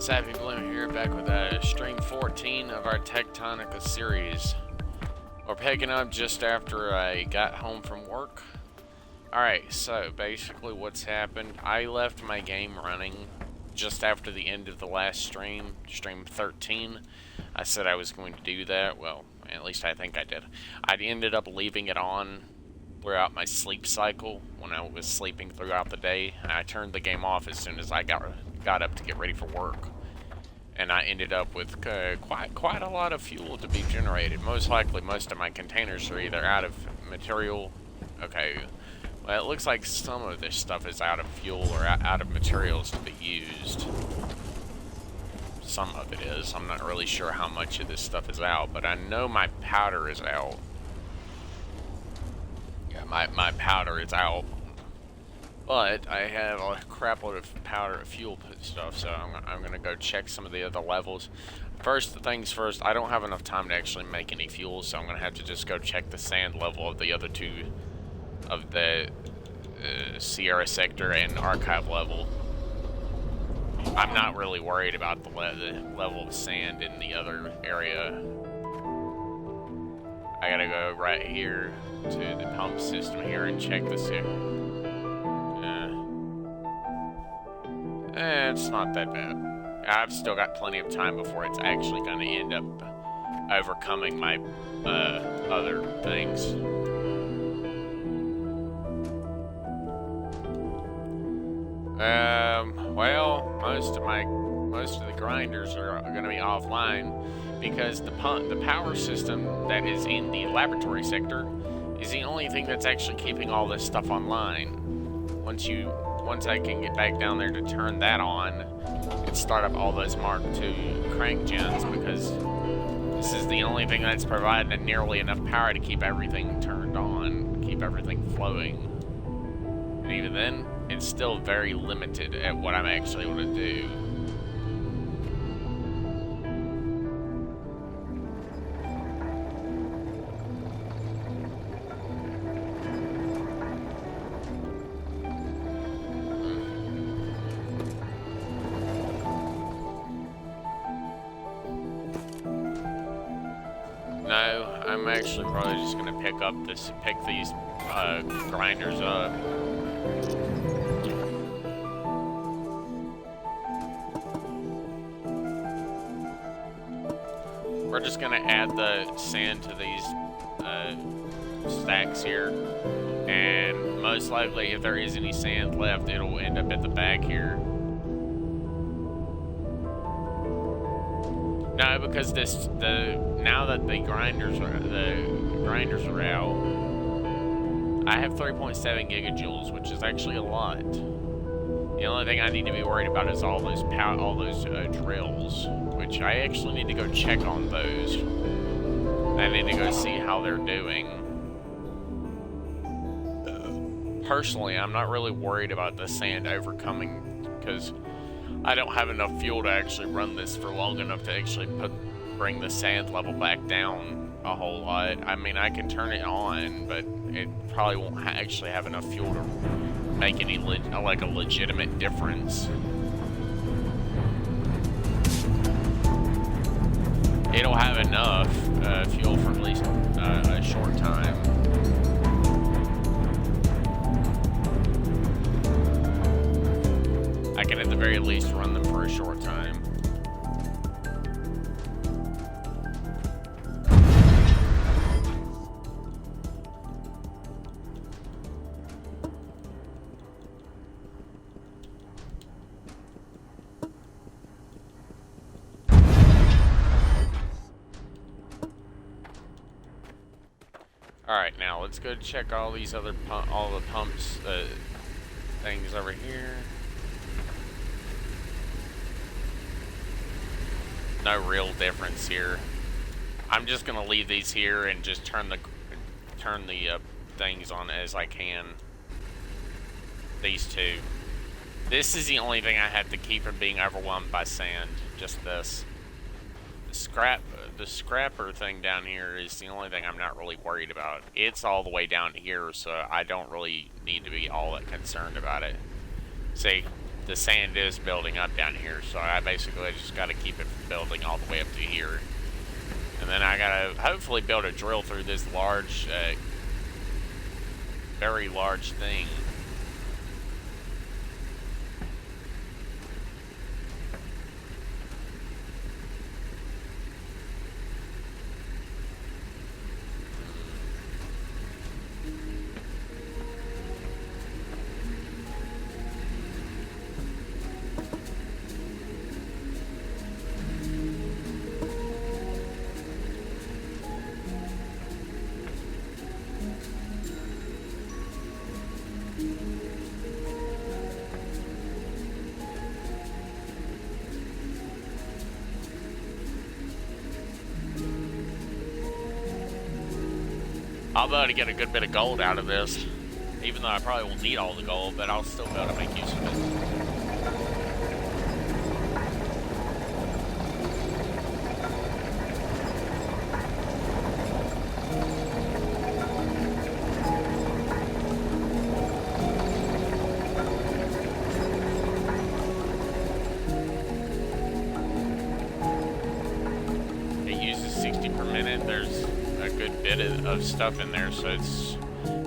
SappyBloom here, back with stream 14 of our TechTonica series. We're picking up just after I got home from work. Alright, so basically what's happened, I left my game running just after the end of the last stream 13. I said I was going to do that, well, at least I think I did. I ended up leaving it on throughout my sleep cycle when I was sleeping throughout the day. I turned the game off as soon as I got up to get ready for work, and I ended up with quite a lot of fuel to be generated. Most likely, most of my containers are either out of material. Okay, well, it looks like some of this stuff is out of fuel or out of materials to be used. Some of it is. I'm not really sure how much of this stuff is out, but I know my powder is out. Yeah, my powder is out. But I have a crap load of powder and fuel stuff, so I'm gonna go check some of the other levels. First things first, I don't have enough time to actually make any fuel, so I'm gonna have to just go check the sand level of the other two, of the Sierra sector and archive level. I'm not really worried about the level of sand in the other area. I gotta go right here to the pump system here and check this here. It's not that bad. I've still got plenty of time before it's actually going to end up overcoming my other things. Well, most of the grinders are going to be offline because the power system that is in the laboratory sector is the only thing that's actually keeping all this stuff online. Once I can get back down there to turn that on and start up all those Mark II crank gens, because this is the only thing that's providing nearly enough power to keep everything turned on, keep everything flowing. And even then, it's still very limited at what I'm actually able to do. No, I'm actually probably just gonna pick these grinders up. We're just gonna add the sand to these stacks here, and most likely, if there is any sand left, it'll end up at the back here. No, because now that the grinders are out, I have 3.7 gigajoules, which is actually a lot. The only thing I need to be worried about is all those drills, which I actually need to go check on those. I need to go see how they're doing. Personally, I'm not really worried about the sand overcoming, because I don't have enough fuel to actually run this for long enough to actually bring the sand level back down a whole lot. I mean, I can turn it on, but it probably won't actually have enough fuel to make any like a legitimate difference. It'll have enough fuel for at least a short time. I can at the very least run them for a short time. Alright, now let's go check all these other all the pumps things over here. No real difference here. I'm just gonna leave these here and just turn the things on as I can. These two. This is the only thing I have to keep from being overwhelmed by sand. Just this. The scrapper thing down here is the only thing I'm not really worried about. It's all the way down here, so I don't really need to be all that concerned about it. See, the sand is building up down here, so I basically just got to keep it from building all the way up to here. And then I got to hopefully be able to drill through this large, very large thing. I'll be able to get a good bit of gold out of this, even though I probably won't need all the gold, but I'll still be able to make use of it. It uses 60 per minute. There's a good bit of stuff in there, so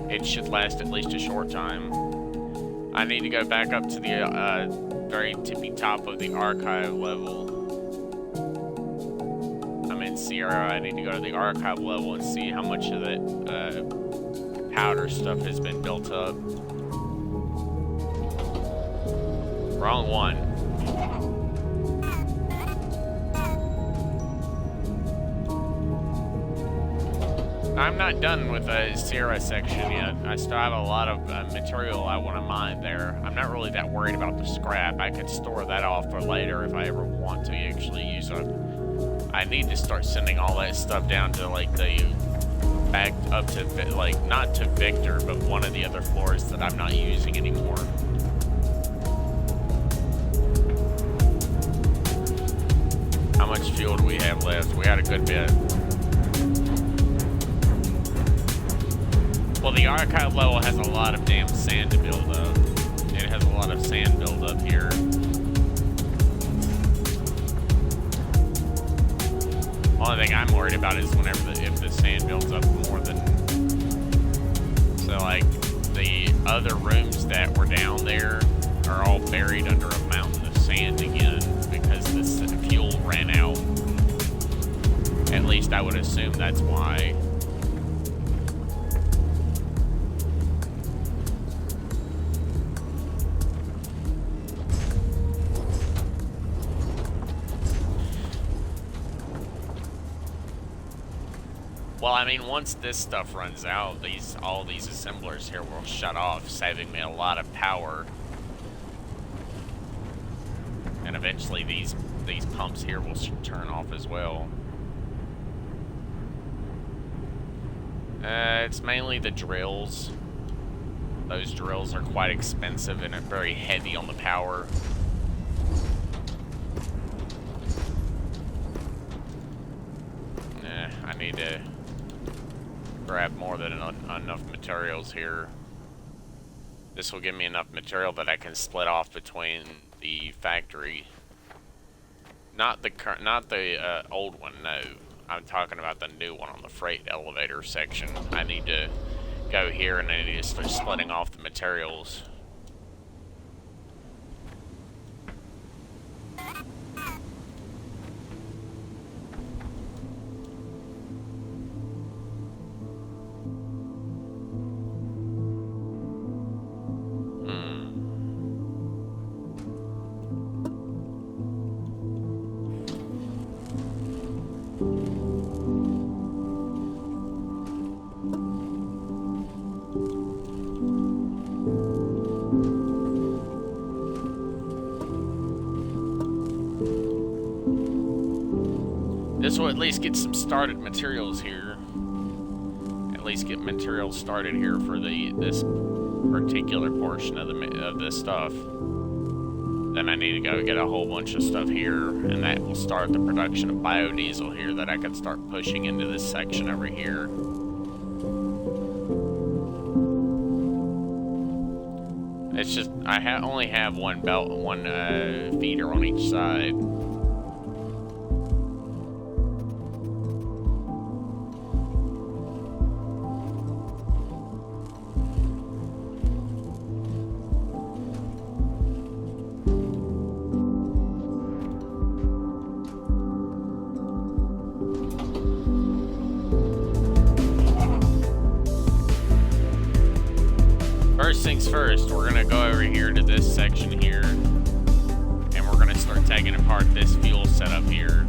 it should last at least a short time. I need to go back up to the very tippy top of the archive level. I'm in Sierra. I need to go to the archive level and see how much of that powder stuff has been built up. Wrong one. I'm not done with the Sierra section yet. I still have a lot of material I want to mine there. I'm not really that worried about the scrap. I could store that off for later if I ever want to actually use it. I need to start sending all that stuff down to like the back up to like not to Victor, but one of the other floors that I'm not using anymore. How much fuel do we have left? We got a good bit. Well, the archive level has a lot of damn sand to build up. It has a lot of sand build up here. Only thing I'm worried about is if the sand builds up more than... So, like, the other rooms that were down there are all buried under a mountain of sand again because the fuel ran out. At least I would assume that's why. Well, I mean, once this stuff runs out, all these assemblers here will shut off, saving me a lot of power. And eventually these pumps here will turn off as well. It's mainly the drills. Those drills are quite expensive and are very heavy on the power. I need to grab more than enough materials here. This will give me enough material that I can split off between the factory. Not the old one, no. I'm talking about the new one on the freight elevator section. I need to go here and I need to start splitting off the materials. This will at least get some started materials here. At least get materials started here for this particular portion of this stuff. Then I need to go get a whole bunch of stuff here, and that will start the production of biodiesel here that I can start pushing into this section over it's just I only have one belt, one feeder on each side. First things first, we're gonna go over here to this section here, and we're gonna start taking apart this fuel setup here.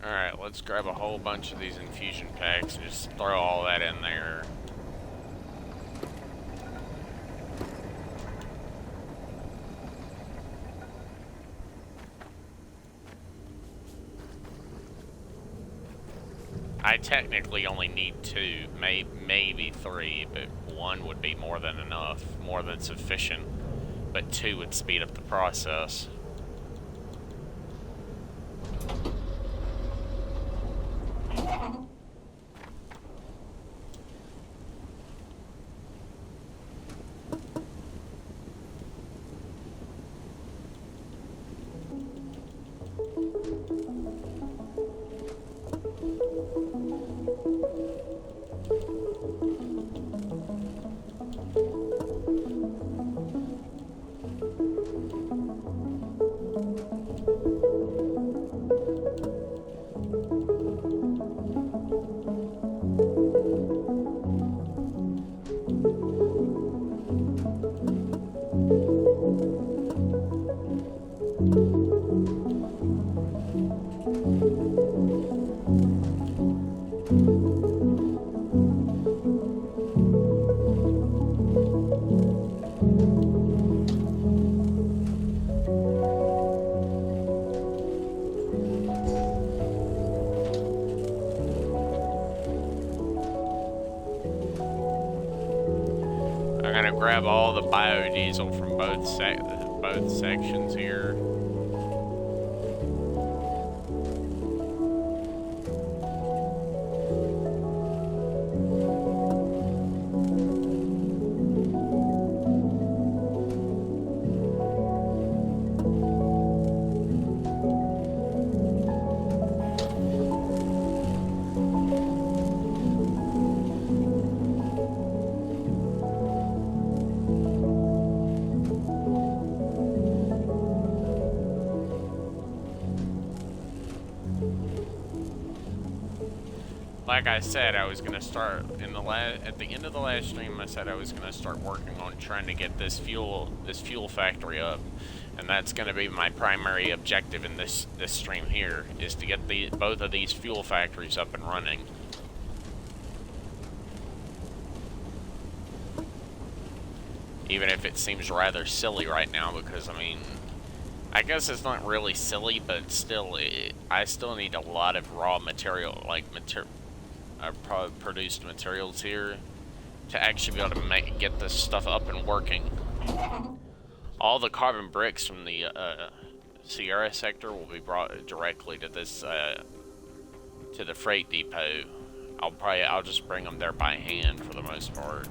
Alright, let's grab a whole bunch of these infusion packs and just throw all that in there. I technically only need 2, maybe 3, but 1 would be more than enough, more than sufficient. But 2 would speed up the process. I'm gonna grab all the biodiesel from both sections here. Like I said, I was gonna start at the end of the last stream. I said I was gonna start working on trying to get this fuel factory up, and that's gonna be my primary objective in this stream here, is to get both of these fuel factories up and running. Even if it seems rather silly right now, because I mean, I guess it's not really silly, but still, I still need a lot of raw material, like produced materials here to actually be able to get this stuff up and working. All the carbon bricks from the Sierra sector will be brought directly to this to the freight depot. I'll just bring them there by hand for the most part.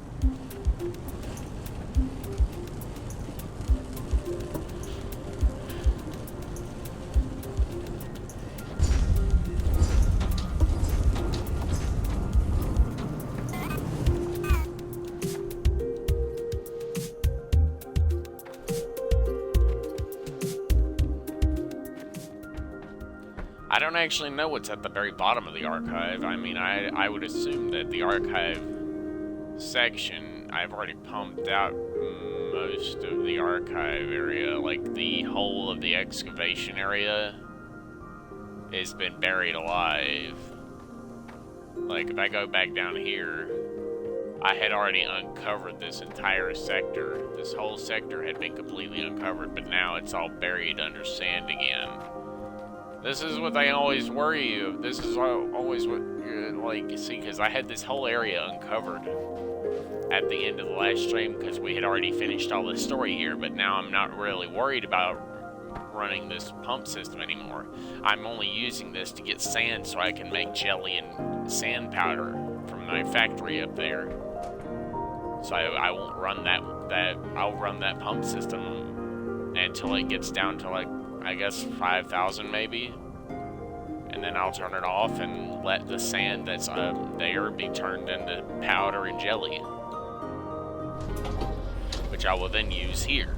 I don't actually know what's at the very bottom of the archive. I mean, I would assume that the archive section, I've already pumped out most of the archive area. Like, the whole of the excavation area has been buried alive. Like, if I go back down here, I had already uncovered this entire sector. This whole sector had been completely uncovered, but now it's all buried under sand again. This is what they always worry you. This is always what, like, you see, because I had this whole area uncovered at the end of the last stream because we had already finished all the story here, but now I'm not really worried about running this pump system anymore. I'm only using this to get sand so I can make jelly and sand powder from my factory up there. So I won't run I'll run that pump system until it gets down to, like, I guess 5,000 maybe. And then I'll turn it off and let the sand that's there be turned into powder and jelly, which I will then use here.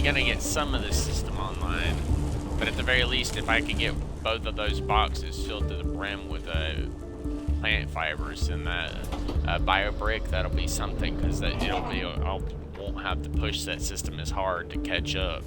Gonna get some of this system online, but at the very least, if I could get both of those boxes filled to the brim with plant fibers and that bio brick, that'll be something, because I won't have to push that system as hard to catch up.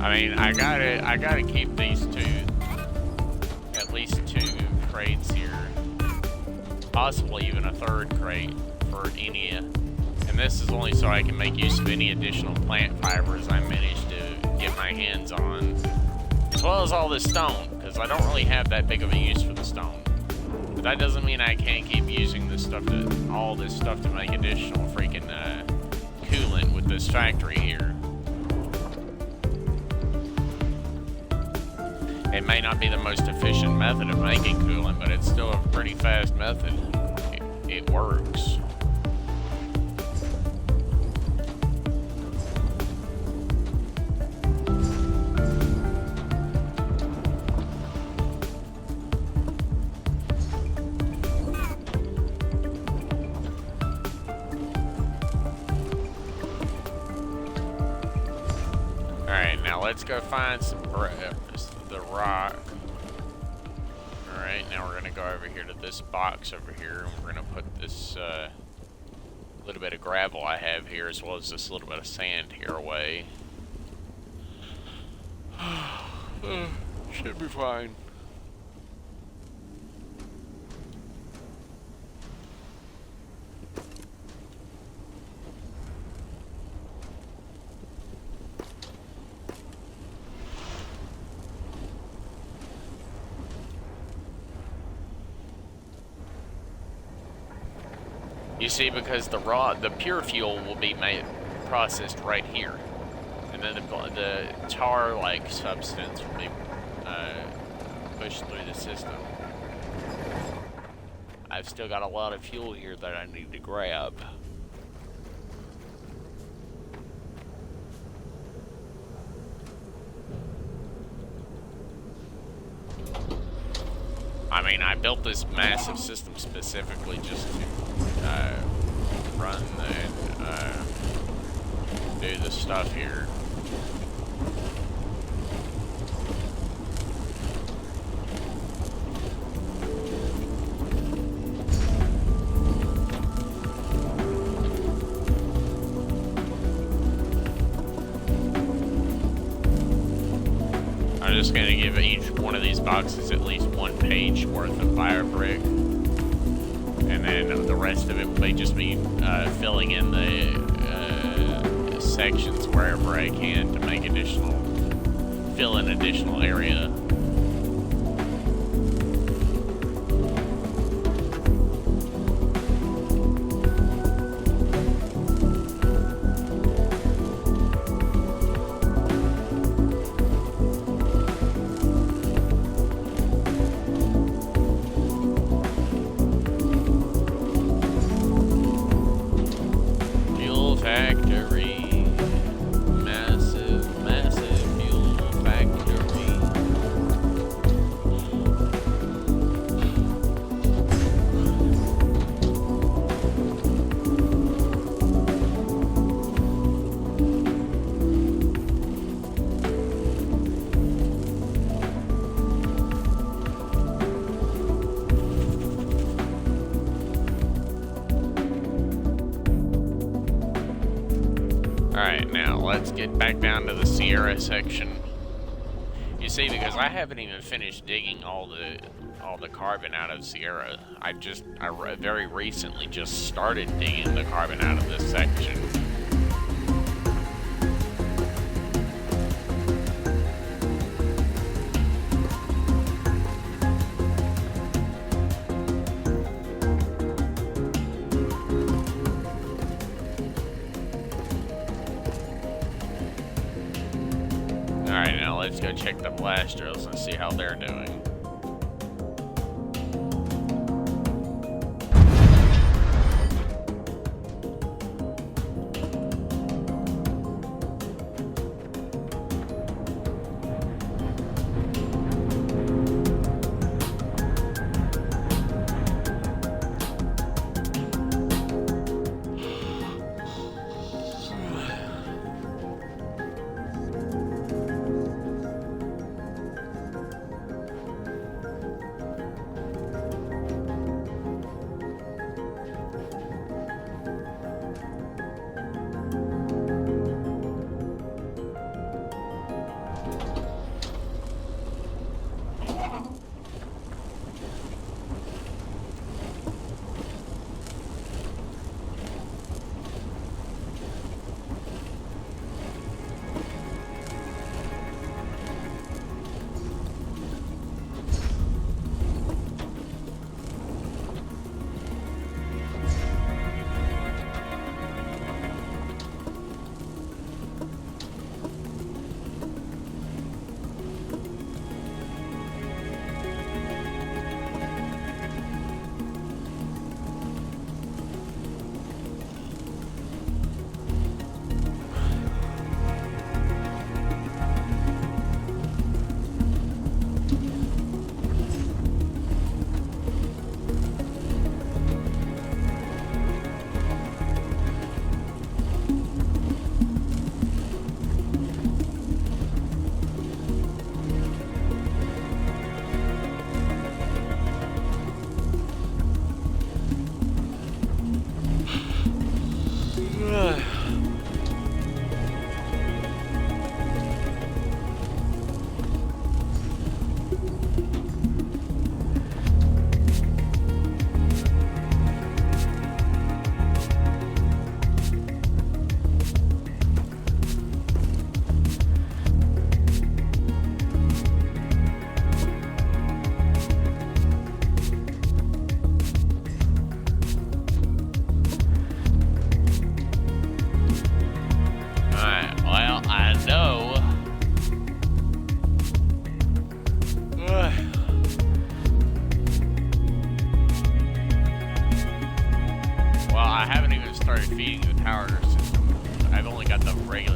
I mean, I gotta keep these at least two crates here. Possibly even a third crate for any, and this is only so I can make use of any additional plant fibers I manage to get my hands on. As well as all this stone, because I don't really have that big of a use for the stone. But that doesn't mean I can't keep using all this stuff to make additional freaking coolant with this factory here. It may not be the most efficient method of making coolant, but it's still a pretty fast method. It works. Alright, now let's go find some the rock. Alright, now we're gonna go over here to this box over here, and we're gonna put this little bit of gravel I have here, as well as this little bit of sand here away. Should be fine. You see, because the pure fuel will be processed right here, and then the tar-like substance will be pushed through the system. I've still got a lot of fuel here that I need to grab. I mean, I built this massive system specifically just to run and do the stuff here. I'm just gonna give each one of these boxes at least 1 page worth of fire brick. And then the rest of it may just be filling in the sections wherever I can to make fill in additional area. Alright, now let's get back down to the Sierra section. You see, because I haven't even finished digging all the carbon out of Sierra. I very recently just started digging the carbon out of this section. Alright, now let's go check the blast drills and see how they're doing.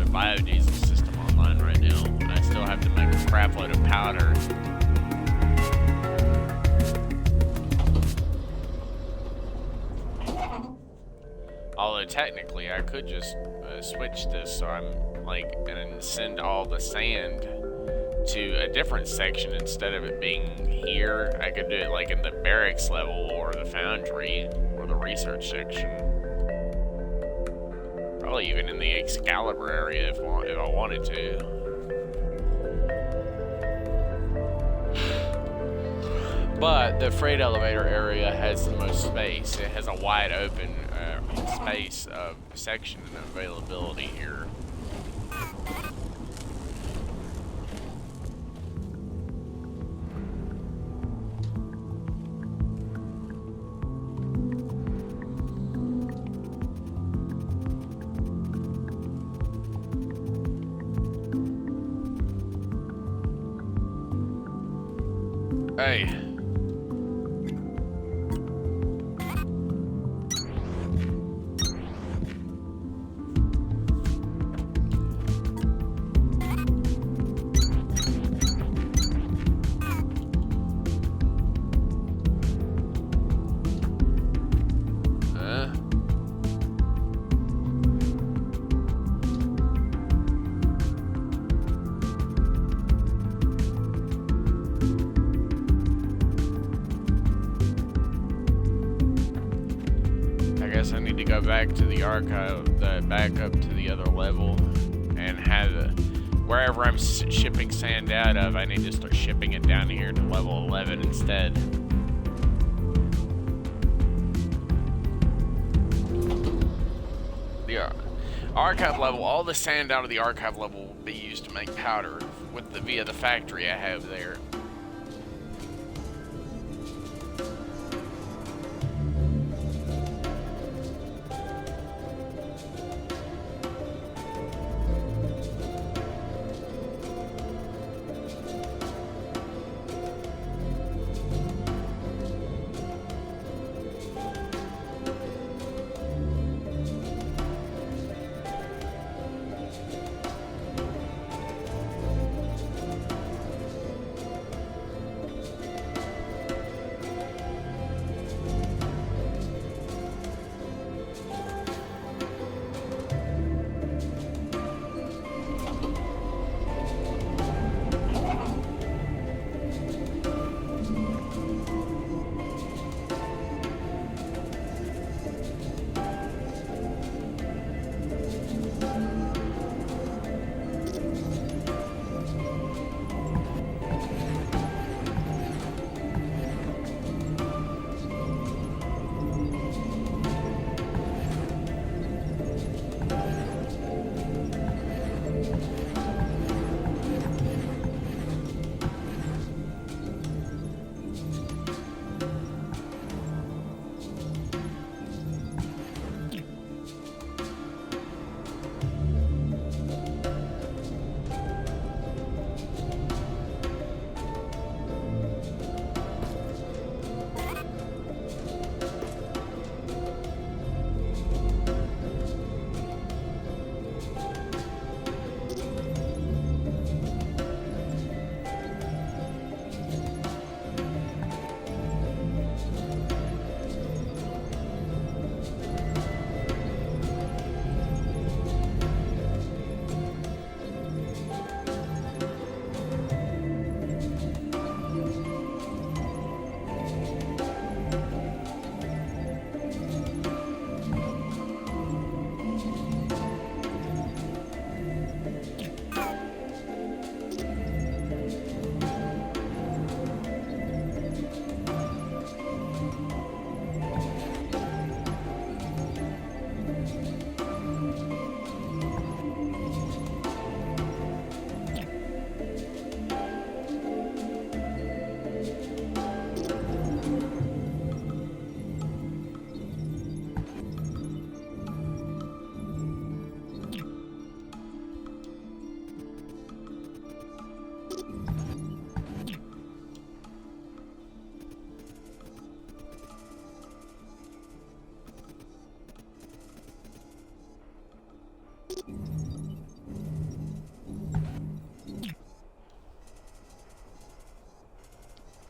Biodiesel system online right now. I still have to make a crap load of powder. All technically, I could just switch this so I'm like, and send all the sand to a different section instead of it being here. I could do it like in the barracks level or the foundry or the research section. Probably even in the Excalibur area if I wanted to. But the freight elevator area has the most space. It has a wide open space of section and availability here. Hey. I need to go back to the archive, back up to the other level, and have wherever I'm shipping sand out of, I need to start shipping it down here to level 11 instead. The archive level, all the sand out of the archive level will be used to make powder via the factory I have there.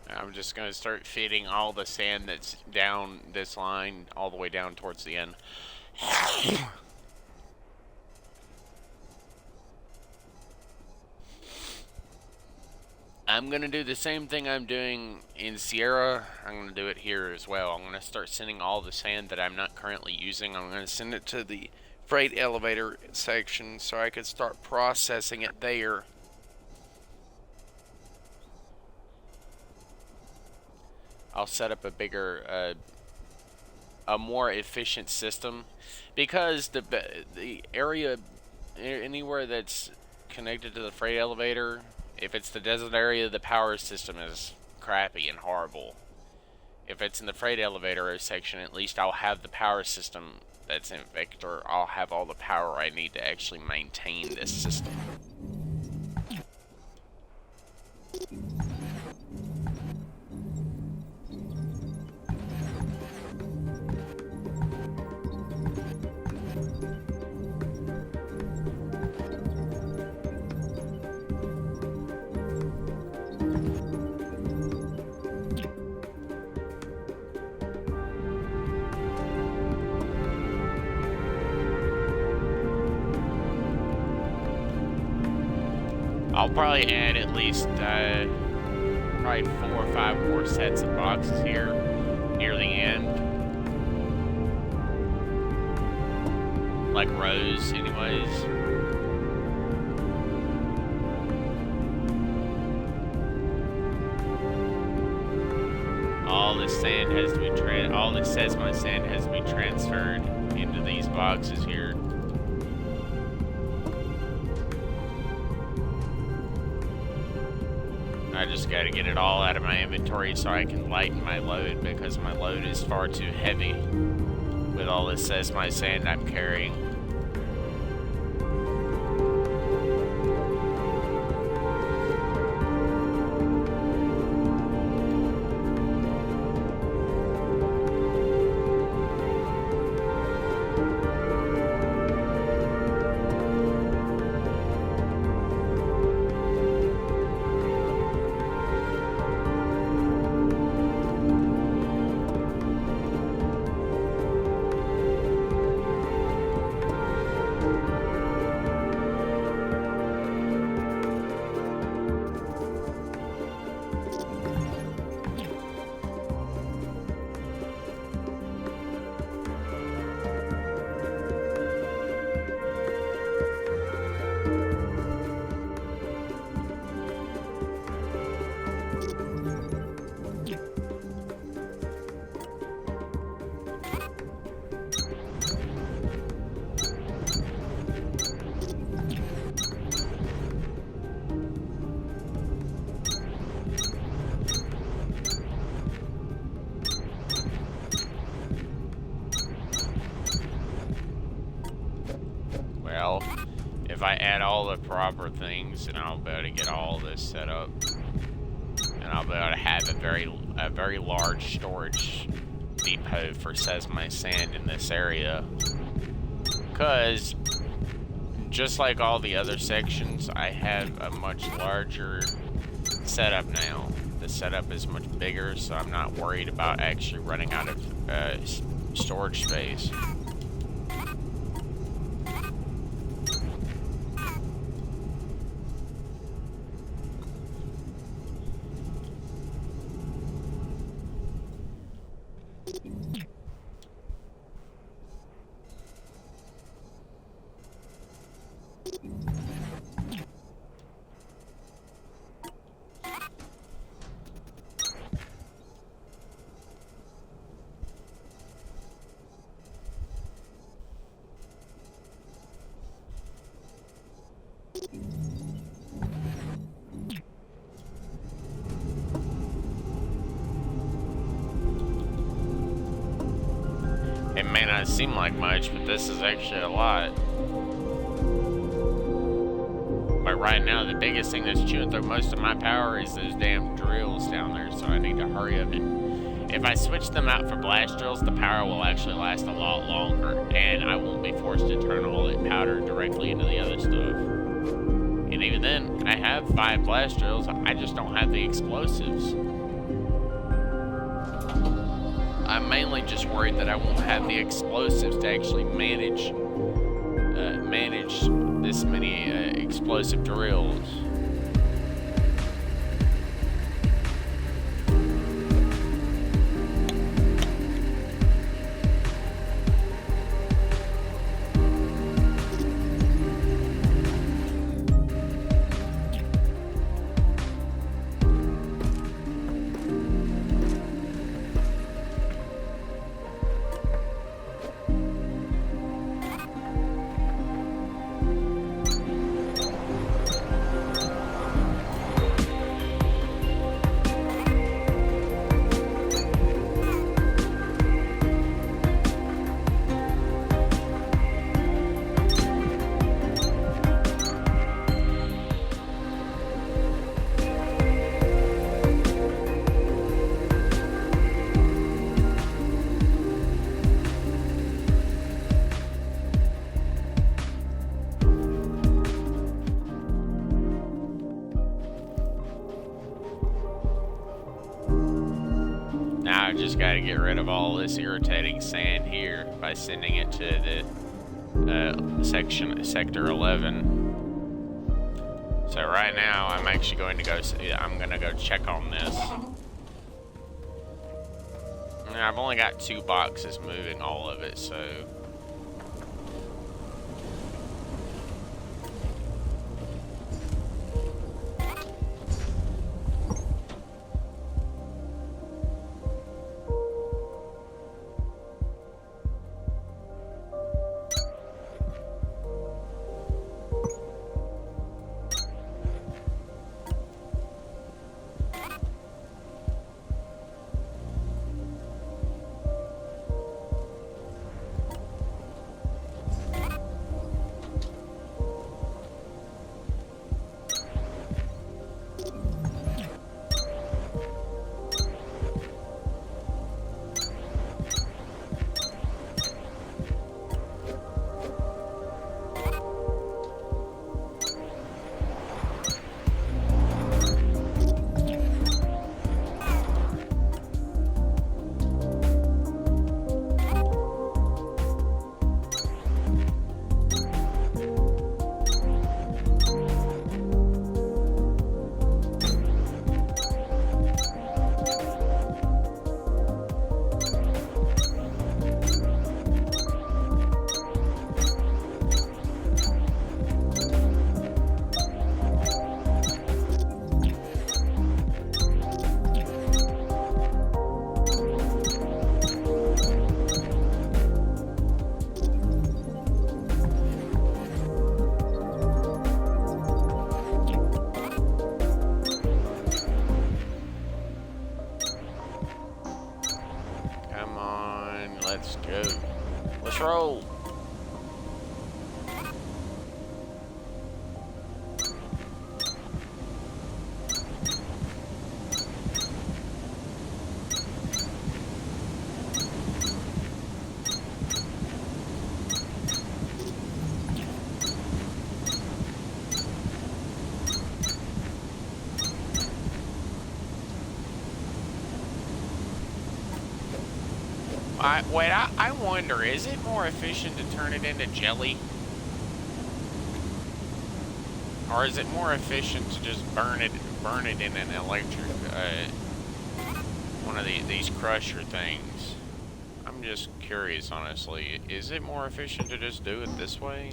I'm just going to start feeding all the sand that's down this line all the way down towards the end. I'm going to do the same thing I'm doing in Sierra. I'm going to do it here as well. I'm going to start sending all the sand that I'm not currently using. I'm going to send it to the freight elevator section so I can start processing it there. I'll set up a bigger, a more efficient system, because the area anywhere that's connected to the freight elevator, if it's the desert area, the power system is crappy and horrible. If it's in the freight elevator section, at least I'll have the power system that's in Vector. I'll have all the power I need to actually maintain this system. I'll probably add at least probably 4 or 5 more sets of boxes here near the end. Like rows anyways. All this sand has to be all this Sesma sand has to be transferred into these boxes here. I just got to get it all out of my inventory so I can lighten my load, because my load is far too heavy with all this Sesma sand I'm carrying. If I add all the proper things, then I'll be able to get all this set up, and I'll be able to have a very large storage depot for Sesma sand in this area. Because just like all the other sections, I have a much larger setup now. The setup is much bigger, so I'm not worried about actually running out of storage space. It may not seem like much, but this is actually a lot. But right now, the biggest thing that's chewing through most of my power is those damn drills down there, so I need to hurry up. If I switch them out for blast drills, the power will actually last a lot longer, and I won't be forced to turn all that powder directly into the other stuff. And even then, I have 5 blast drills, I just don't have the explosives. I'm mainly just worried that I won't have the explosives to actually manage this many explosive drills. Now I just got to get rid of all this irritating sand here by sending it to the sector 11. So right now I'm actually going to go. I'm going to go check on this. I've only got 2 boxes moving all of it, so. Let's go. Let's roll. I wonder, is it more efficient to turn it into jelly? Or is it more efficient to just burn it in an electric, one of these crusher things? I'm just curious, honestly. Is it more efficient to just do it this way?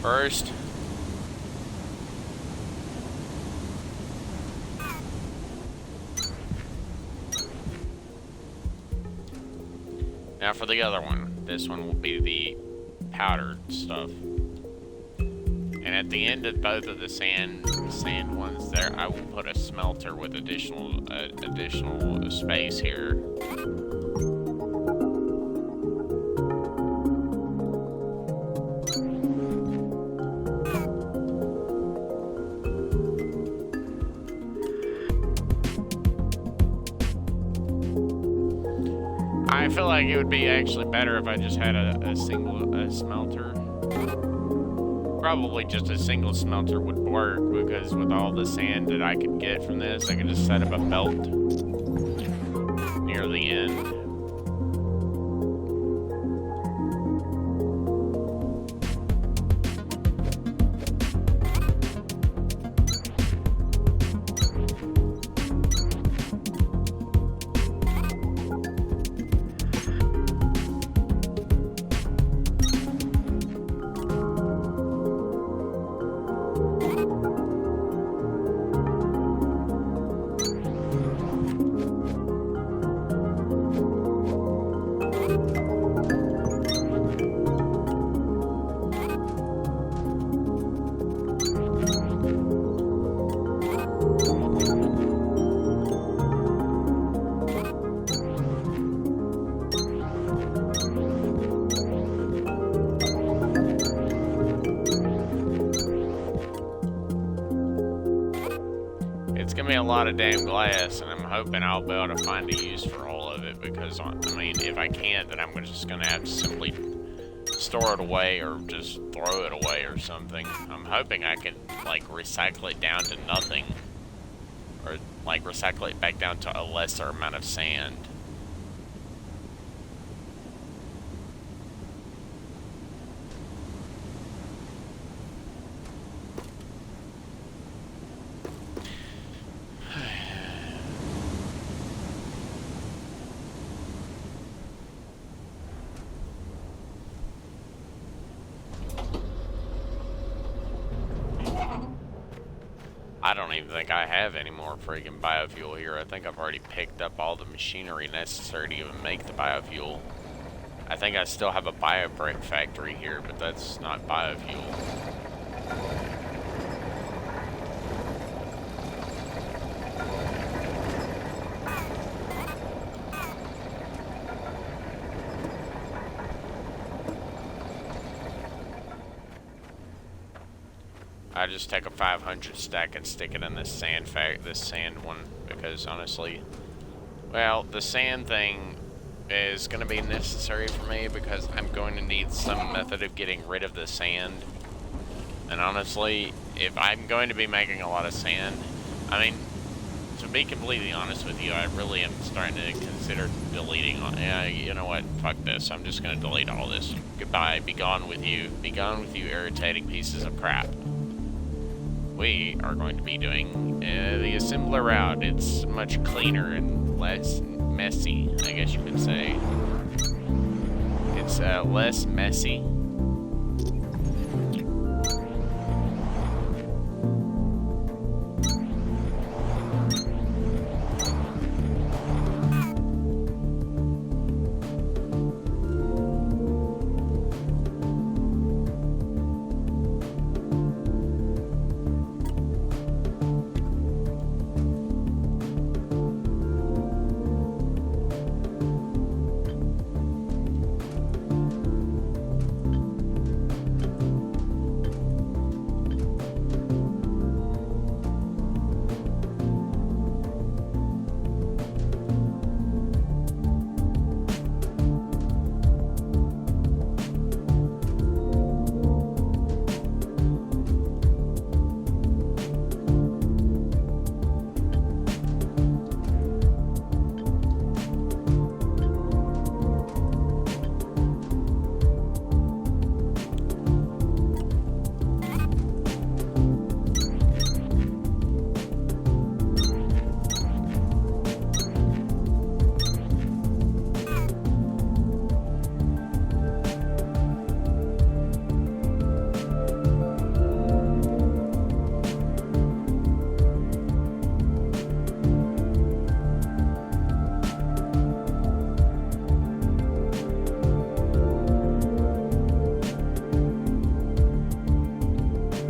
First, now for the other one. This one will be the powdered stuff. And at the end of both of the sand ones there, I will put a smelter with additional space here. I feel like it would be actually better if I just had a single smelter. Probably just a single smelter would work, because with all the sand that I could get from this, I could just set up a belt near the end. A lot of damn glass, and I'm hoping I'll be able to find a use for all of it, because I mean, if I can't, then I'm just gonna have to simply store it away or just throw it away or something. I'm hoping I can like recycle it down to nothing, or like recycle it back down to a lesser amount of sand. I don't even think I have any more freaking biofuel here. I think I've already picked up all the machinery necessary to even make the biofuel. I think I still have a biobrick factory here, but that's not biofuel. I just take a 500 stack and stick it in this sand one, because honestly, well, the sand thing is going to be necessary for me because I'm going to need some method of getting rid of the sand. And honestly, if I'm going to be making a lot of sand, I mean, to be completely honest with you, I really am starting to consider deleting all. Yeah, you know what? Fuck this. I'm just going to delete all this. Goodbye. Be gone with you. Be gone with you, irritating pieces of crap. We are going to be doing the assembler route. It's much cleaner and less messy, I guess you could say. It's less messy.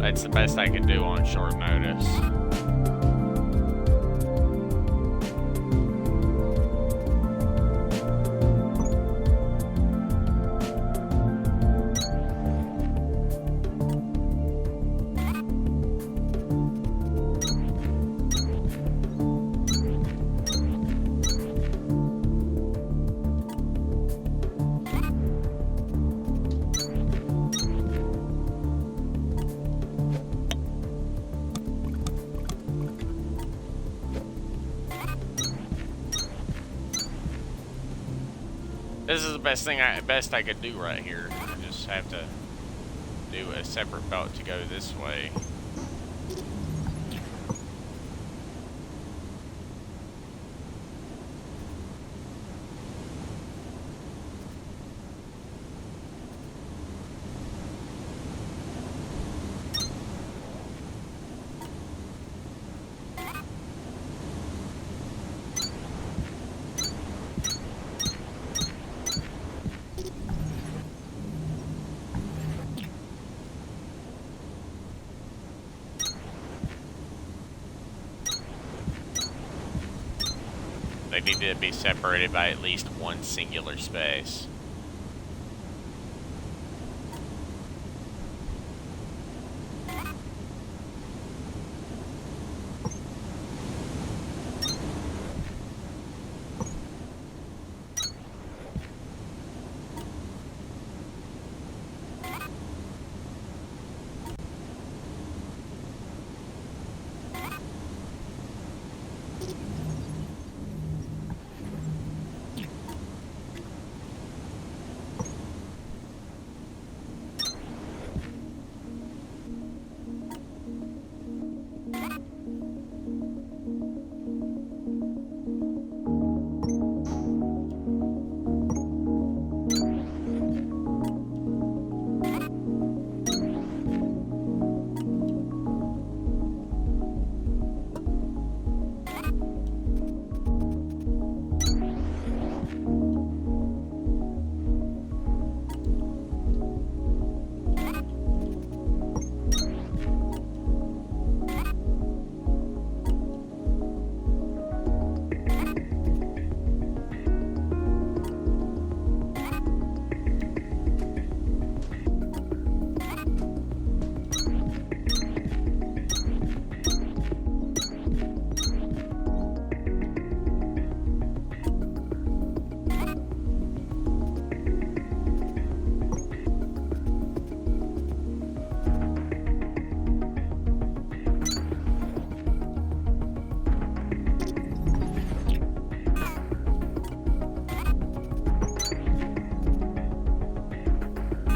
That's the best I can do on short notice. This is the best I could do right here. I just have to do a separate belt to go this way. They need to be separated by at least one singular space.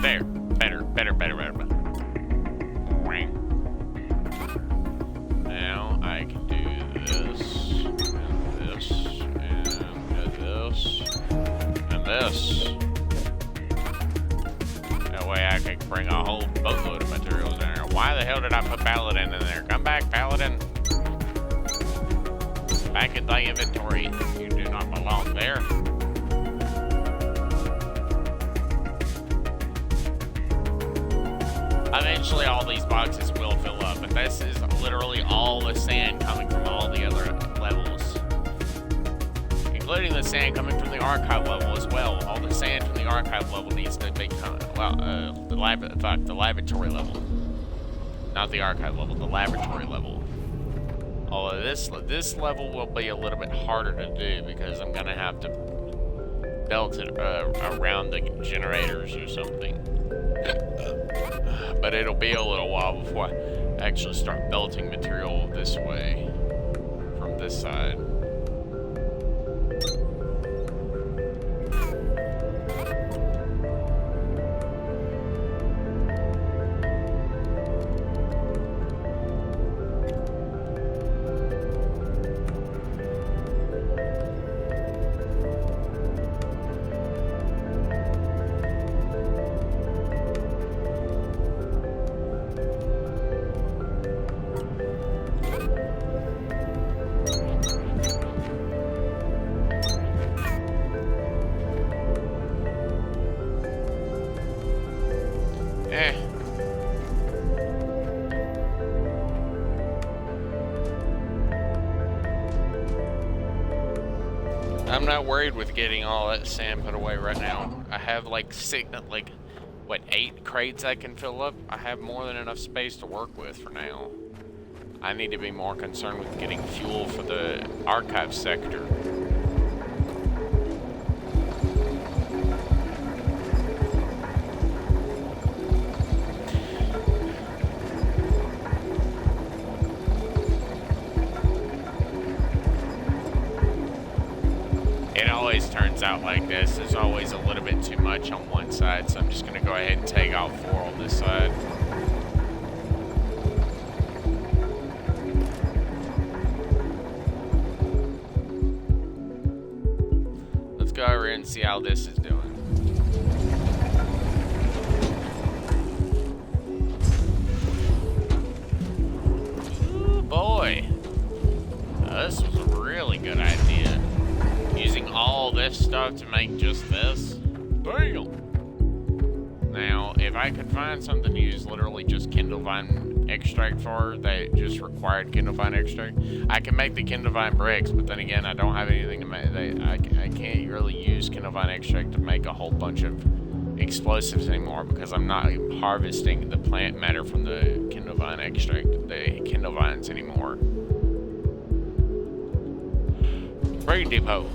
There. Better. Now I can do this, and this, and this, and this. That way I can bring a whole boatload of materials in there. Why the hell did I put Paladin in there? Come back, Paladin. Back in the inventory. You do not belong there. Eventually all these boxes will fill up, but this is literally all the sand coming from all the other levels. Including the sand coming from the archive level as well. All the sand from the archive level needs to be the laboratory level. Not the archive level, the laboratory level. Although this level will be a little bit harder to do because I'm gonna have to belt it around the generators or something. But it'll be a little while before I actually start belting material this way from this side. I'm not worried with getting all that sand put away right now. I have like what, 8 crates I can fill up? I have more than enough space to work with for now. I need to be more concerned with getting fuel for the archive sector. It always turns out like this. There's always a little bit too much on one side, so I'm just going to go ahead and take out 4 on this side. Let's go over here and see how this is doing. Ooh, boy. This was a really good idea. Using all this stuff to make just this? Damn! Now, if I could find something to use literally just Kindlevine extract for, that just required Kindlevine extract, I can make the Kindlevine bricks, but then again, I don't have anything to make. I can't really use Kindlevine extract to make a whole bunch of explosives anymore because I'm not harvesting the plant matter from the Kindlevine extract, the Kindlevines anymore. Freight depot.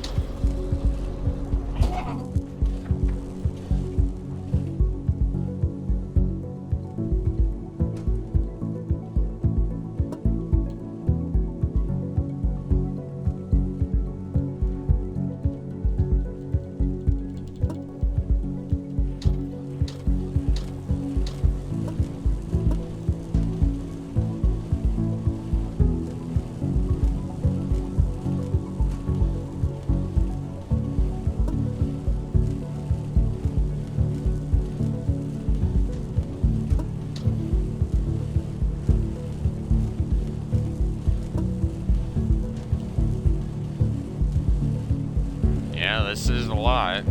Yeah, this is a lot.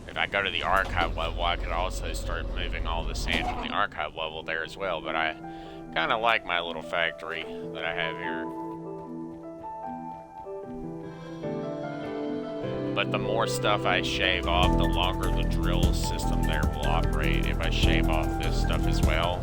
If I go to the archive level, I could also start moving all the sand from the archive level there as well, but I kind of like my little factory that I have here. But the more stuff I shave off, the longer the drill system there will operate if I shave off this stuff as well.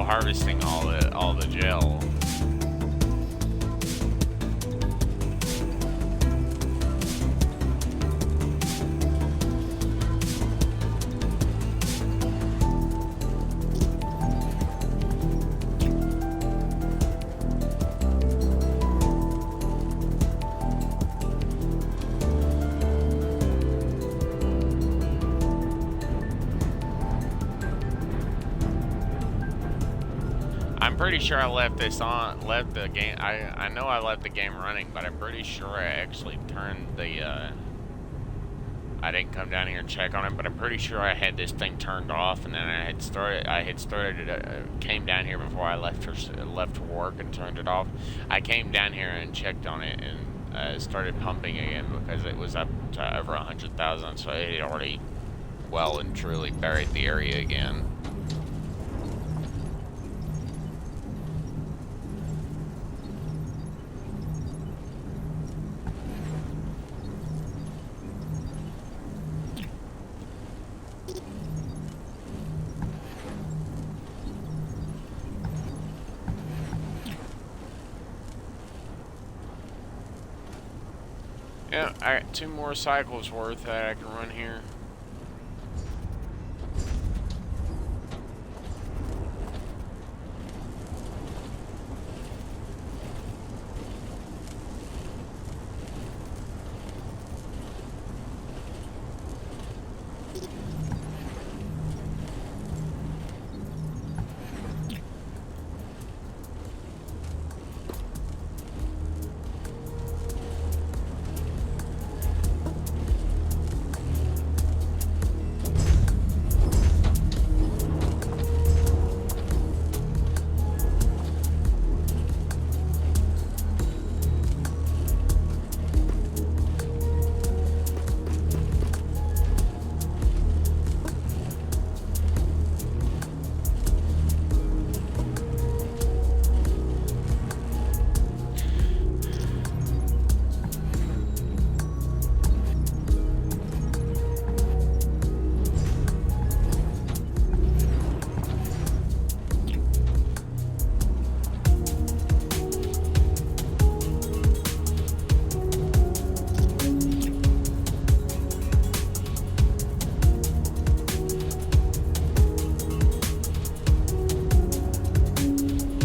still harvesting all the gel. I'm pretty sure I left the game. I know I left the game running, but I'm pretty sure I actually turned the, I didn't come down here and check on it, but I'm pretty sure I had this thing turned off, and then I had started, came down here before I left for work and turned it off. I came down here and checked on it and started pumping again because it was up to over 100,000, so it had already well and truly buried the area again. Yeah, I got 2 more cycles worth that I can run here.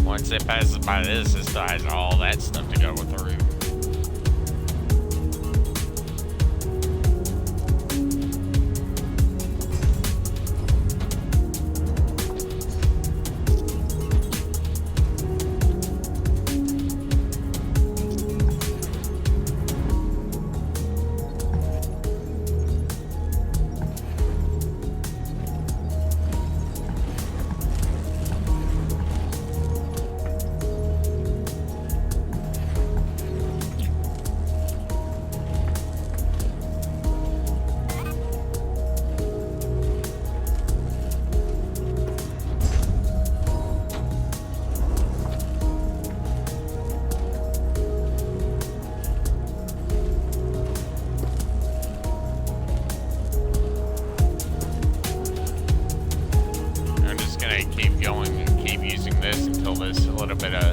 Once it passes by this, it still has all that stuff to go with the roof. Keep going and keep using this until this little bit of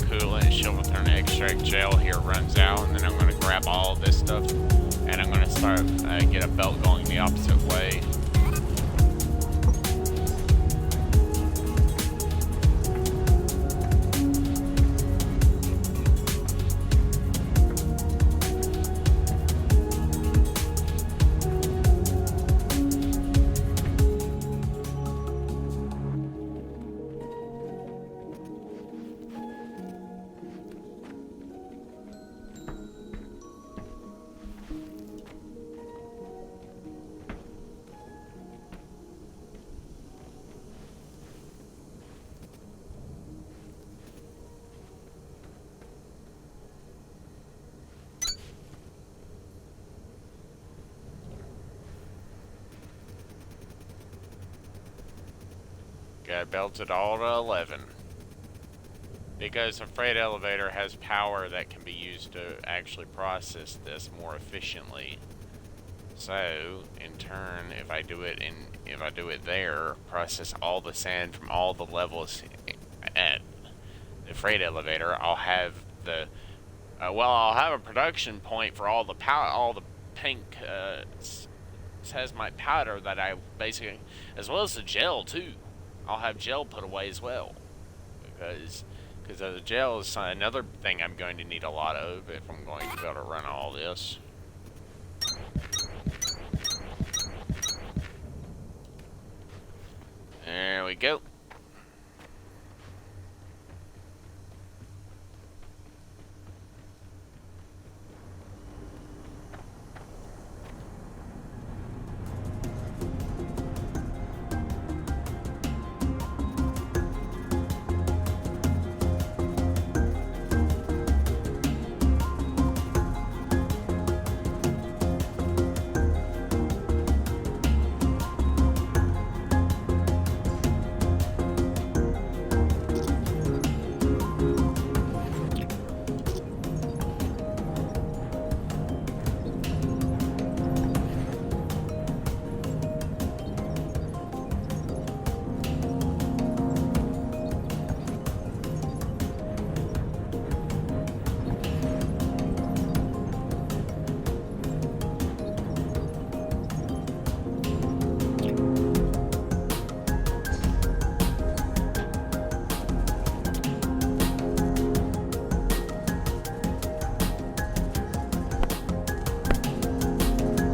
coolant, sugar extract gel here runs out, and then I'm going to grab all this stuff and I'm going to start get a belt going the opposite way. Got belted all to 11. Because a freight elevator has power that can be used to actually process this more efficiently. So, in turn, if I do it there, process all the sand from all the levels at the freight elevator, I'll have the I'll have a production point for all the pink seismite powder that I basically, as well as the gel too. I'll have gel put away as well, because the gel is another thing I'm going to need a lot of if I'm going to be able to run all this. There we go.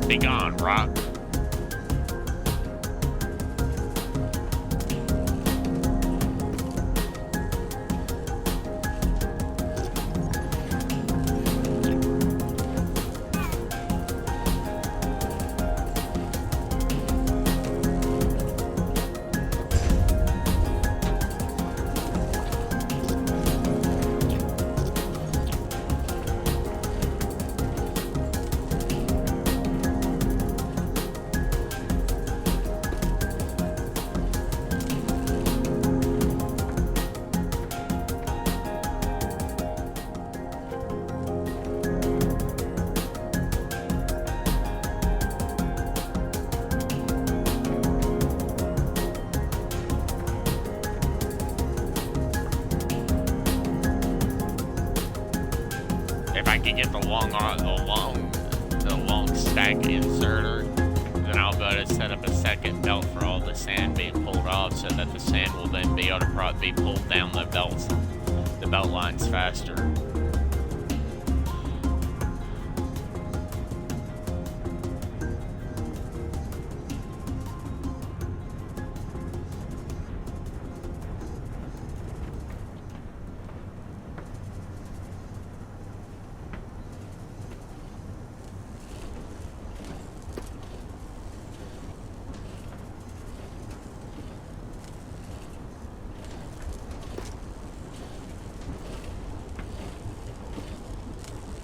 Be gone, rock. If I can get the long stack inserter, then I'll be able to set up a second belt for all the sand being pulled off, so that the sand will then be able to be pulled down the belt lines faster.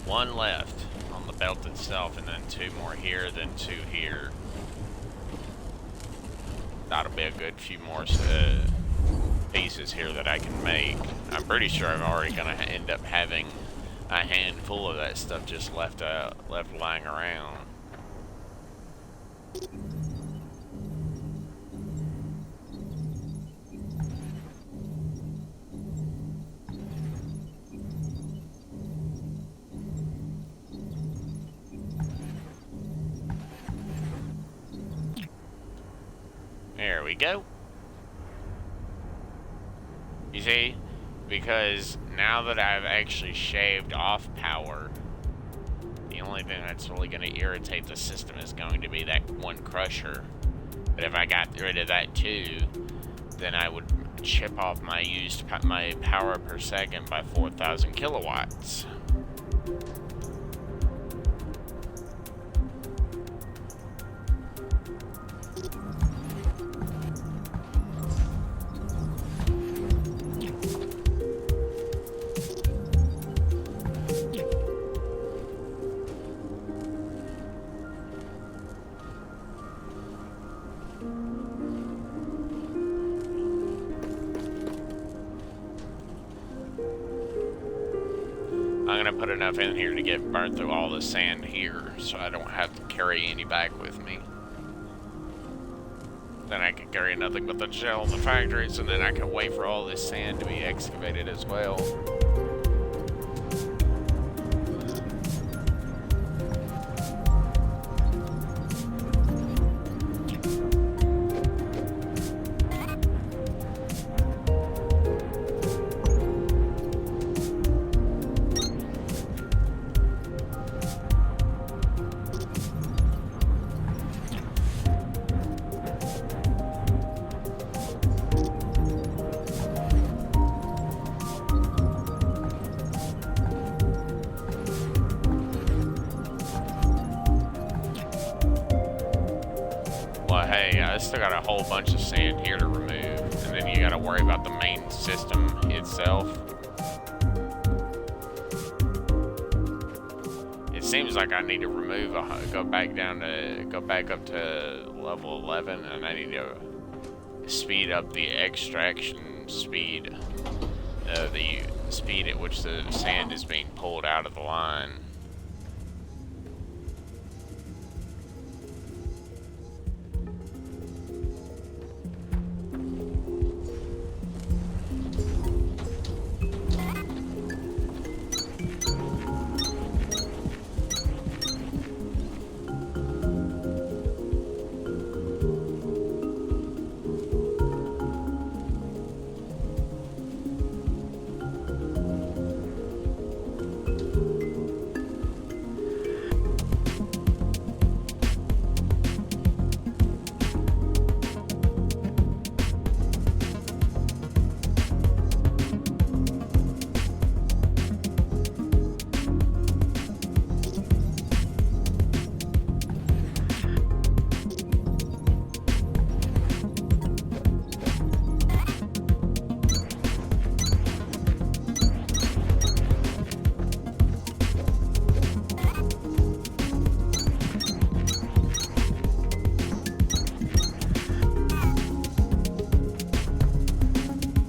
One left on the belt itself, and then two more here, then two here. That'll be a good few more pieces here that I can make. I'm pretty sure I'm already going to end up having a handful of that stuff just left lying around. There we go. You see, because now that I've actually shaved off power, the only thing that's really going to irritate the system is going to be that one crusher. But if I got rid of that too, then I would chip off my power per second by 4,000 kilowatts. I'm gonna put enough in here to get burnt through all the sand here, so I don't have to carry any back with me. Then I can carry nothing but the shell in the factories, and then I can wait for all this sand to be excavated as well. Well, hey, I still got a whole bunch of sand here to remove, and then you gotta worry about the main system itself. It seems like I need to remove, go back up to level 11, and I need to speed up the extraction speed, the speed at which the sand is being pulled out of the line.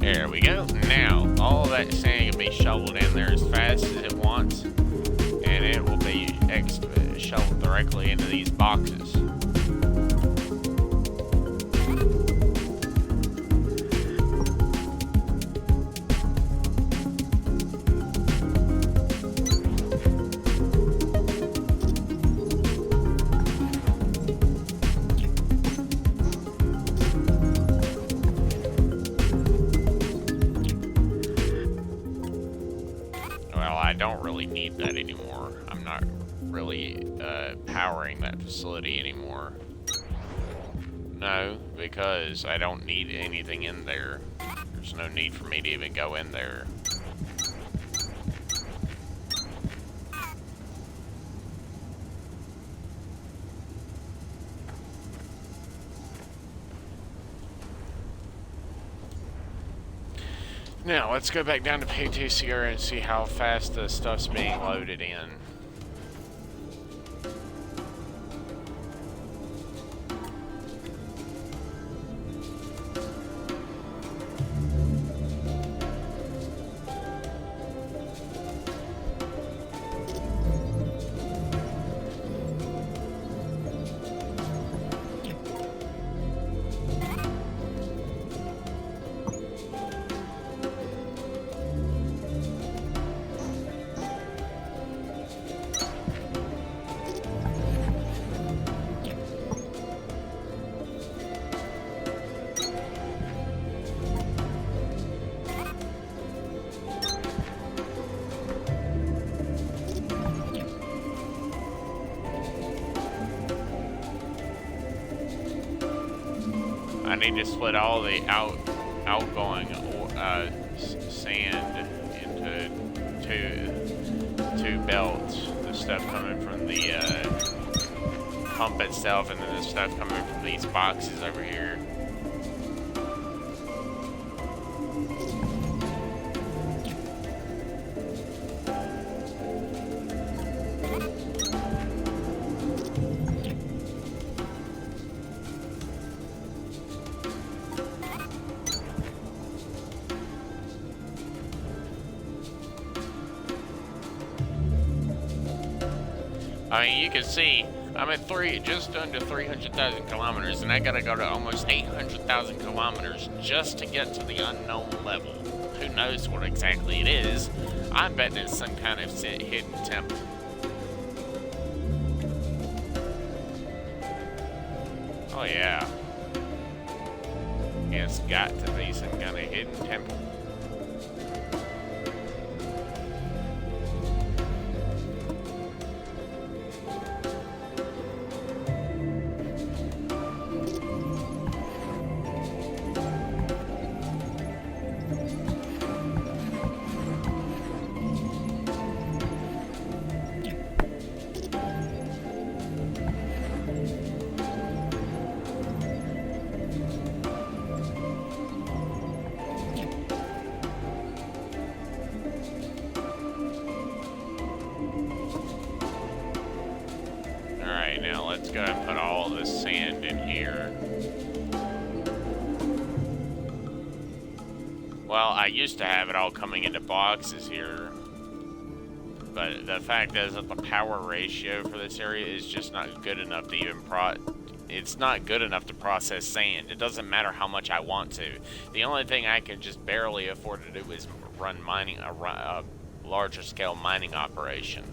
There we go. Now, all that sand can be shoveled in there as fast as it wants, and it will be shoveled directly into these boxes. I don't really need that anymore. I'm not really powering that facility anymore. No, because I don't need anything in there. There's no need for me to even go in there. Now, let's go back down to P2 and see how fast the stuff's being loaded in. I need to split all the outgoing sand into two belts. The stuff coming from the pump itself, and then the stuff coming from these boxes over here. I mean, you can see I'm at just under 300,000 kilometers, and I gotta go to almost 800,000 kilometers just to get to the unknown level. Who knows what exactly it is? I bet it's some kind of hidden temple. Oh yeah. It's got to be some kind of hidden temple. Now let's go and put all this sand in here. Well, I used to have it all coming into boxes here, but the fact is that the power ratio for this area is just not good enough to even it's not good enough to process sand. It doesn't matter how much I want to. The only thing I can just barely afford to do is run a larger scale mining operation.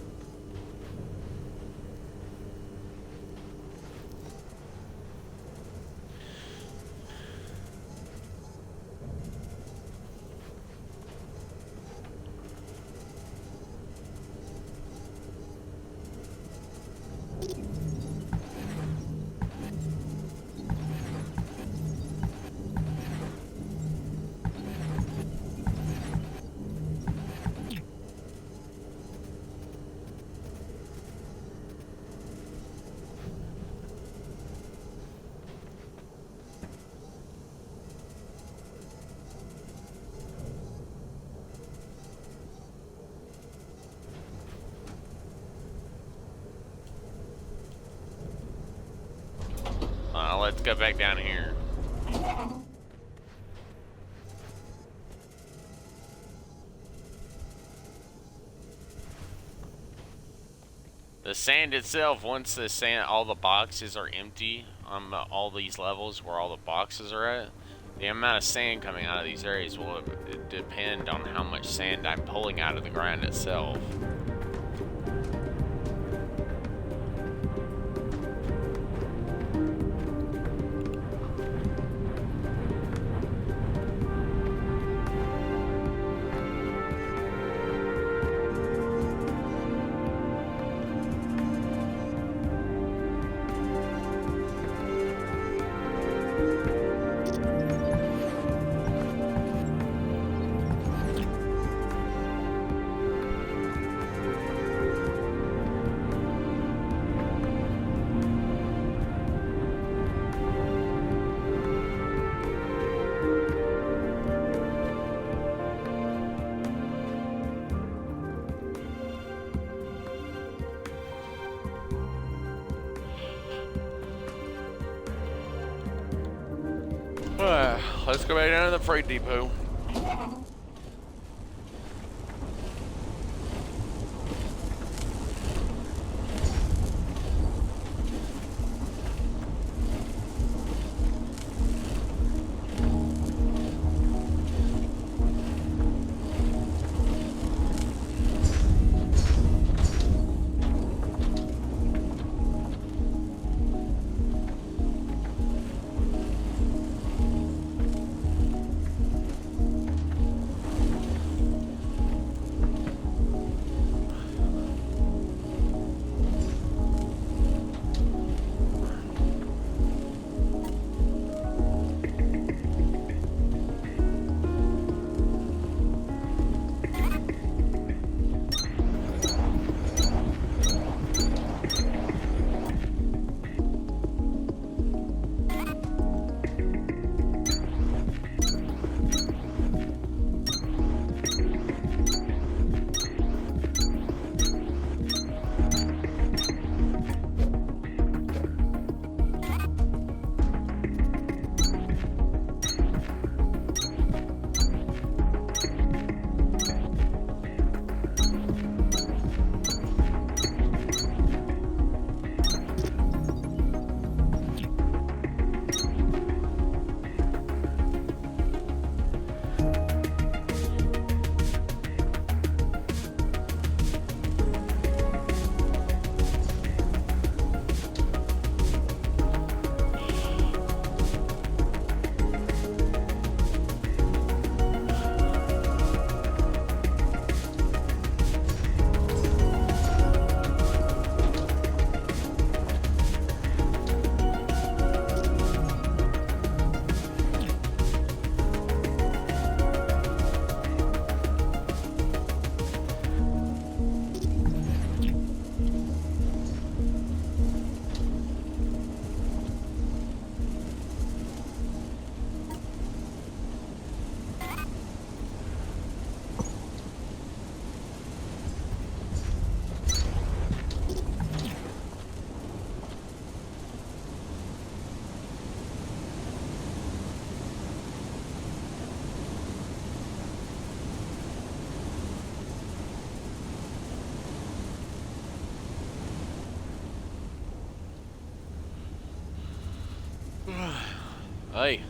Let's go back down here. The sand itself, once the sand, all the boxes are empty on all these levels where all the boxes are at, the amount of sand coming out of these areas will depend on how much sand I'm pulling out of the ground itself. Let's go back down to the freight depot. Hey.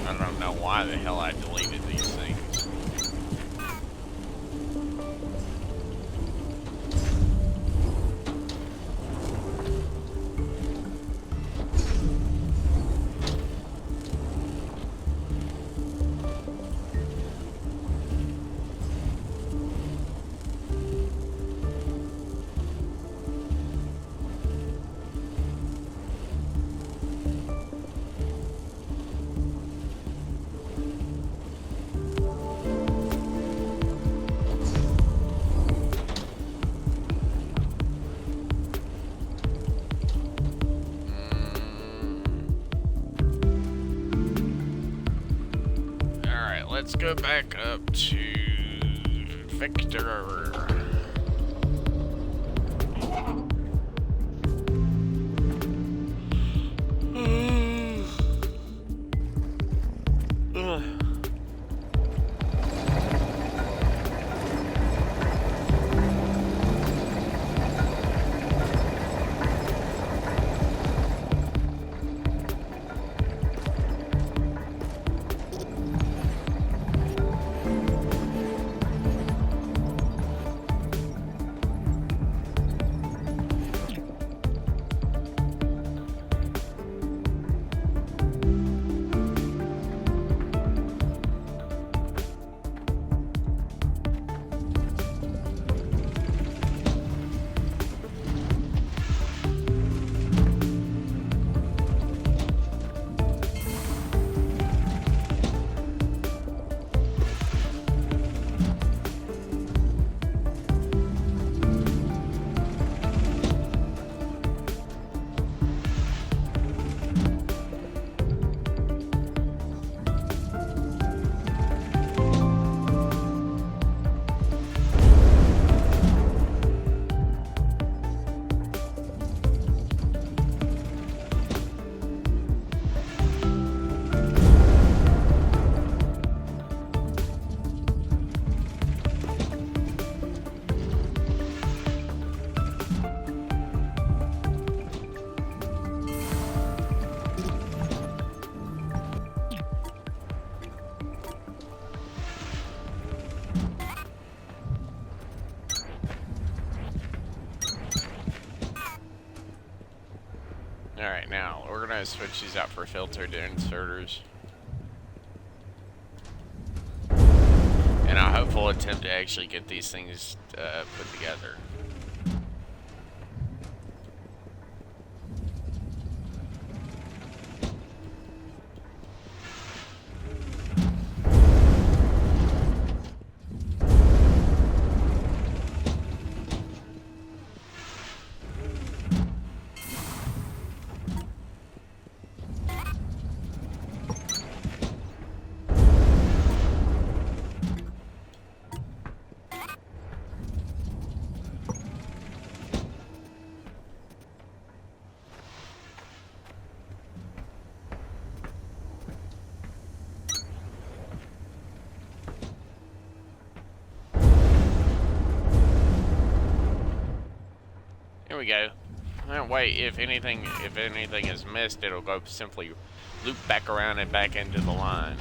I don't know why the hell I deleted these things. Alright, let's go back up to Victor. Alright, now we're gonna switch these out for filtered inserters. And a hopeful attempt to actually get these things put together. Here we go. That way, if anything is missed, it'll go simply loop back around and back into the line.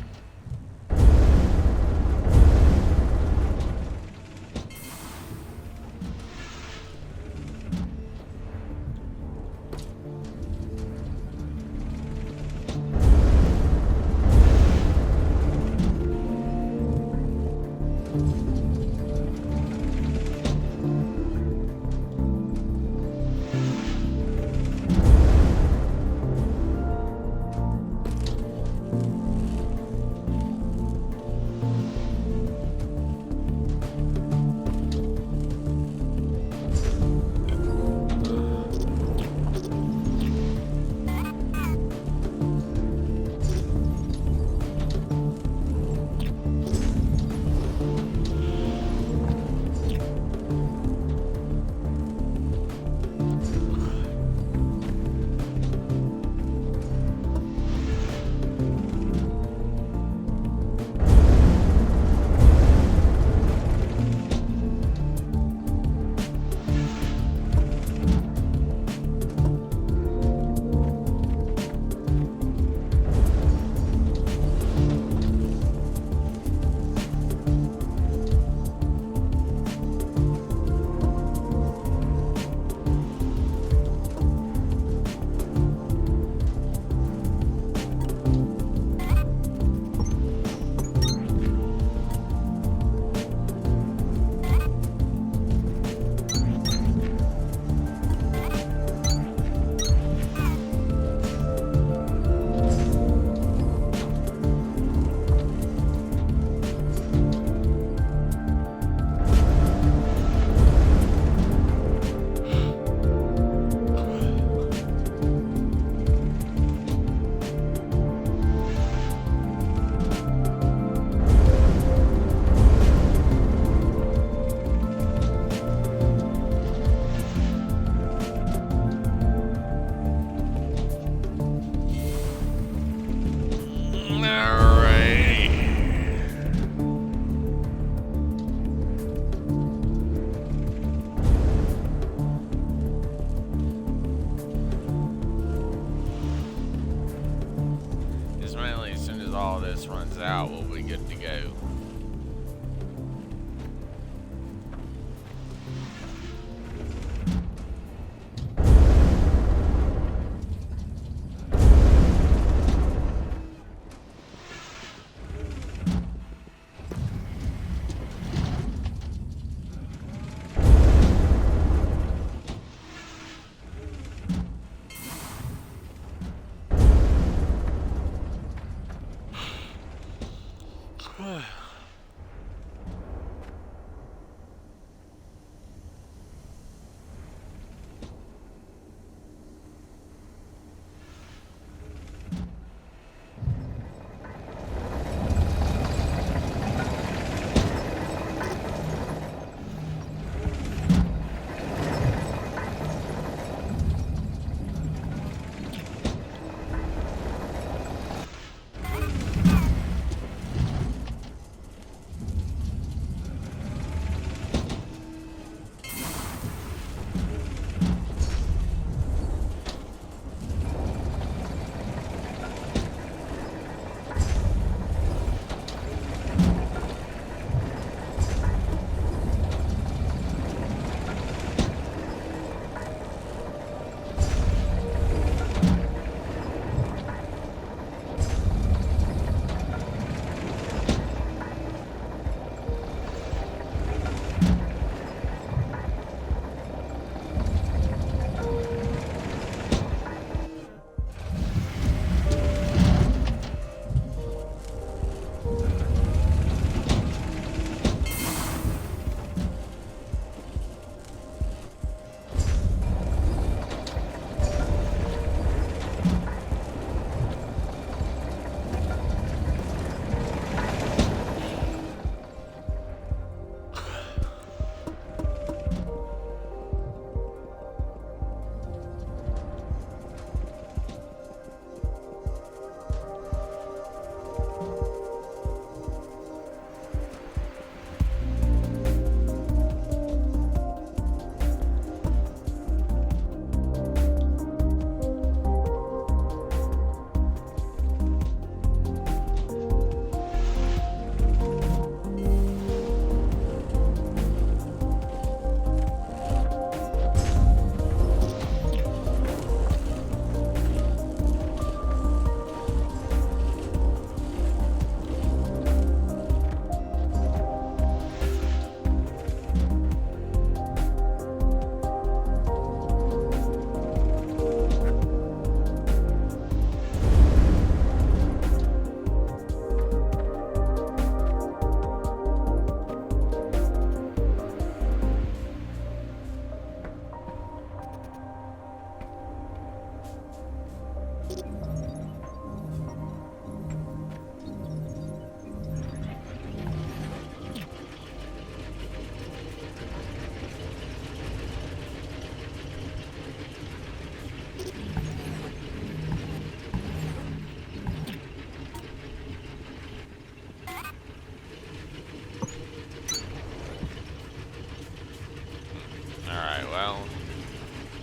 Alright, well,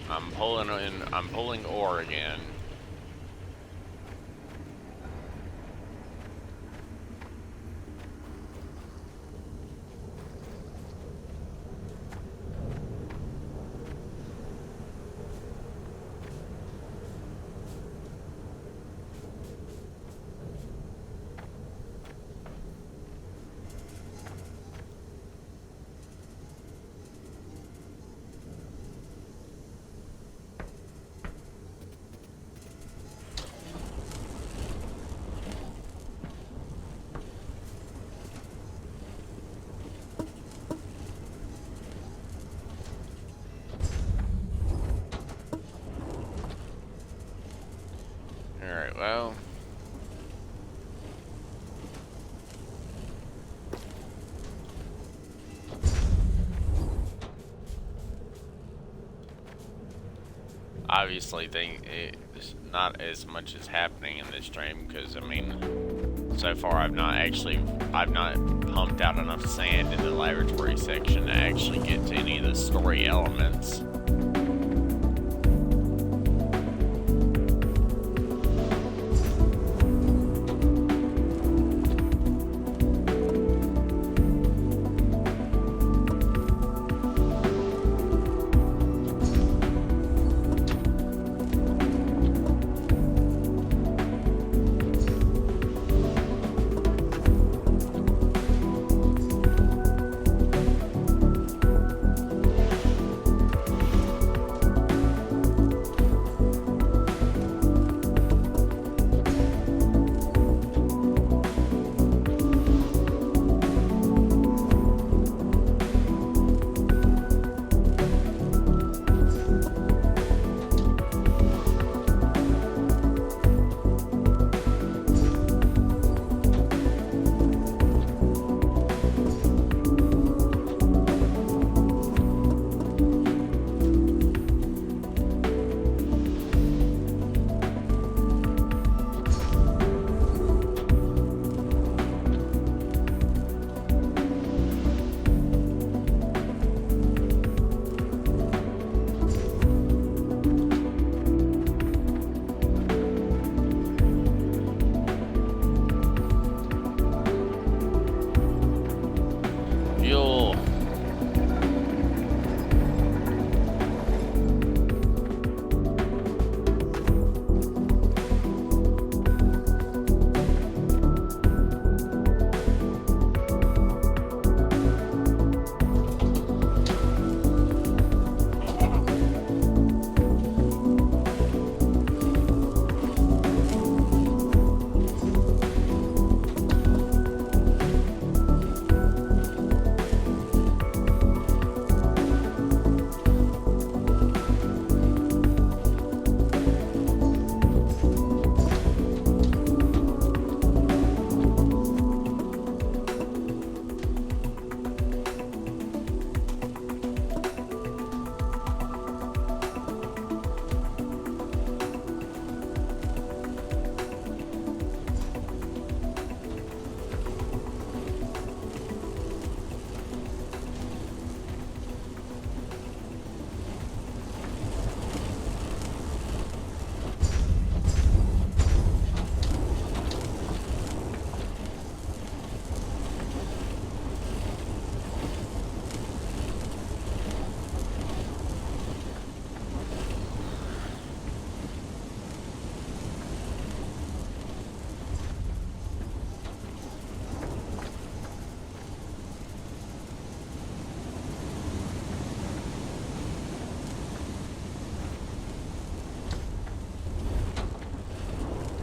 I'm pulling ore again. Alright, well. Obviously, it's not as much as happening in this stream because, I mean, so far I've not pumped out enough sand in the laboratory section to actually get to any of the story elements.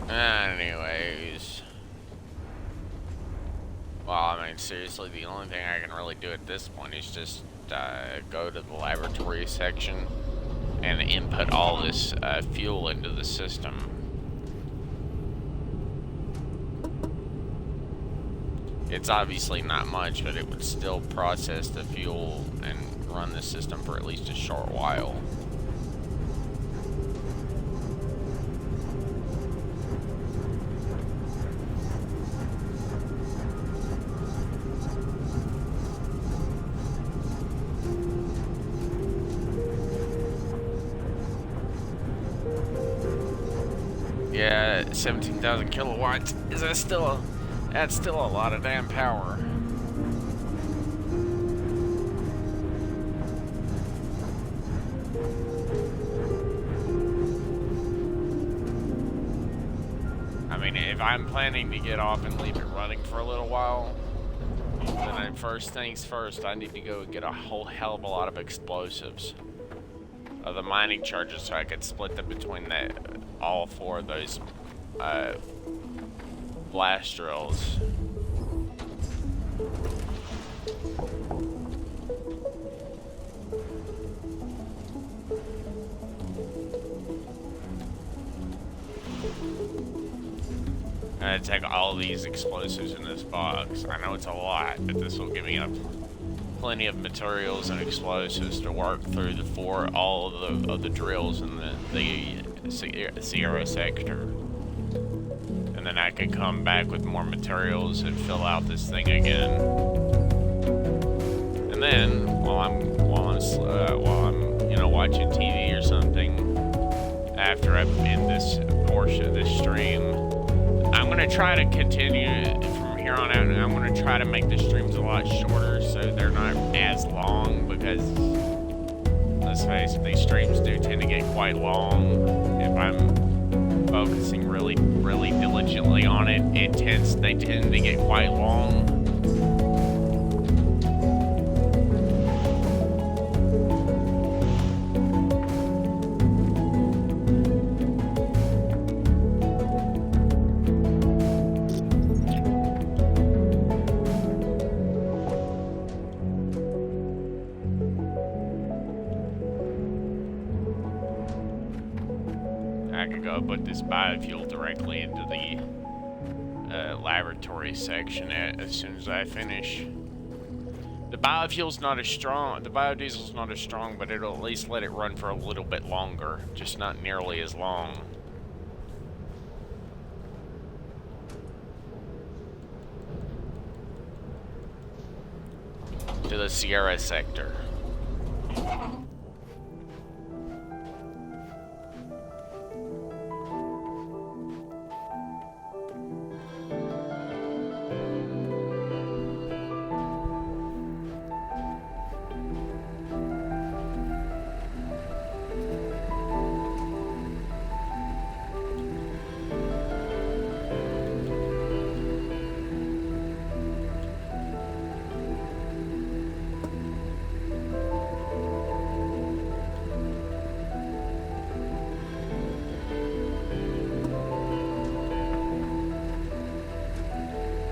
Anyways. Well, I mean, seriously, the only thing I can really do at this point is just go to the laboratory section and input all this fuel into the system. It's obviously not much, but it would still process the fuel and run the system for at least a short while. Yeah, 17,000 kilowatts. Is that still that's still a lot of damn power. I mean, if I'm planning to get off and leave it running for a little while, then first things first, I need to go get a whole hell of a lot of explosives. The mining charges, so I could split them between all four of those blast drills. I'm gonna take all of these explosives in this box. I know it's a lot, but this will give me plenty of materials and explosives to work through all of the drills in the Sierra sector. And then I can come back with more materials and fill out this thing again. And then while I'm watching TV or something, after I end this portion of this stream, I'm gonna try to continue from here on out, and I'm gonna try to make the streams a lot shorter so they're not as long, because let's face it, these streams do tend to get quite long. If I'm focusing really diligently on it, they tend to get quite long. I could go put this biofuel directly into the laboratory section as soon as I finish. The biodiesel's not as strong, but it'll at least let it run for a little bit longer, just not nearly as long. To the Sierra sector.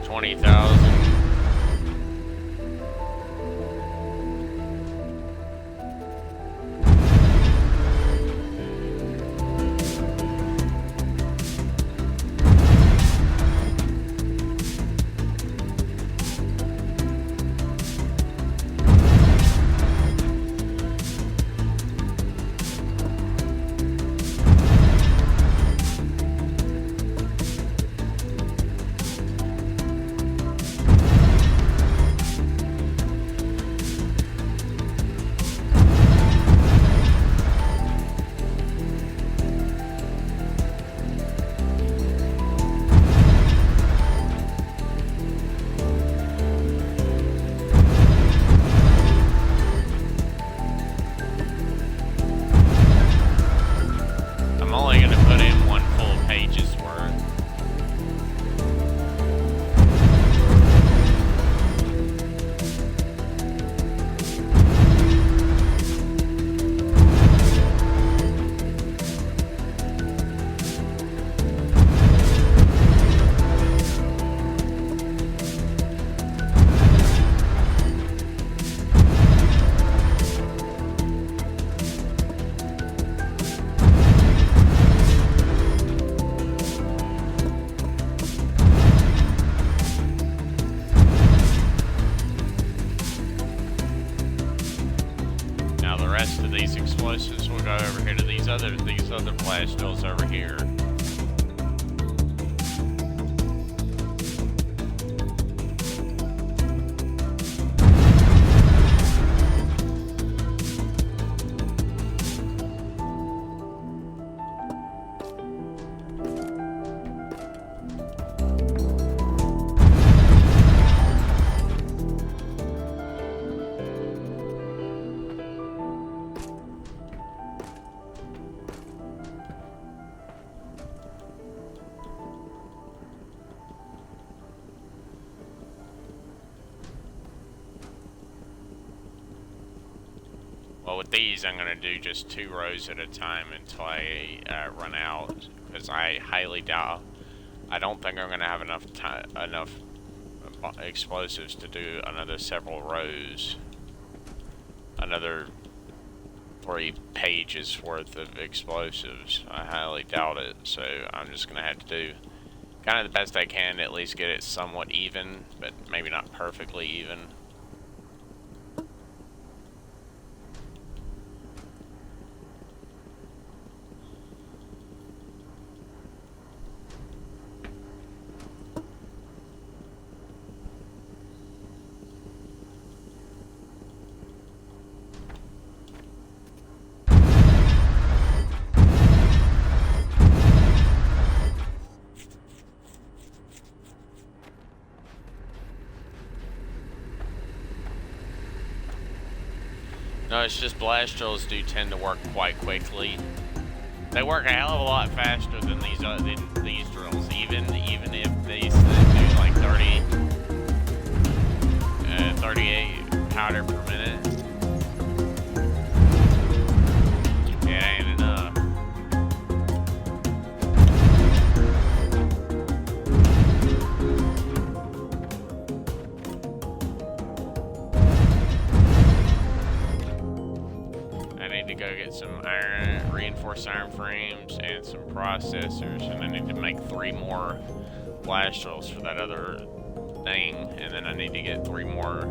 $20,000. explosives, we'll go over here to these other blast drills over here. Well, with these, I'm going to do just 2 rows at a time until I run out, because I highly doubt, I don't think I'm going to have enough explosives to do another several rows, another 3 pages worth of explosives. I highly doubt it, so I'm just going to have to do kind of the best I can to at least get it somewhat even, but maybe not perfectly even. No, it's just blast drills do tend to work quite quickly. They work a hell of a lot faster than these drills, even if they do like 38 powder per minute. It ain't enough. Go get some reinforced iron frames and some processors, and I need to make 3 more blast drills for that other thing, and then I need to get 3 more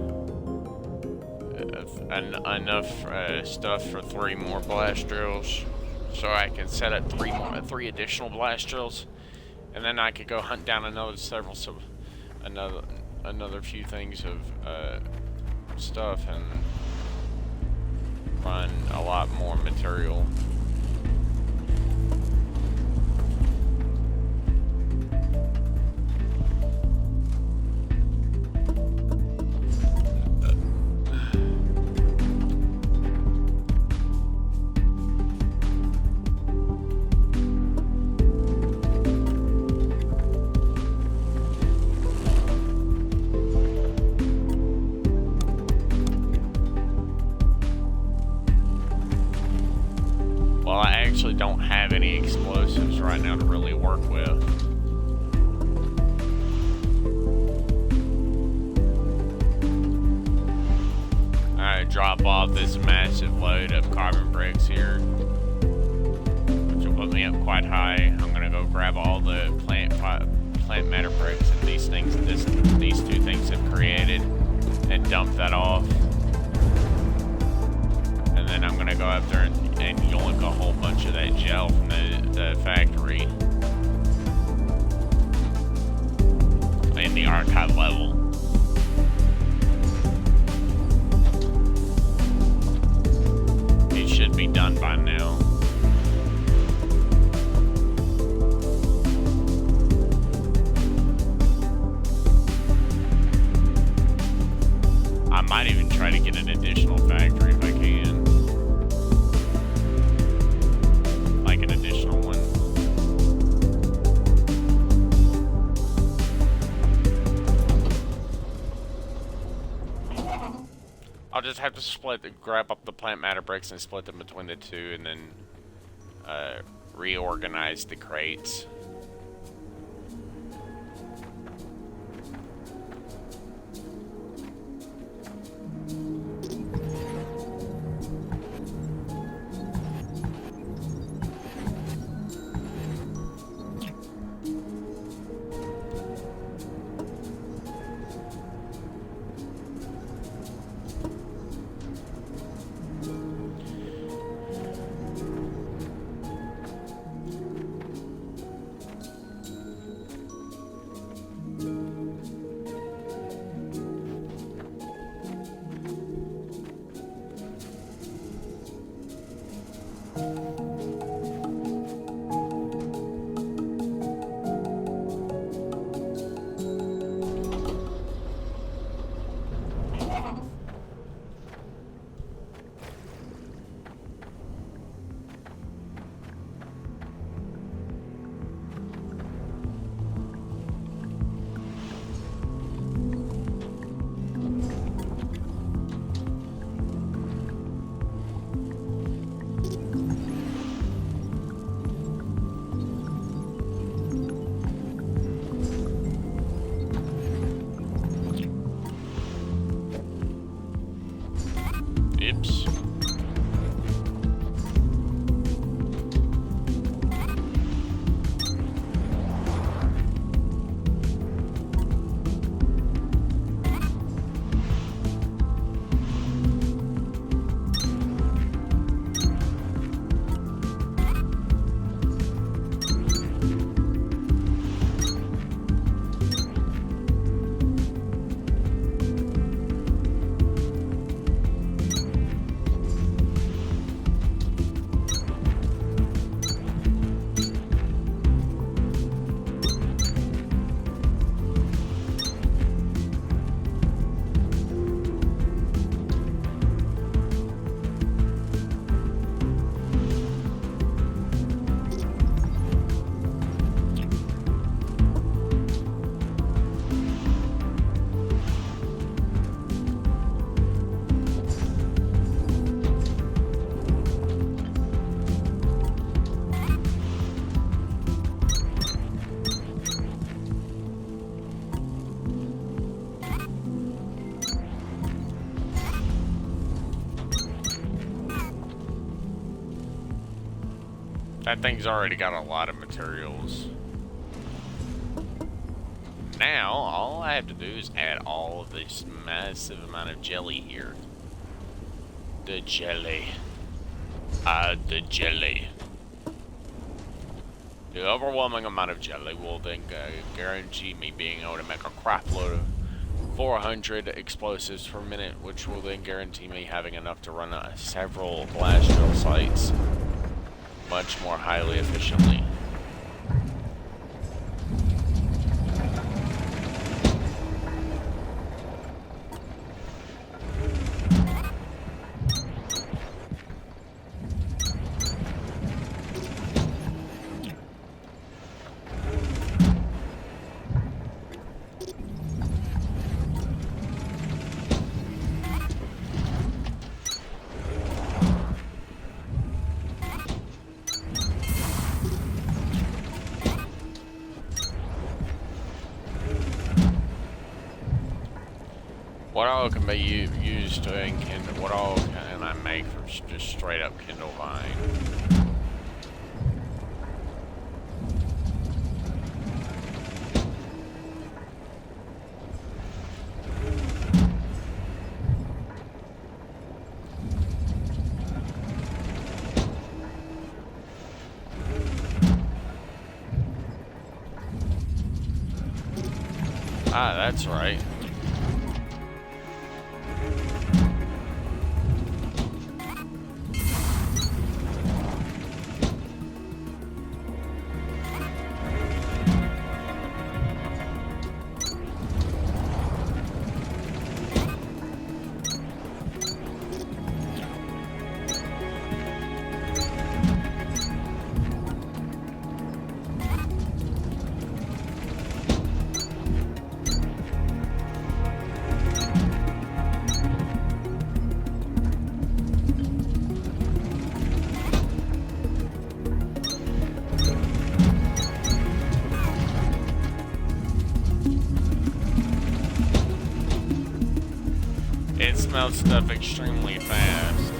enough stuff for 3 more blast drills, so I can set up 3 additional blast drills, and then I could go hunt down another few things of stuff and run a lot more material. Don't have any explosives right now to really work with. Alright, drop off this massive load of carbon bricks here, which will put me up quite high. I'm gonna go grab all the plant matter bricks that these 2 things have created and dump that off. And then I'm gonna go up there and yoink a whole bunch of that gel from the factory in the archive level. It should be done by now. I might even try to get an additional factory if I can. An additional one. I'll just have to grab up the plant matter bricks and split them between the 2, and then reorganize the crates. That thing's already got a lot of materials. Now, all I have to do is add all of this massive amount of jelly here. The jelly. Add the jelly. The overwhelming amount of jelly will then guarantee me being able to make a crap load of 400 explosives per minute, which will then guarantee me having enough to run several blast drill sites much more highly efficiently. What all can be used to enkindle? What all can I make from just straight up kindle vine? Ah, that's right. It smells stuff extremely fast.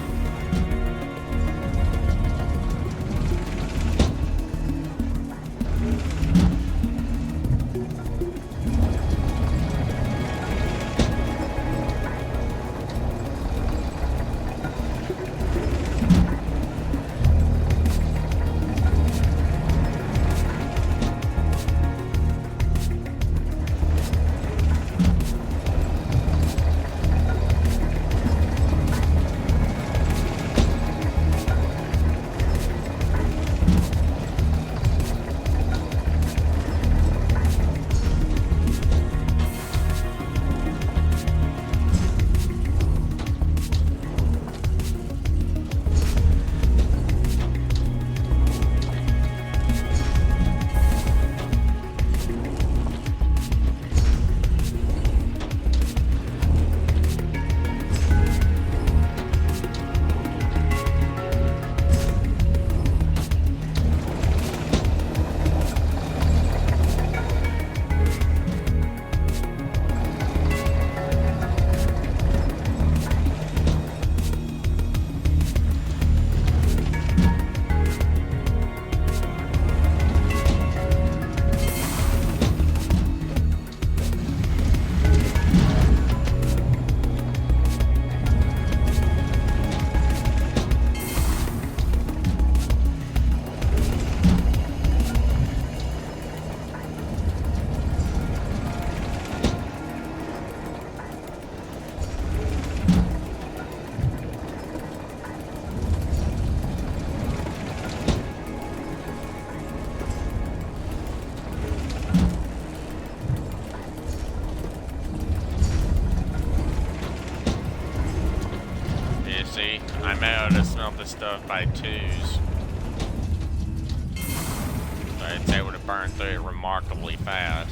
See, I'm able to smelt this stuff by twos. So it's able to burn through it remarkably fast.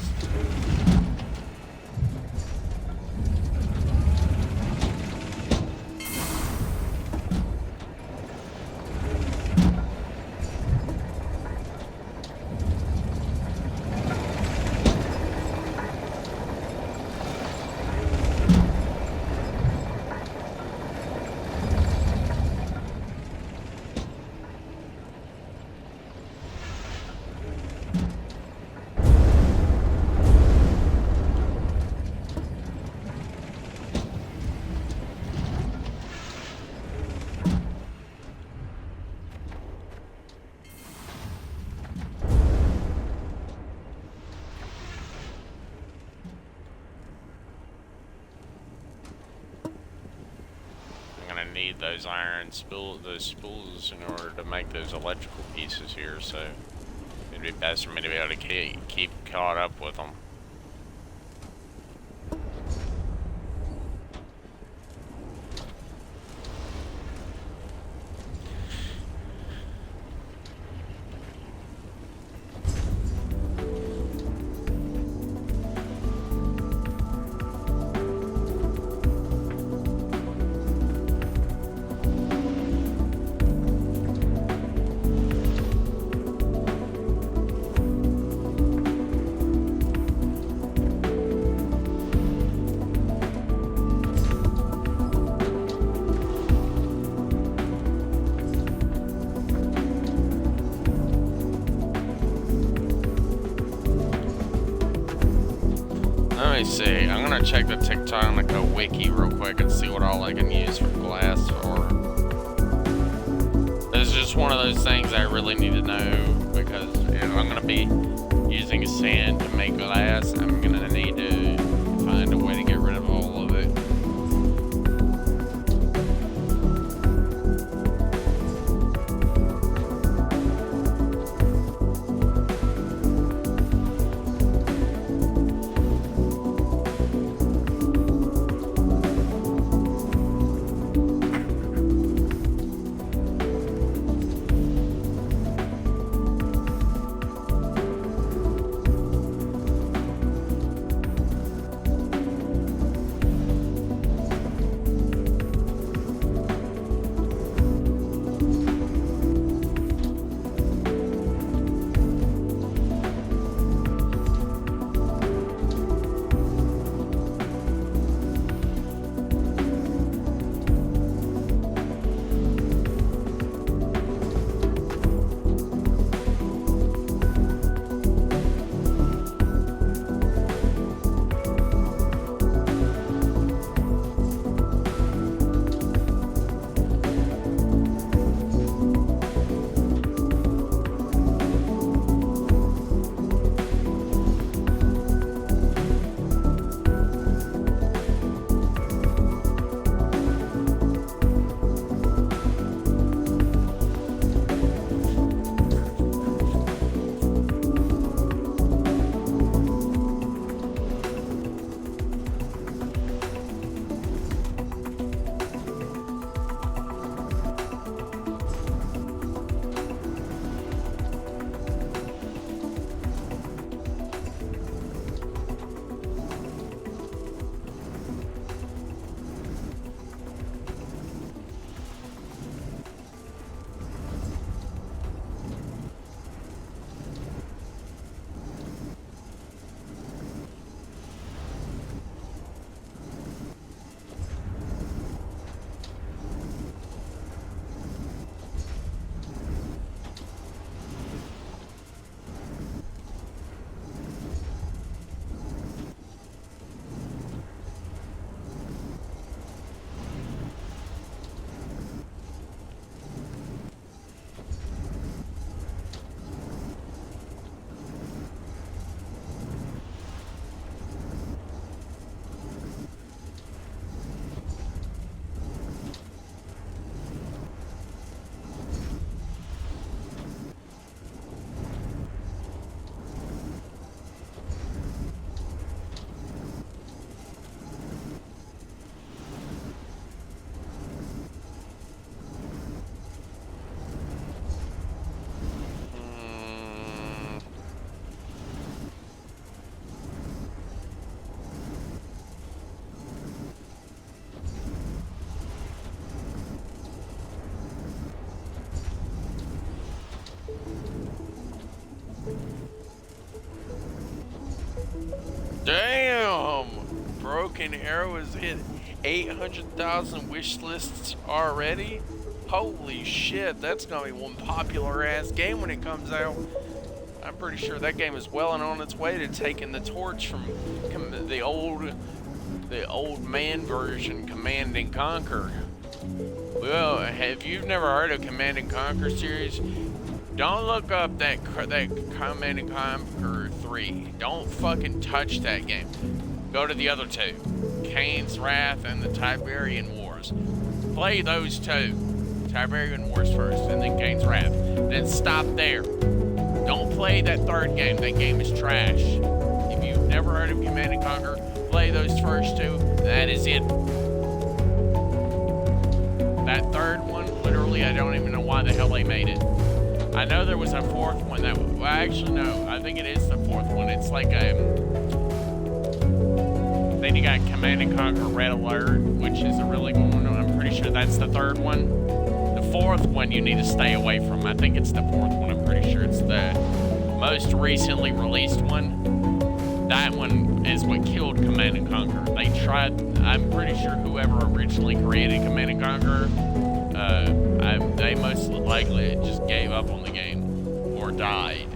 those those spools in order to make those electrical pieces here, so it'd be best for me to be able to keep caught up with them. Let me see, I'm gonna check the TechTonica wiki real quick and see what all I can use for glass for. This is just one of those things I really need to know, because if I'm gonna be using sand to make glass, I'm gonna need to find a way to get rid of all of it. Damn! Broken Arrow has hit 800,000 wish lists already? Holy shit, that's gonna be one popular ass game when it comes out. I'm pretty sure that game is well and on its way to taking the torch from the old man version, Command and Conquer. Well, if you've never heard of Command and Conquer series, don't look up that Command and Conquer 3. Don't fucking touch that game. Go to the other two, Kane's Wrath and the Tiberian Wars. Play those two. Tiberian Wars first, and then Gaines Wrath. Then stop there. Don't play that third game. That game is trash. If you've never heard of Command & Conquer, play those first two. That is it. That third one, literally, I don't even know why the hell they made it. I know there was a fourth one that, well, actually no, I think it is the fourth one. It's like then you got Command & Conquer Red Alert, which is a really good one. I'm pretty sure that's the third one. The fourth one you need to stay away from. I think it's the fourth one. I'm pretty sure it's the most recently released one. That one is what killed Command & Conquer. They tried, I'm pretty sure whoever originally created Command & Conquer, they most likely just gave up on the game or died.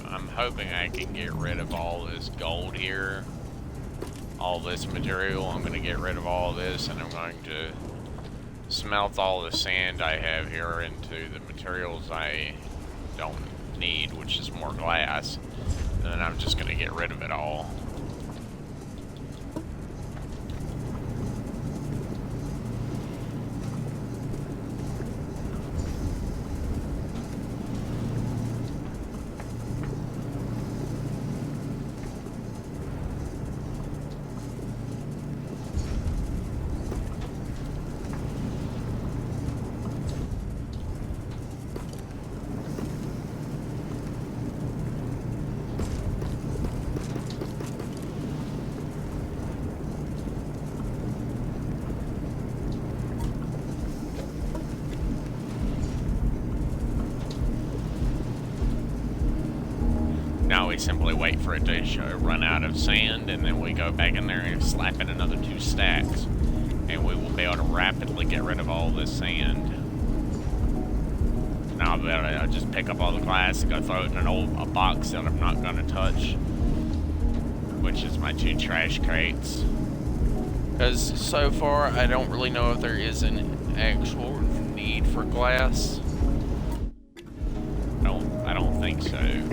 I'm hoping I can get rid of all this gold here, all this material. I'm going to get rid of all of this, and I'm going to smelt all the sand I have here into the materials I don't need, which is more glass, and then I'm just going to get rid of it all. Now we simply wait for it to run out of sand, and then we go back in there and slap in another 2 stacks. And we will be able to rapidly get rid of all this sand. Now I'll be able to just pick up all the glass and go throw it in a box that I'm not going to touch, which is my 2 trash crates. Because so far, I don't really know if there is an actual need for glass. I don't think so.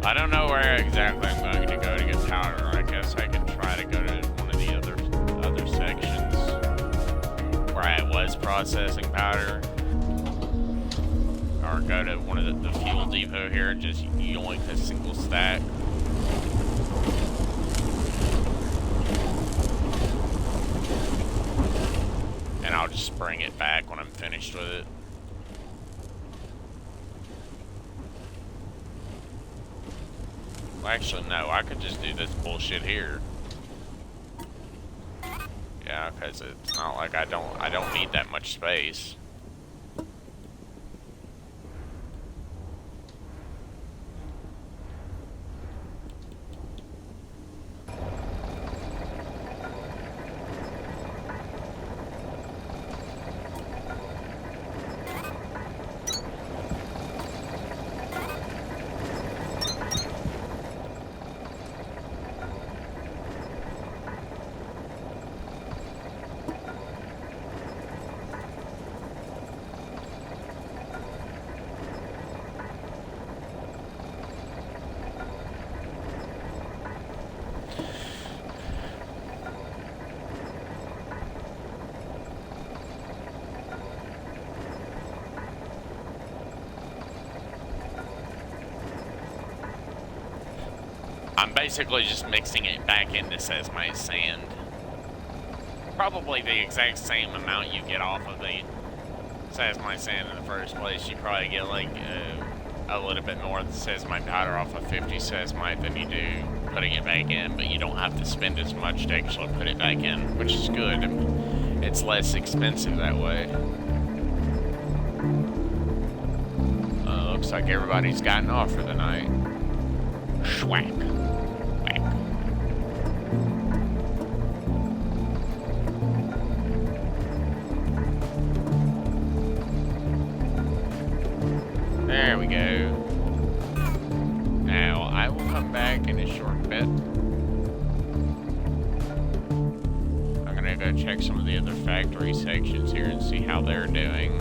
I don't know where exactly I'm going to go to get powder. I guess I can try to go to one of the other sections where I was processing powder, or go to one of the fuel depot here and just yoink a single stack. And I'll just bring it back when I'm finished with it. Well, actually, no, I could just do this bullshit here. Yeah, because it's not like I don't need that much space. I'm basically just mixing it back into Sesame sand. Probably the exact same amount you get off of the Sesame sand in the first place. You probably get like a little bit more of the Sesame powder off of 50 Sesame than you do putting it back in, but you don't have to spend as much to actually put it back in, which is good. It's less expensive that way. Looks like everybody's gotten off for the night. Schwack. Whack. There we go. Now, I will come back in a short bit. I'm gonna go check some of the other factory sections here and see how they're doing.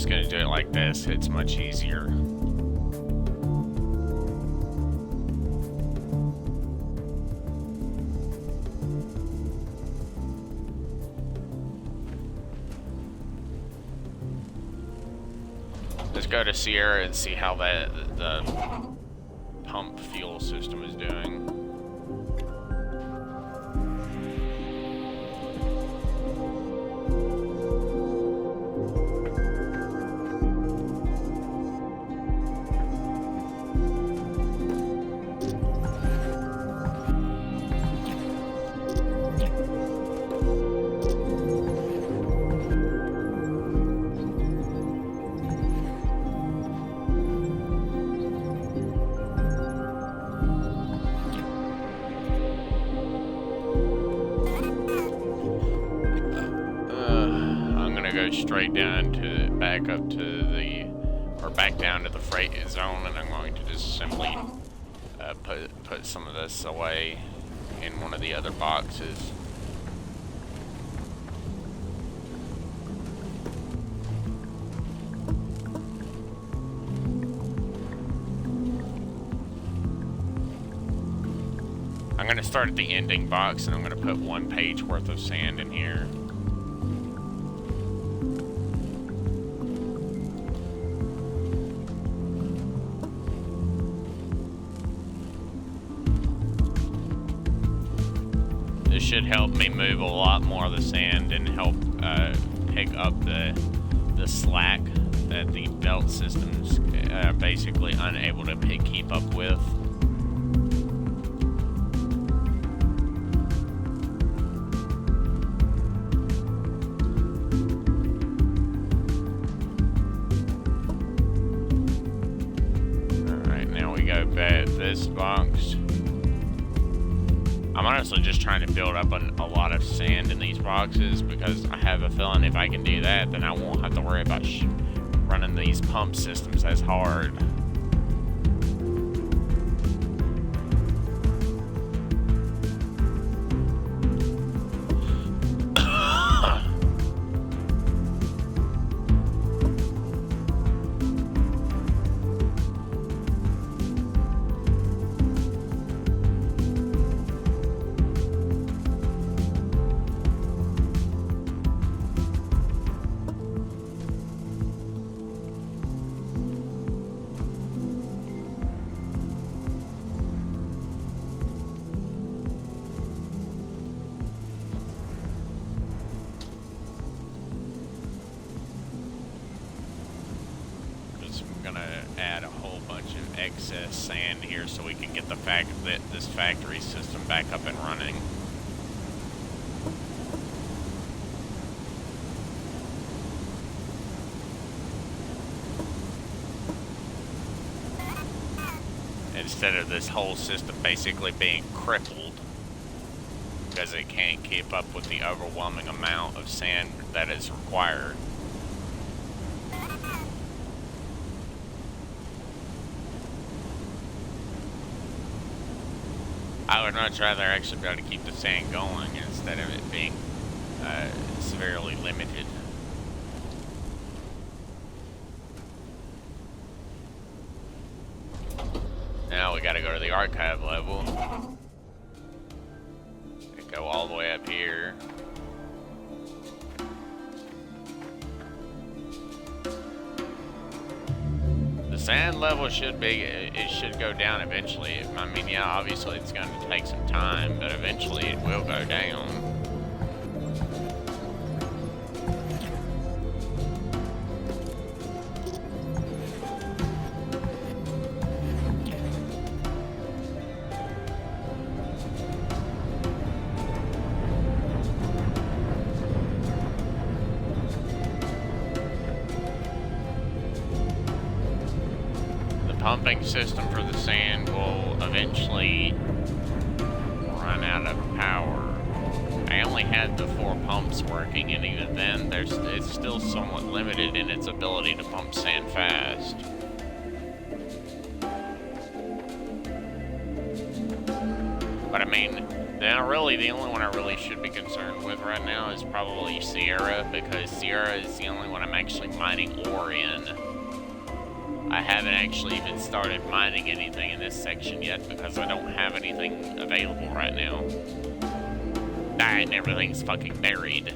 Gonna do it like this, it's much easier. Let's go to Sierra and see how the pump fuel system is doing. Straight down to back up to the, or back down to the freight zone, and I'm going to just simply put some of this away in one of the other boxes. I'm going to start at the ending box, and I'm going to put 1 page worth of sand in here. Should help me move a lot more of the sand and help pick up the slack that the belt systems are basically unable to keep up with. Alright, now we go back this box. I'm honestly just trying to build up a lot of sand in these boxes because I have a feeling if I can do that, then I won't have to worry about running these pump systems as hard. excess sand here so we can get this factory system back up and running. Instead of this whole system basically being crippled because it can't keep up with the overwhelming amount of sand that is required. I would much rather actually be able to keep the sand going instead of it being severely limited. Now we gotta go to the archive level. And go all the way up here. The sand level should be, it should go down eventually. I mean, yeah, obviously it's going to take some time, but eventually it will go down. Pumping system for the sand will eventually run out of power. I only had the 4 pumps working, and even then, it's still somewhat limited in its ability to pump sand fast. But I mean, then really the only one I really should be concerned with right now is probably Sierra, because Sierra is the only one I'm actually mining ore in. I haven't actually even started mining anything in this section yet because I don't have anything available right now. And everything's fucking buried.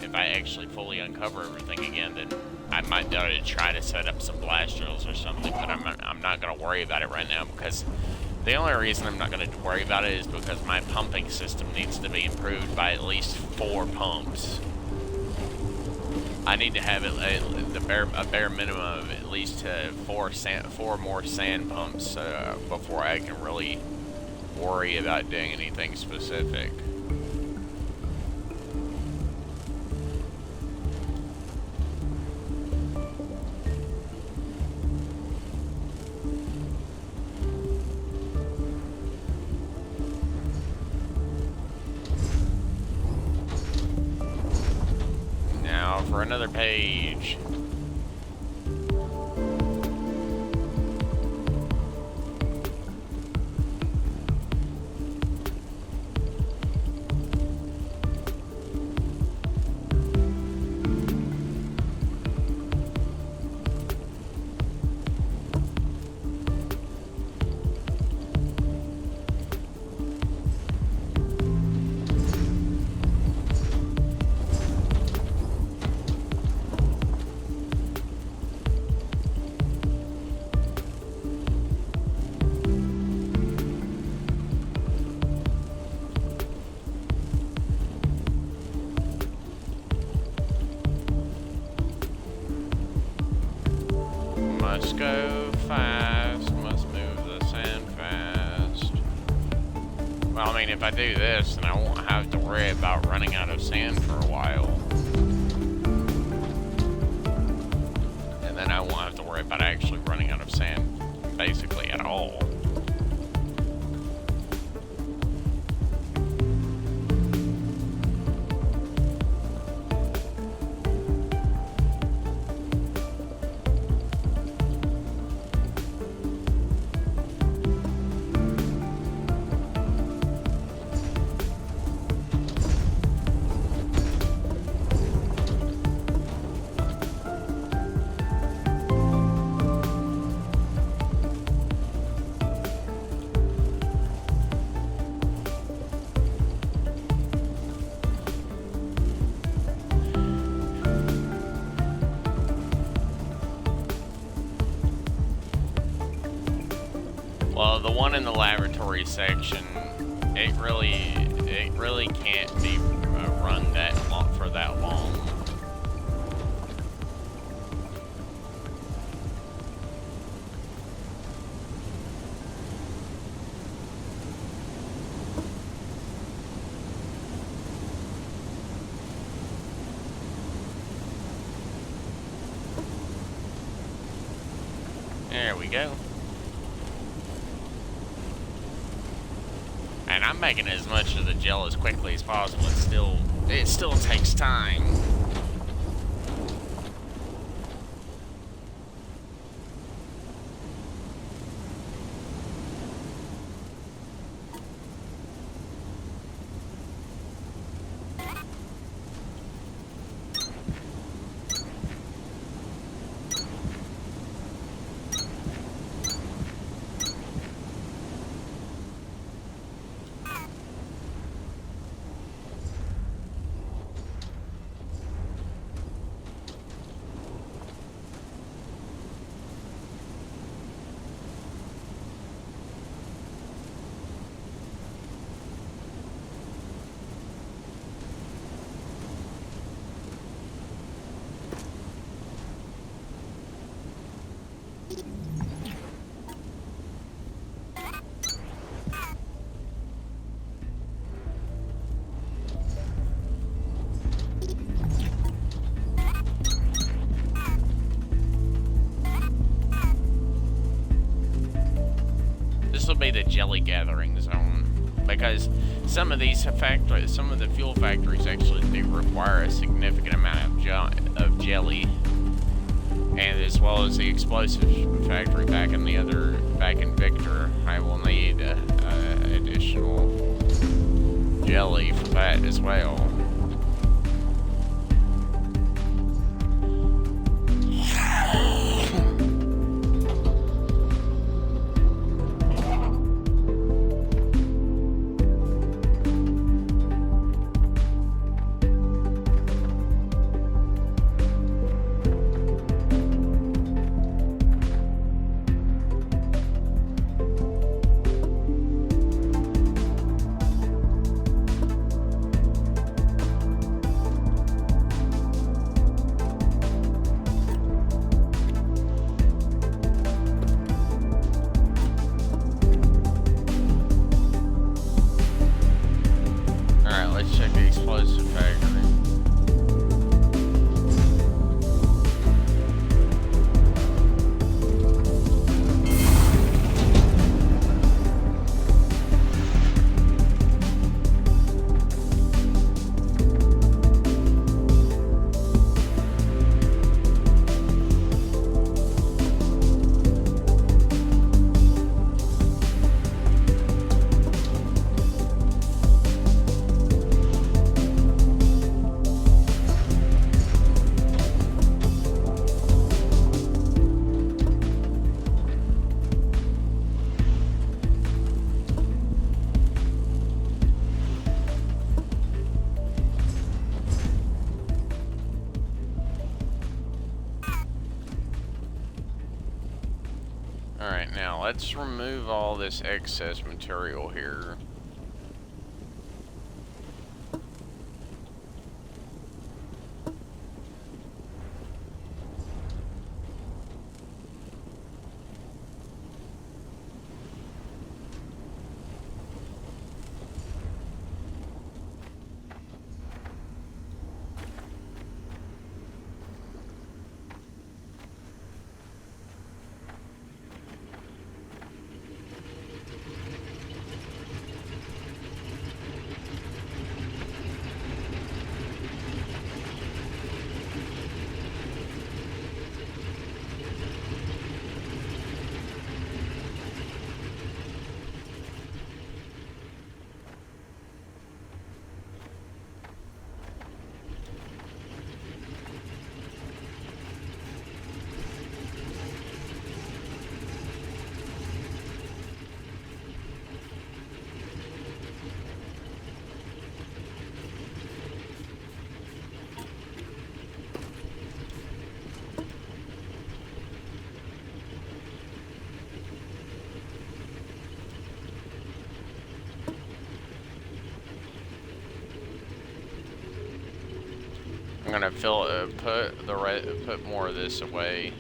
If I actually fully uncover everything again, then I might be able to try to set up some blast drills or something, but I'm not going to worry about it right now because the only reason I'm not going to worry about it is because my pumping system needs to be improved by at least 4 pumps. I need to have a bare minimum of at least 4 more sand pumps before I can really worry about doing anything specific. For another page. Must go fast, must move the sand fast. Well, I mean, if I do this, then I won't have to worry about running out of sand for a while. And then I won't have to worry about actually running out of sand, basically, at all. Well, the one in the laboratory section, it really can't be run for that long. go. And I'm making as much of the gel as quickly as possible. It still takes time. This will be the jelly gathering zone, because some of the fuel factories actually do require a significant amount of jelly, and as well as the explosives factory back in Victor, I will need additional jelly for that as well. Alright, now let's remove all this excess material here. I'm gonna put more of this away.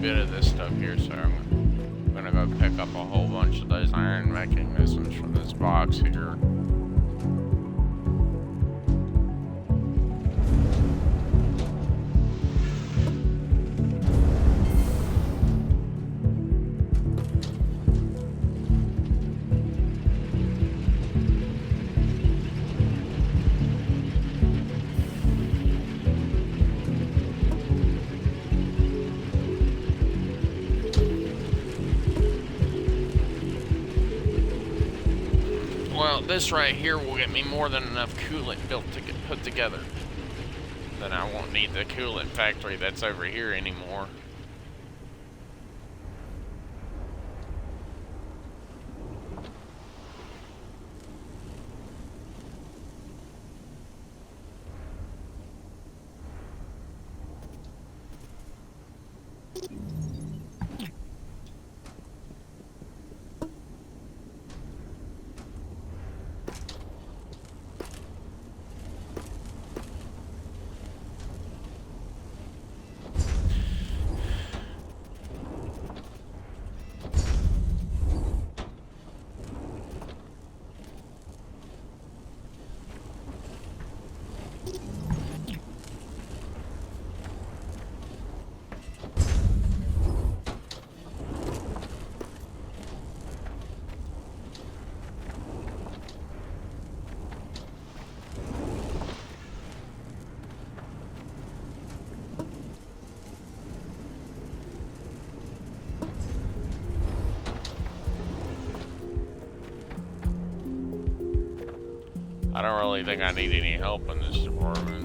bit of this stuff here, so I'm gonna go pick up a whole bunch of those iron mechanisms from this box here. Well, this right here will get me more than enough coolant to get put together. Then I won't need the coolant factory that's over here anymore. I don't really think I need any help in this department.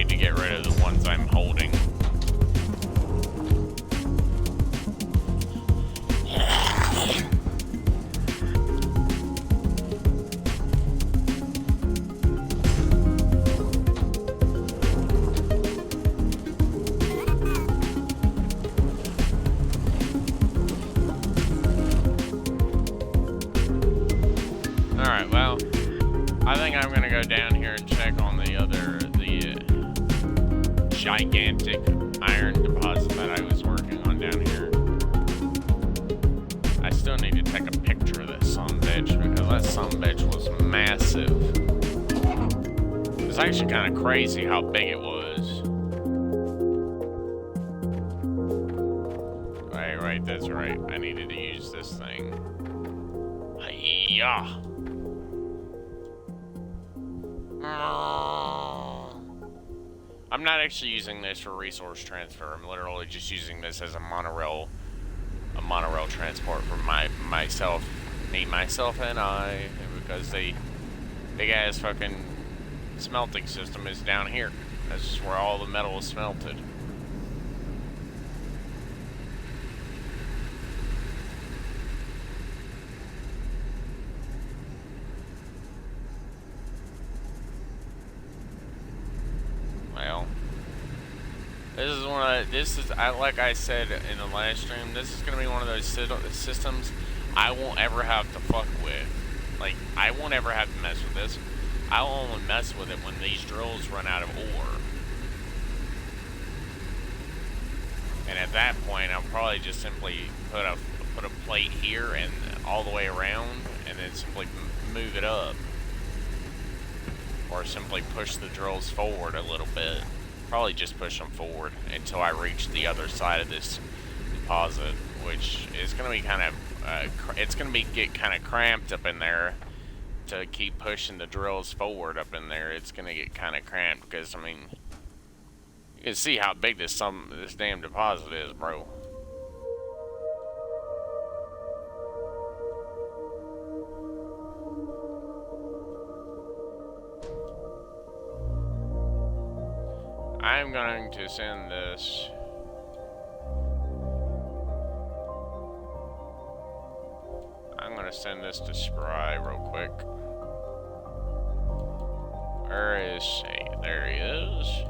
To get rid of the ones I'm holding. Alright, well, I think I'm gonna go down here and check on the gigantic iron deposit that I was working on down here. I still need to take a picture of this sumbitch because that sumbitch was massive. It's actually kind of crazy how big it was. Right, that's right. I needed to use this thing. Yeah. I'm not actually using this for resource transfer. I'm literally just using this as a monorail transport for myself, and I, because the big ass fucking smelting system is down here. That's just where all the metal is smelted. Like I said in the last stream, this is gonna be one of those systems I won't ever have to fuck with. Like, I won't ever have to mess with this. I'll only mess with it when these drills run out of ore. And at that point, I'll probably just simply put a plate here and all the way around, and then simply move it up. Or simply push the drills forward a little bit. Probably just push them forward until I reach the other side of this deposit, which is going to be kind of, it's going to get kind of cramped up in there to keep pushing the drills forward up in there. It's going to get kind of cramped because, I mean, you can see how big this damn deposit is, bro. I'm going to send this. I'm going to send this to Spry real quick. Where is he? There he is.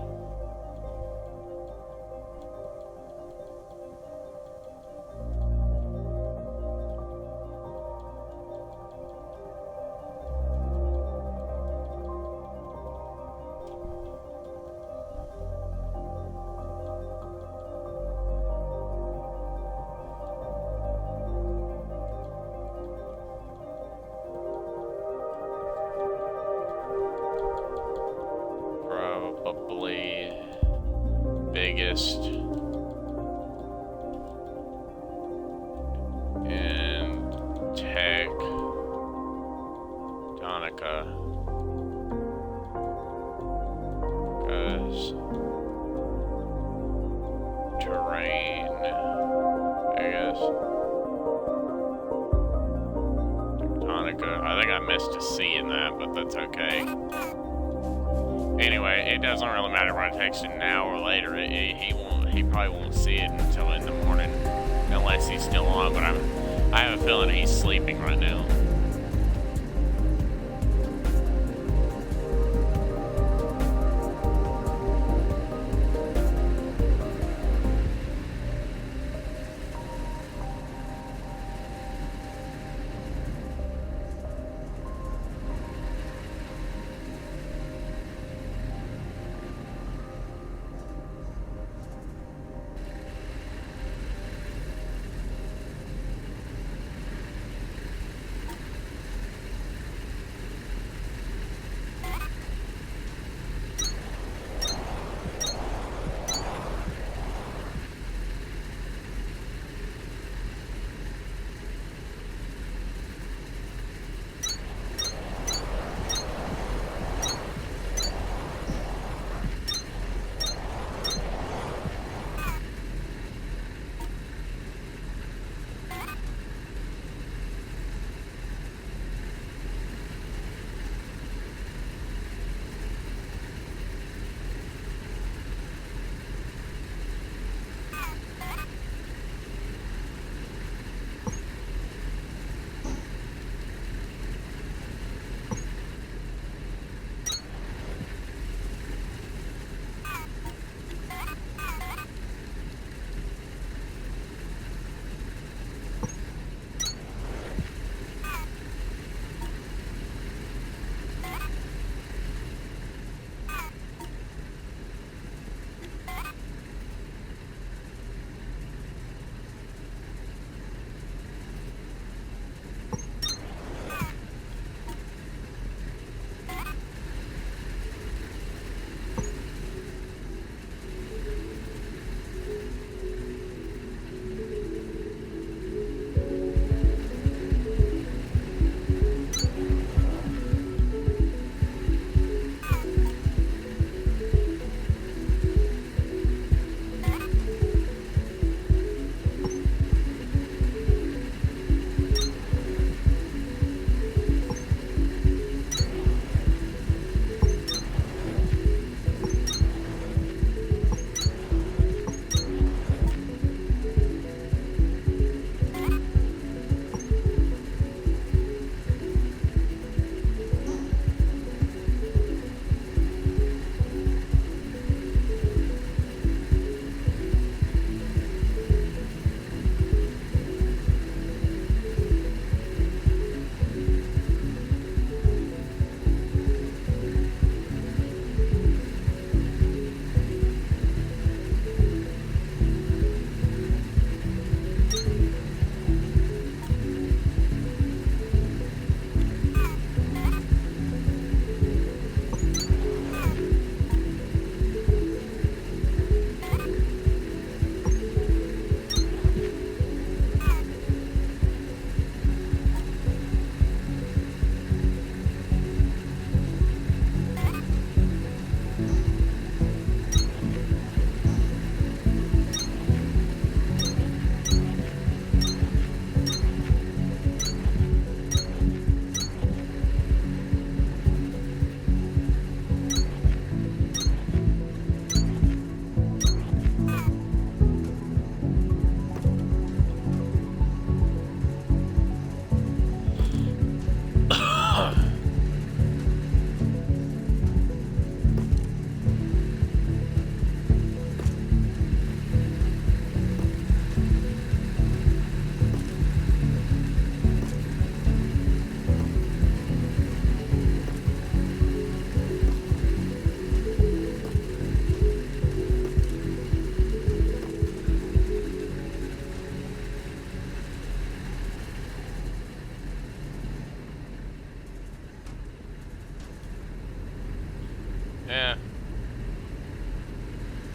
Probably biggest in TechTonica, because terrain, I guess. TechTonica. I think I missed a C in that, but that's okay. Anyway, it doesn't really matter if I text him now or later. He probably won't see it until in the morning, unless he's still on. But I have a feeling he's sleeping right now.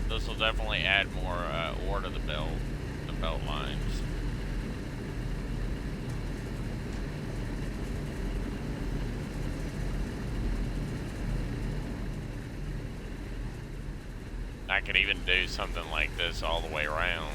This will definitely add more ore to the belt lines. I could even do something like this all the way around.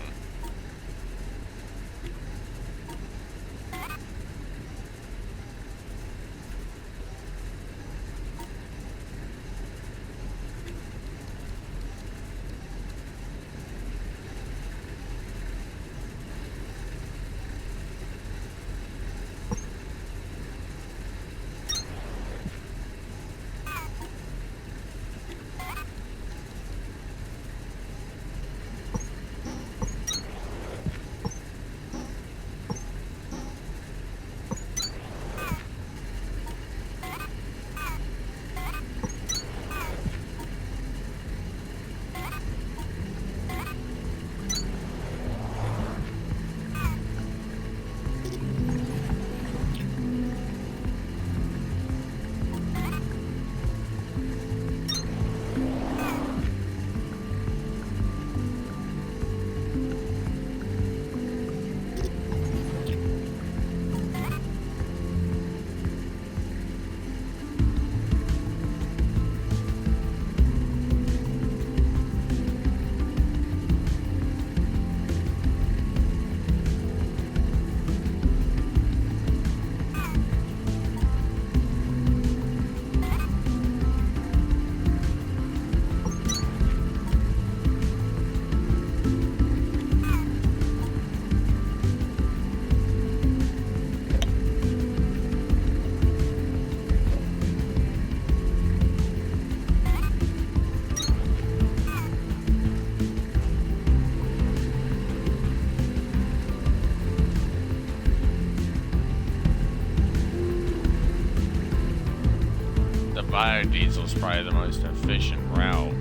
Biodiesel is probably the most efficient route.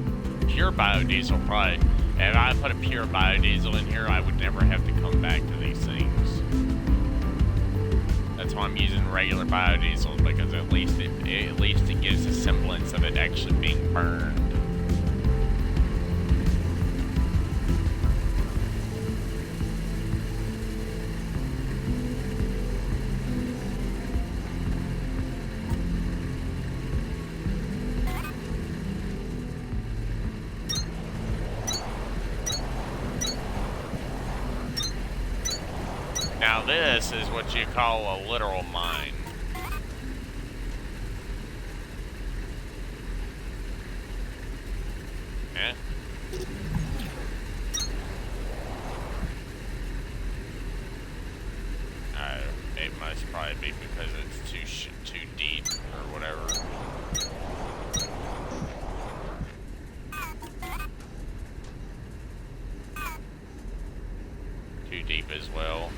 Pure biodiesel probably, if I put a pure biodiesel in here, I would never have to come back to these things. That's why I'm using regular biodiesel, because at least it gives a semblance of it actually being burned. Now this is what you call a literal mine. Yeah. It must probably be because it's too deep or whatever. Too deep as well.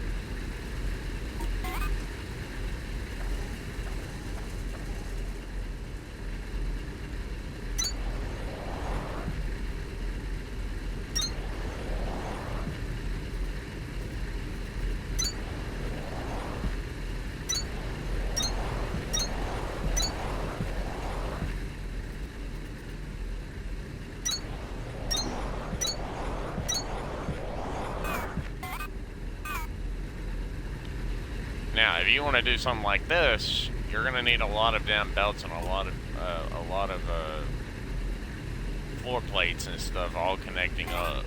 Now, if you want to do something like this, you're going to need a lot of damn belts and a lot of floor plates and stuff all connecting up.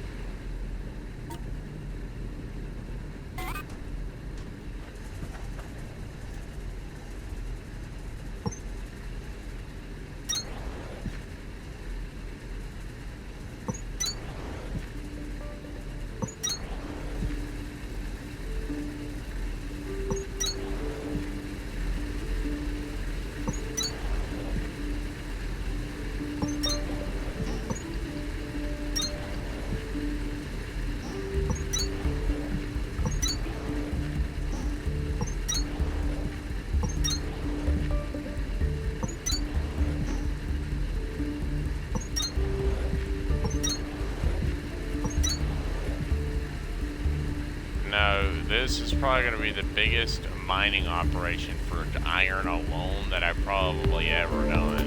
No, this is probably going to be the biggest mining operation for iron alone that I've probably ever done,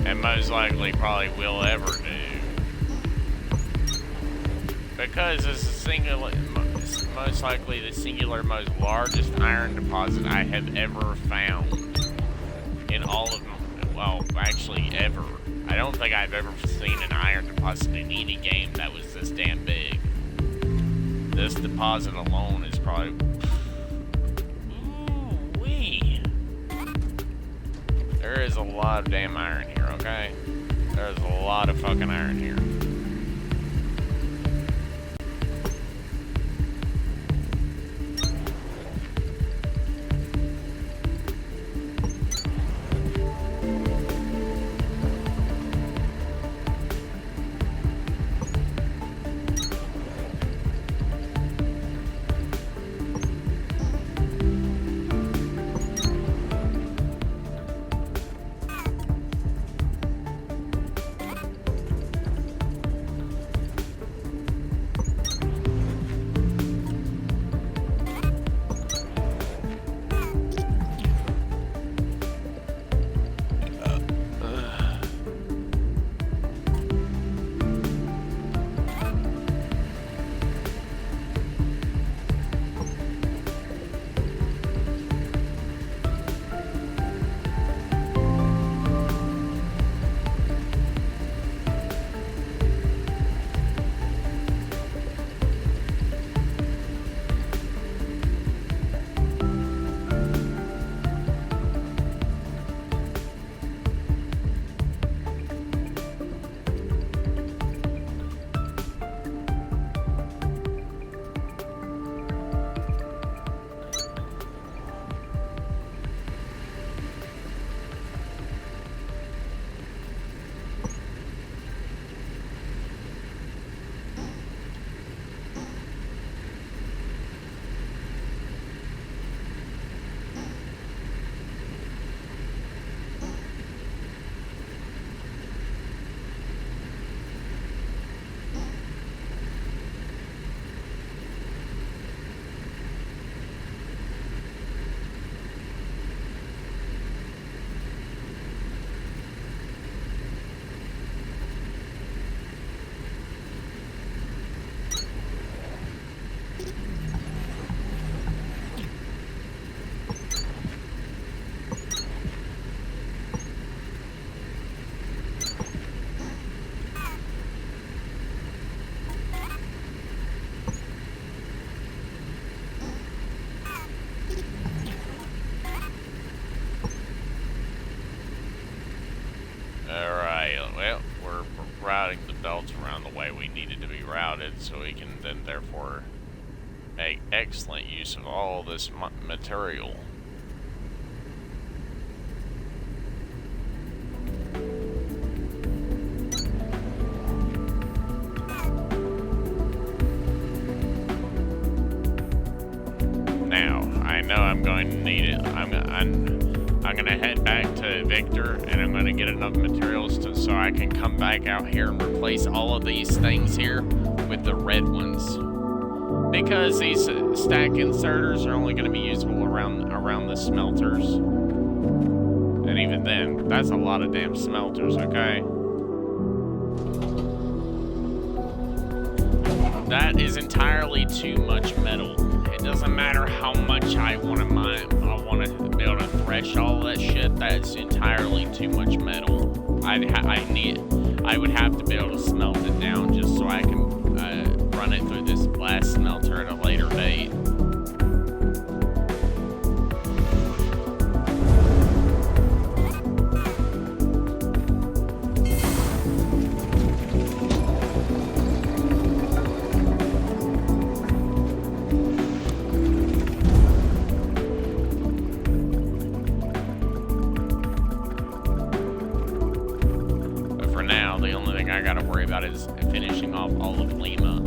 and most likely probably will ever do. because it's a singular, most likely the singular most largest iron deposit I have ever found in all of, well, actually ever. I don't think I've ever seen an iron deposit in any game that was this damn big. This deposit alone is probably... Ooh-wee. There is a lot of damn iron here, okay? There's a lot of fucking iron here. Routing the belts around the way we needed to be routed, so we can then therefore make excellent use of all this material. Now, I know I'm going to need it. I'm going to head back to Victor, and I'm going to get enough materials so I can come back out here and replace all of these things here with the red ones. Because these stack inserters are only going to be usable around the smelters. And even then, that's a lot of damn smelters, okay? That is entirely too much metal. It doesn't matter how much I want to mine. I want to be able to thresh all that shit. That's entirely too much metal. I would have to be able to smelt it down just so I can run it through this blast smelter at a later date. Is finishing off all of Lima.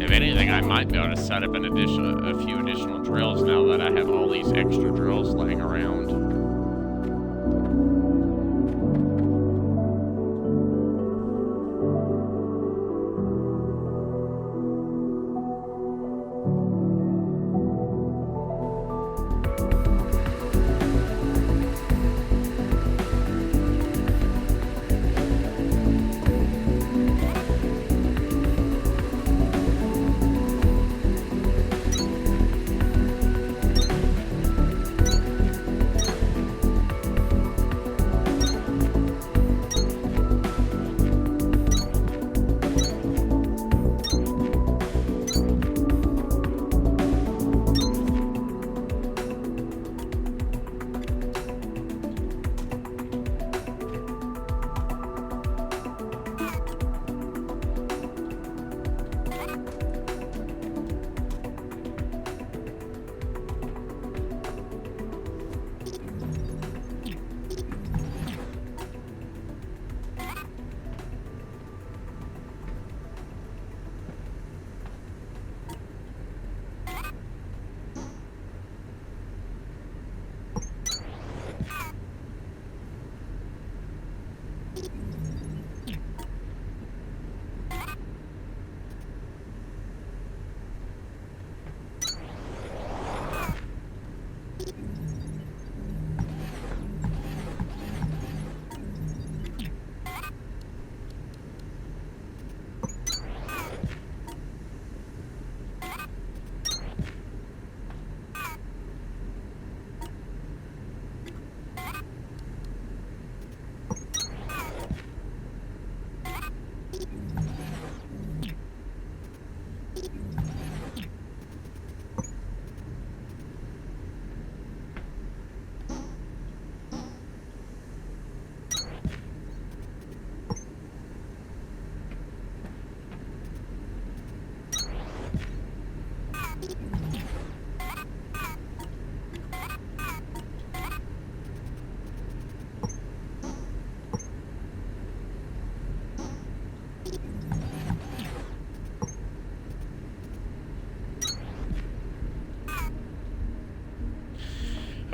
If anything, I might be able to set up a few additional drills now that I have all these extra drills laying around.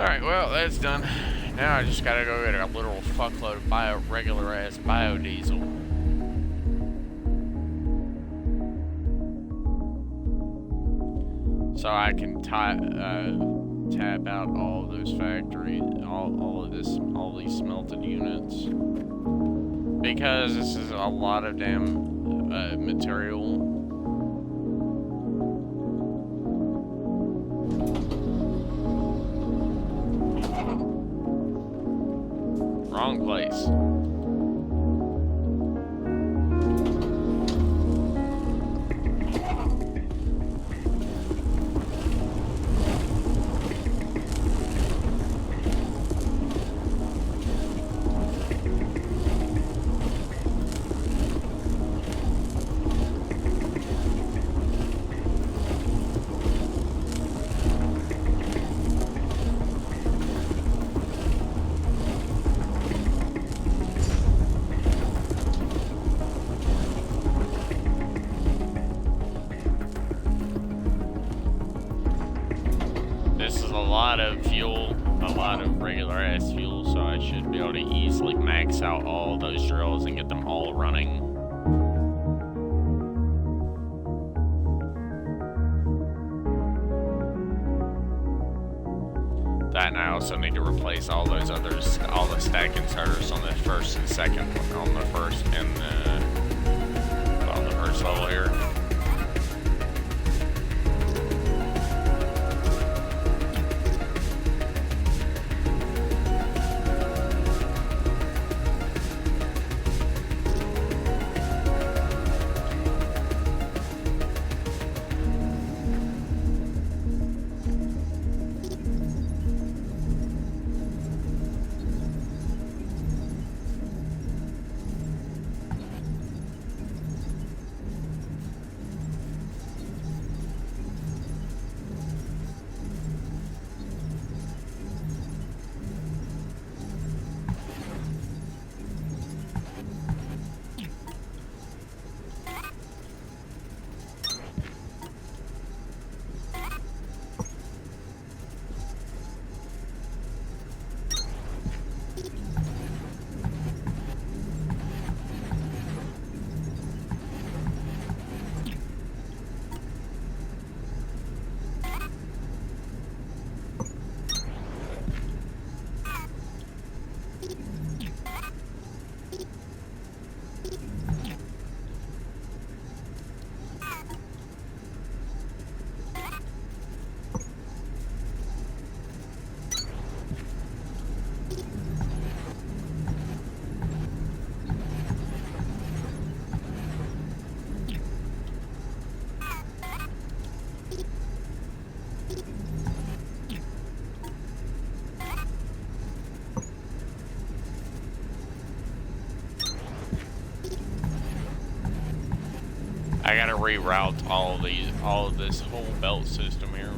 Alright, well, that's done. Now I just gotta go get a literal fuckload of regular ass biodiesel. So I can tab out all those factories, all these smelted units. Because this is a lot of damn material. Wrong place. So I should be able to easily max out all those drills and get them all running. That, and I also need to replace all those others, all the stack inserters on the first and second, on the first and on the first level here. I gotta reroute all of this whole belt system here.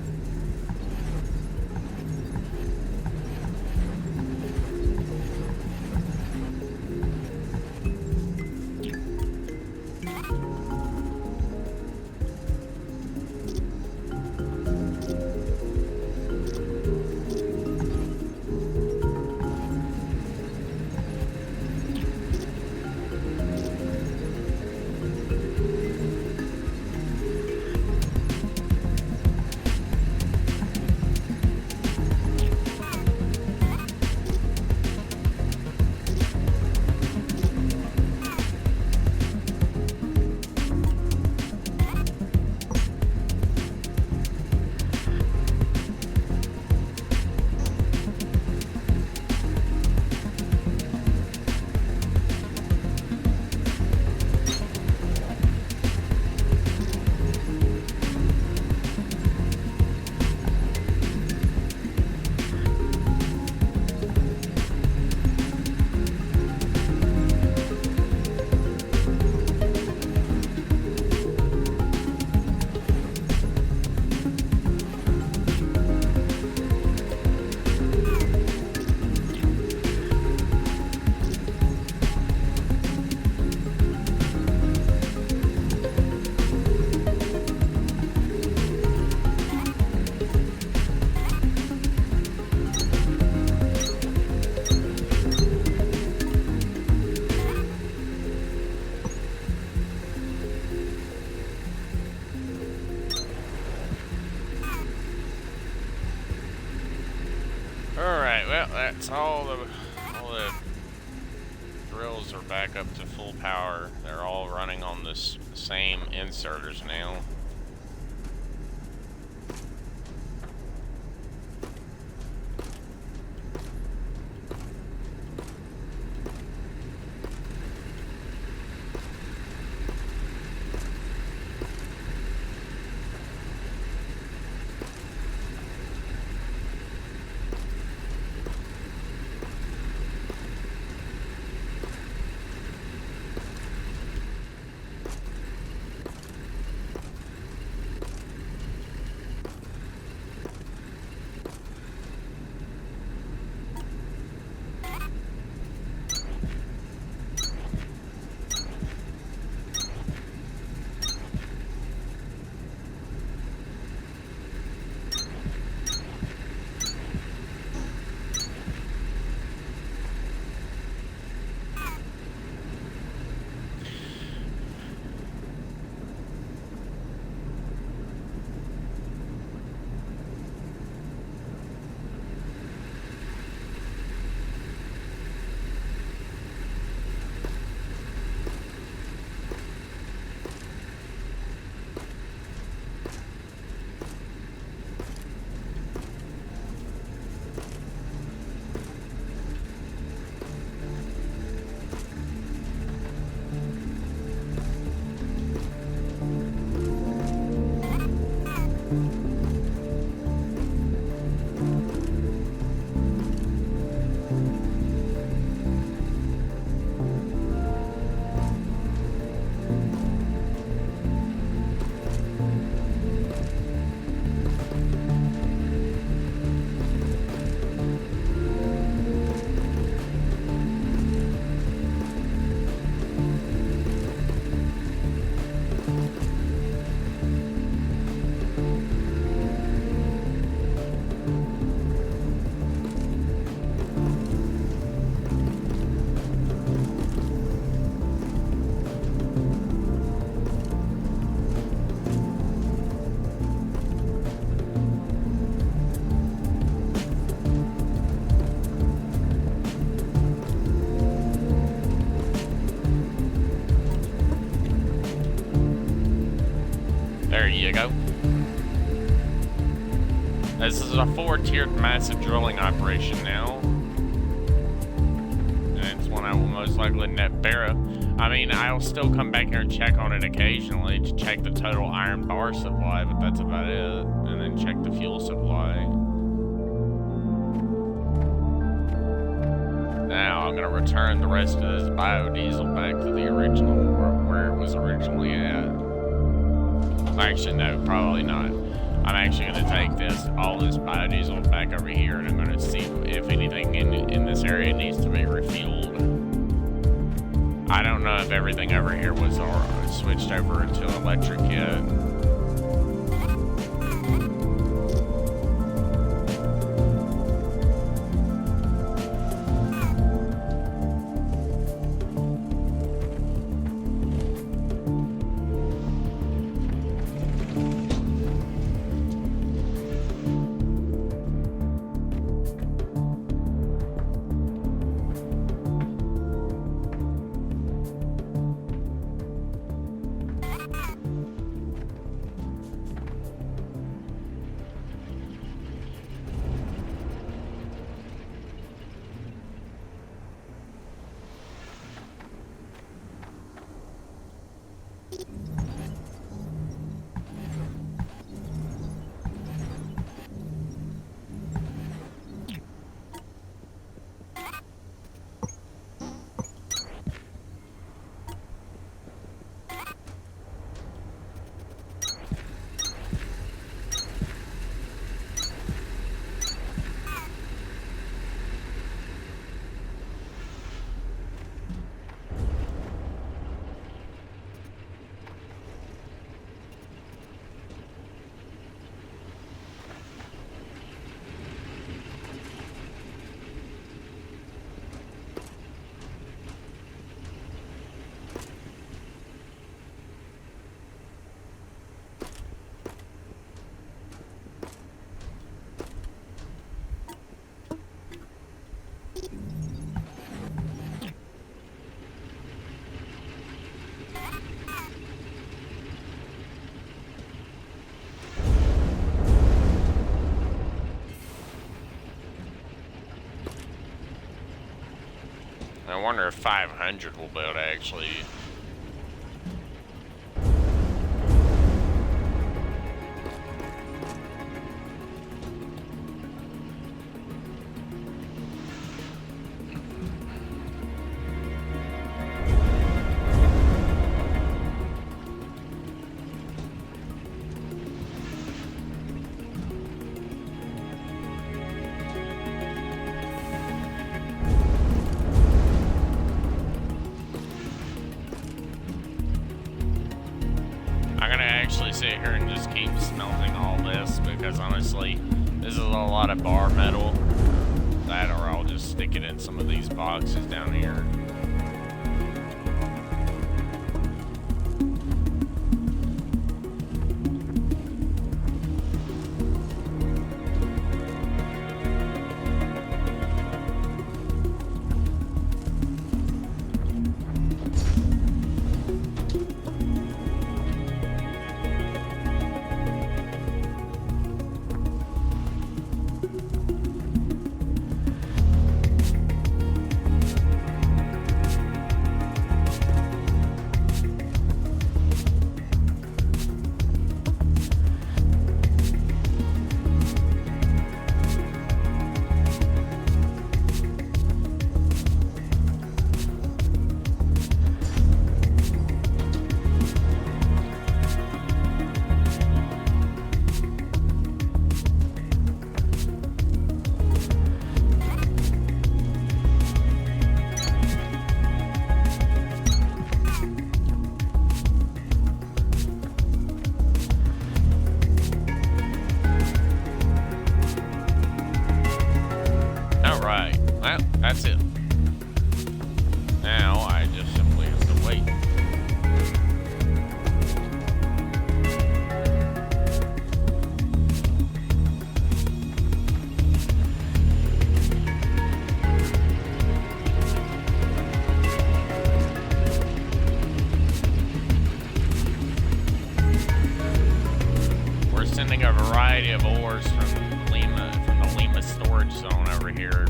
Alright, well, that's all the drills are back up to full power. They're all running on this same inserters now. There you go. This is a 4-tiered massive drilling operation now. And it's one I will most likely net bear. I mean, I'll still come back here and check on it occasionally to check the total iron bar supply, but that's about it. And then check the fuel supply. Now, I'm going to return the rest of this biodiesel back to the original, where it was originally at. Actually, no, probably not. I'm actually going to take all this biodiesel back over here, and I'm going to see if anything in this area needs to be refueled. I don't know if everything over here was switched over to electric yet. I wonder if 500 will be able to actually... sit here and just keep smelting all this, because honestly, this is a lot of bar metal. That, or I'll just stick it in some of these boxes down here. That's it. Now I just simply have to wait. We're sending a variety of ores from the Lima storage zone over here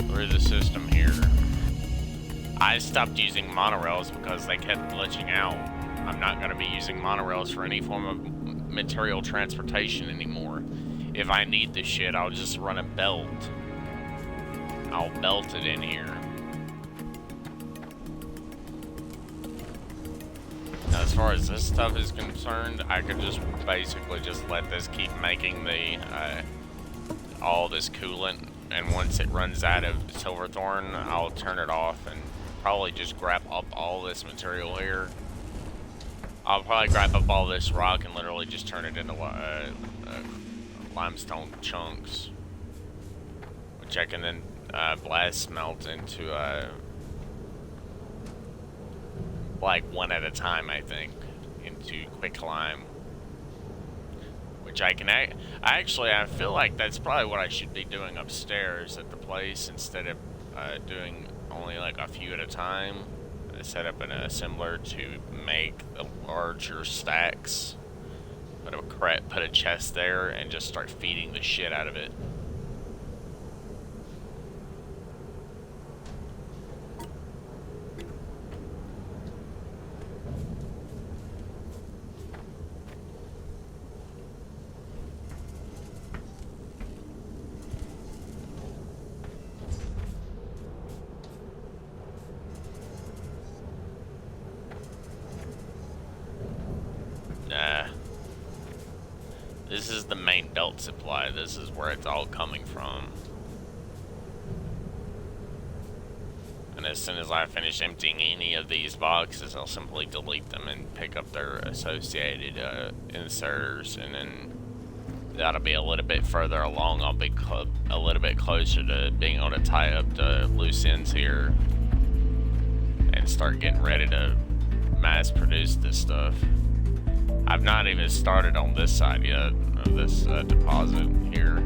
through the system here. I stopped using monorails because they kept glitching out. I'm not going to be using monorails for any form of material transportation anymore. If I need this shit, I'll just run a belt. I'll belt it in here. Now, as far as this stuff is concerned, I could just basically just let this keep making the all this coolant, and once it runs out of Silverthorn, I'll turn it off and probably just grab up all this material here. I'll probably grab up all this rock and literally just turn it into limestone chunks, which I can then blast smelt into like one at a time, I think, into quicklime. Which I can I feel like that's probably what I should be doing upstairs at the place, instead of doing only like a few at a time. Set up an assembler to make the larger stacks. Put a chest there and just start feeding the shit out of it. This is the main belt supply. This is where it's all coming from. And as soon as I finish emptying any of these boxes, I'll simply delete them and pick up their associated inserters, and then that'll be a little bit further along. I'll be a little bit closer to being able to tie up the loose ends here and start getting ready to mass produce this stuff. I've not even started on this side yet of this deposit here.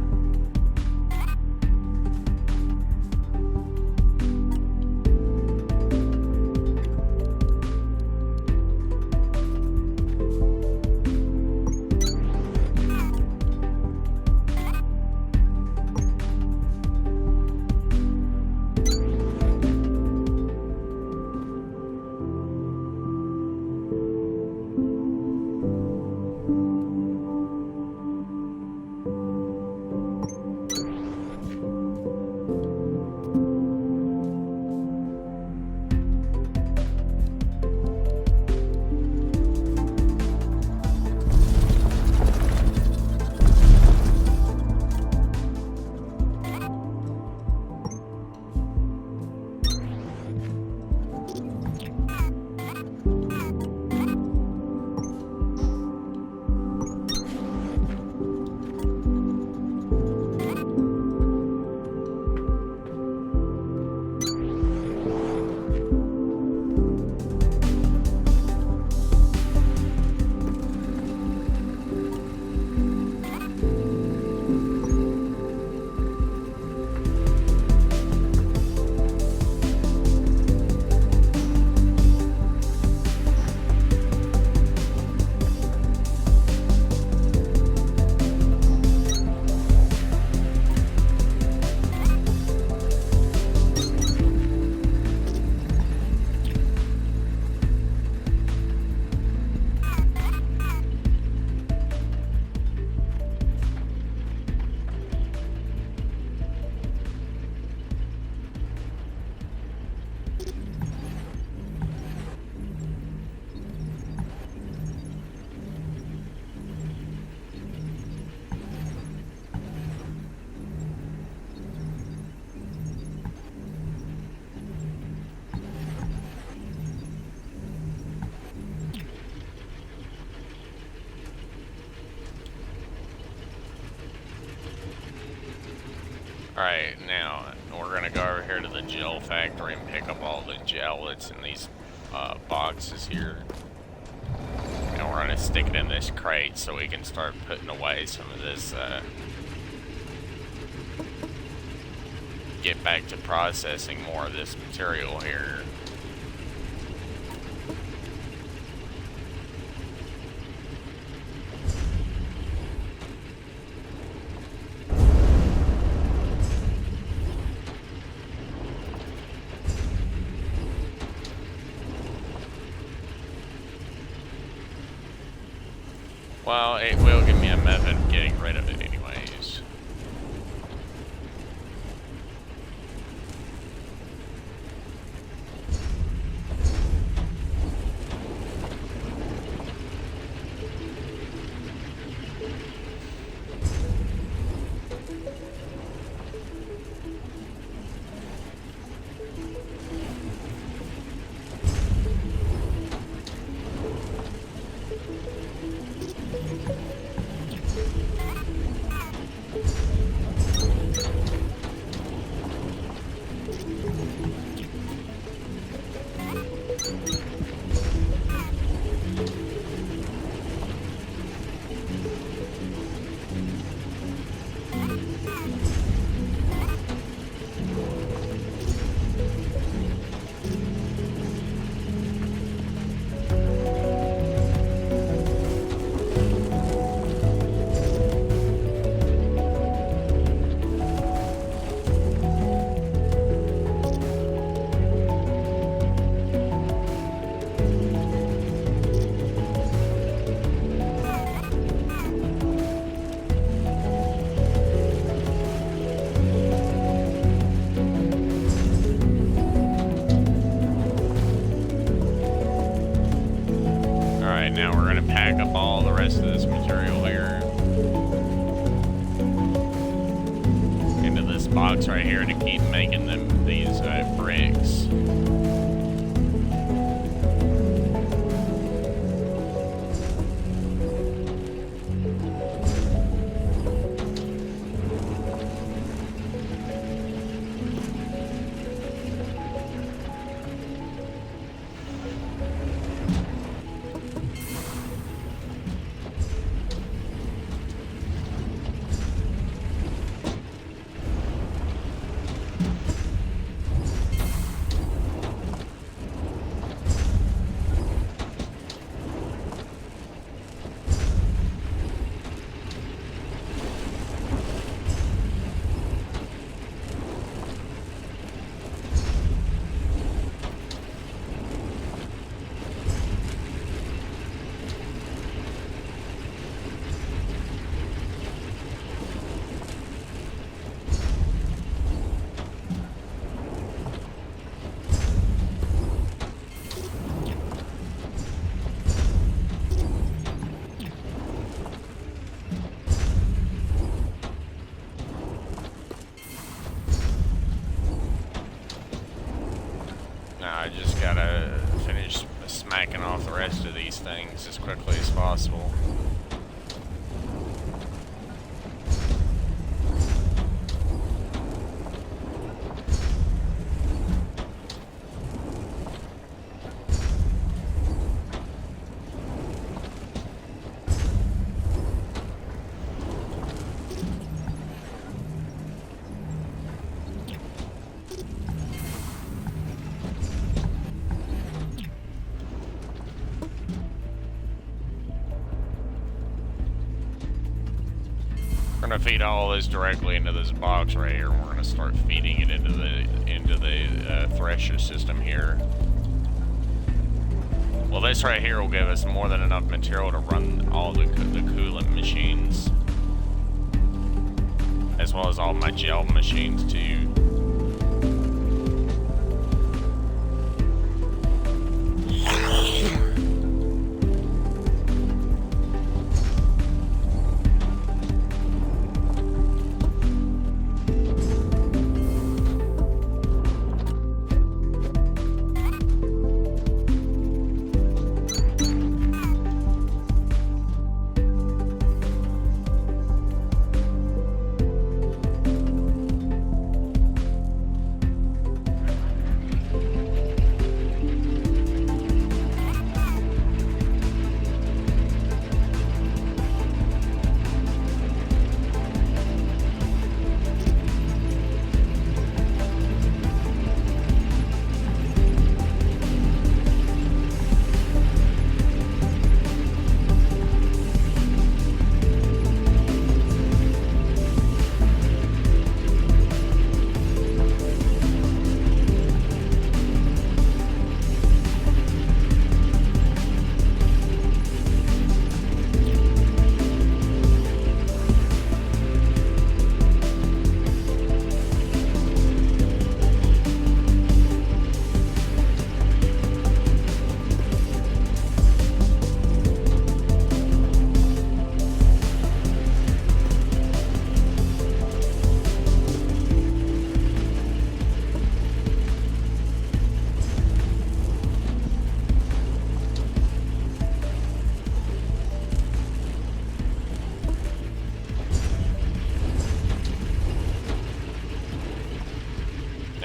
Alright, now we're gonna go over here to the gel factory and pick up all the gel that's in these boxes here. And we're gonna stick it in this crate so we can start putting away some of this, get back to processing more of this material here. Well, it will give me a method of getting rid of it anyways. Now we're going to pack up all the rest of this material here into this box right here to keep making these bricks. I just gotta finish smacking off the rest of these things as quickly as possible. We're gonna feed all this directly into this box right here. We're gonna start feeding it into the thresher system here. Well, this right here will give us more than enough material to run all the coolant machines, as well as all my gel machines too.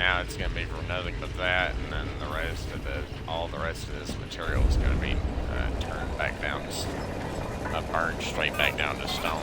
now it's going to be for nothing but that, and then the rest of this, all the rest of this material is going to be turned back down, burned straight back down to stone.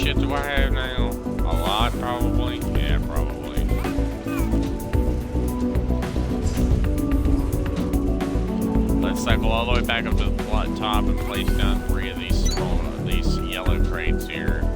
Do I have now? A lot, probably? Yeah, probably. Let's cycle all the way back up to the top and place down 3 of these yellow crates here.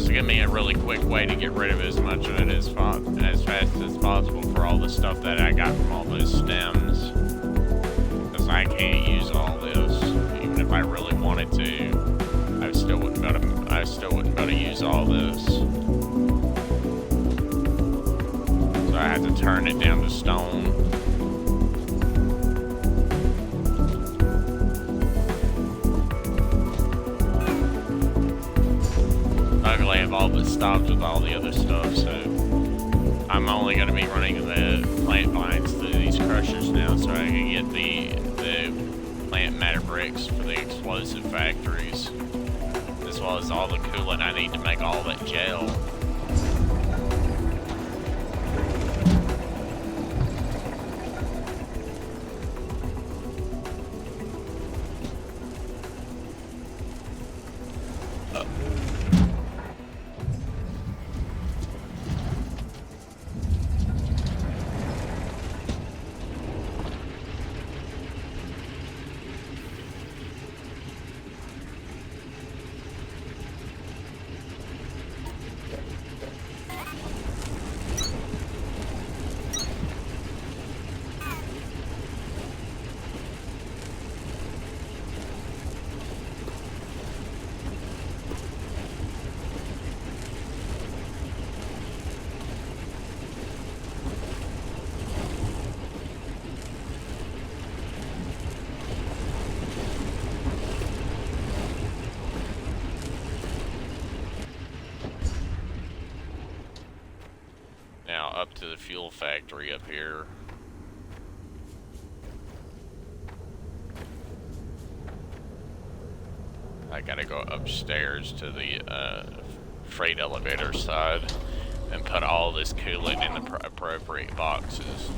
Give me a really quick way to get rid of as much of it as fast as possible for all the stuff that I got from all those stems, because I can't use all this. Even if I really wanted to, I still wouldn't be able to use all this. So I had to turn it down to stone. Luckily, I've all but stopped with all the other stuff, so I'm only going to be running the plant vines through these crushers now, so I can get the plant matter bricks for the explosive factories, as well as all the coolant I need to make all that gel. Now up to the fuel factory up here. I gotta go upstairs to the freight elevator side and put all this coolant in the appropriate boxes.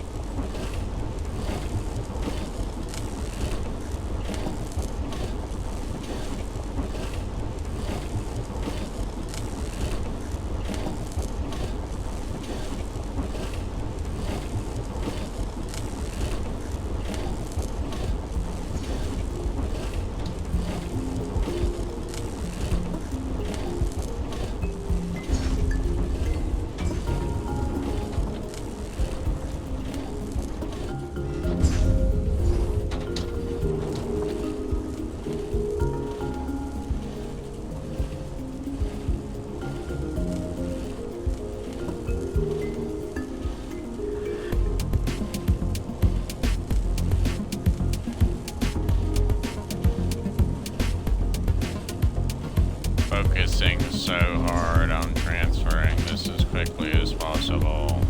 Focusing so hard on transferring this as quickly as possible.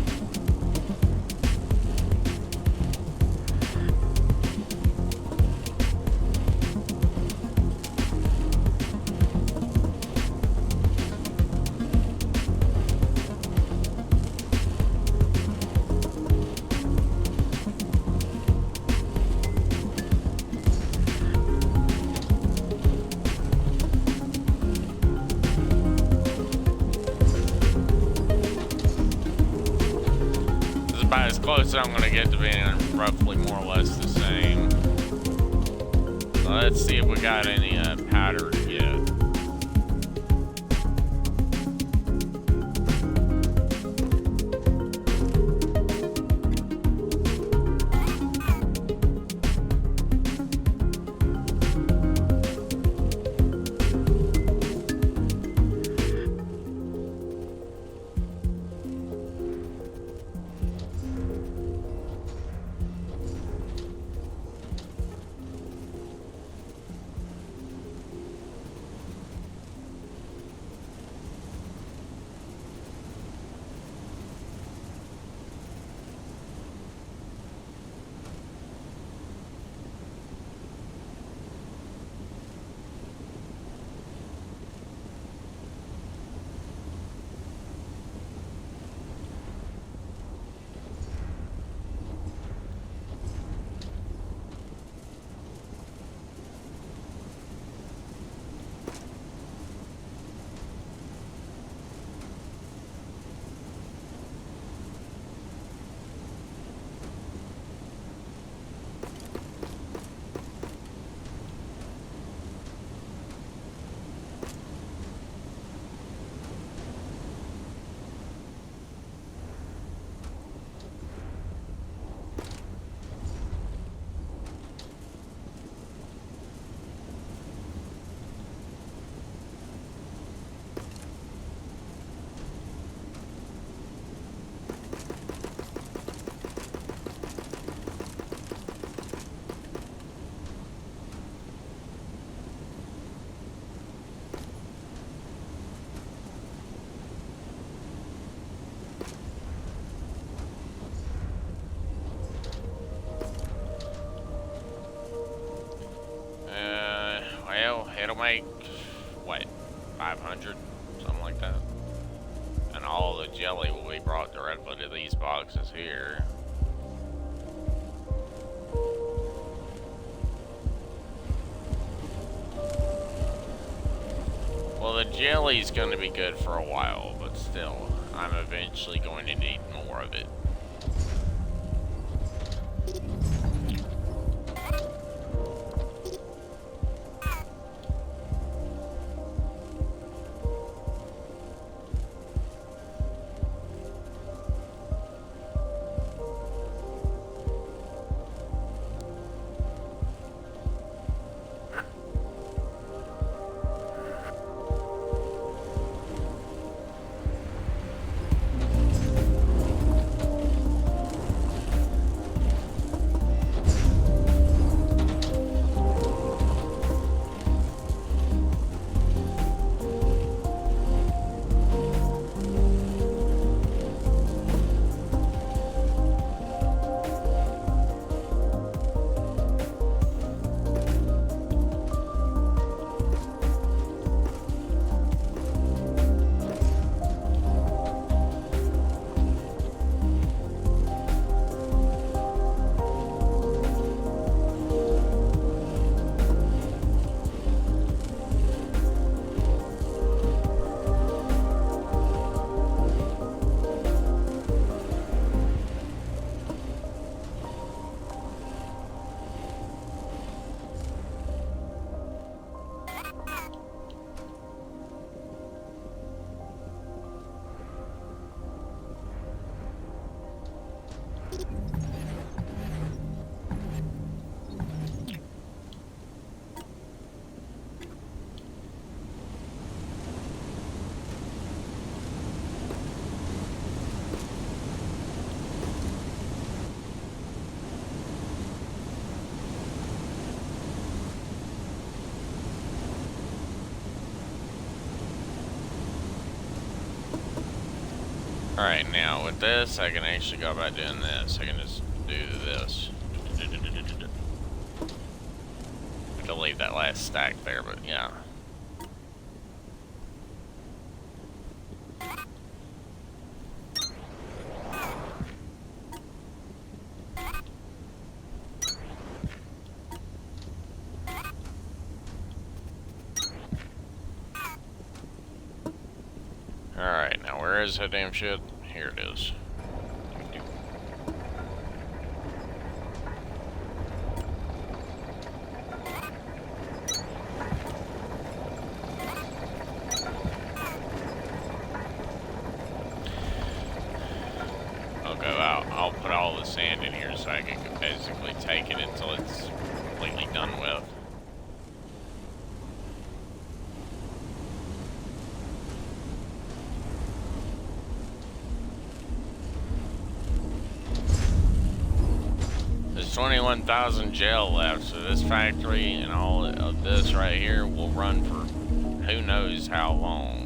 About as close as I'm going to get to being roughly more or less the same. So let's see if we got any powder to get. It'll make, what, 500? Something like that. And all the jelly will be brought directly to these boxes here. Well, the jelly's going to be good for a while, but still, I'm eventually going to need more of it. Alright, now with this, I can actually go about doing this. I can just do this. I have to leave that last stack there, but yeah. Alright, now where is that damn shit? Here it is. I'll go out. I'll put all the sand in here so I can basically take it until it's completely done with. There's 21,000 gel left, so this factory and all of this right here will run for who knows how long.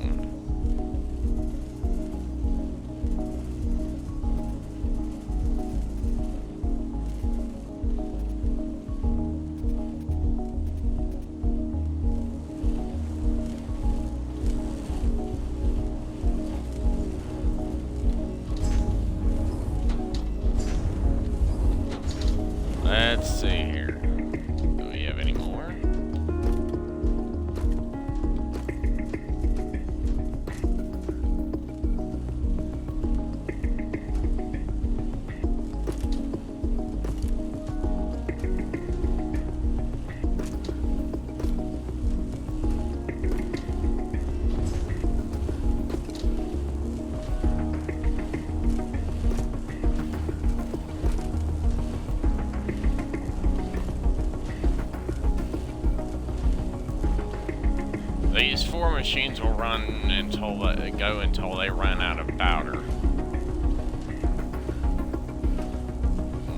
Let's see here. Do we have any more? These 4 machines will run until they run out of powder.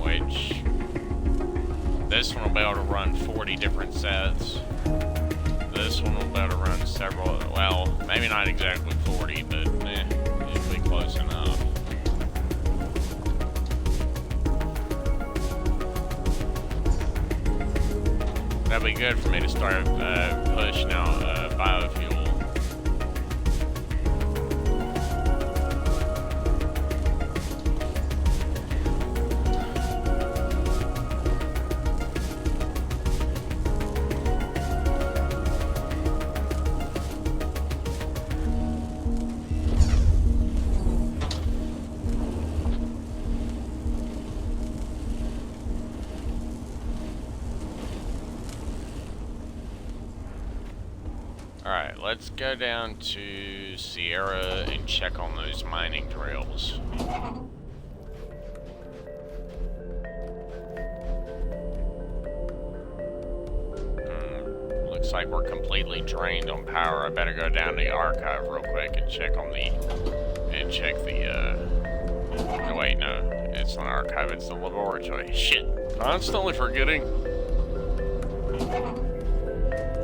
Which this one will be able to run 40 different sets. This one will be able to run several, well, maybe not exactly 40, but it'll be close enough. That'd be good for me to start pushing out biofuel. Alright, let's go down to Sierra and check on those mining trails. Looks like we're completely drained on power. I better go down to the archive real quick and check on no, wait, no. It's not archive, it's the laboratory. Shit. Constantly forgetting.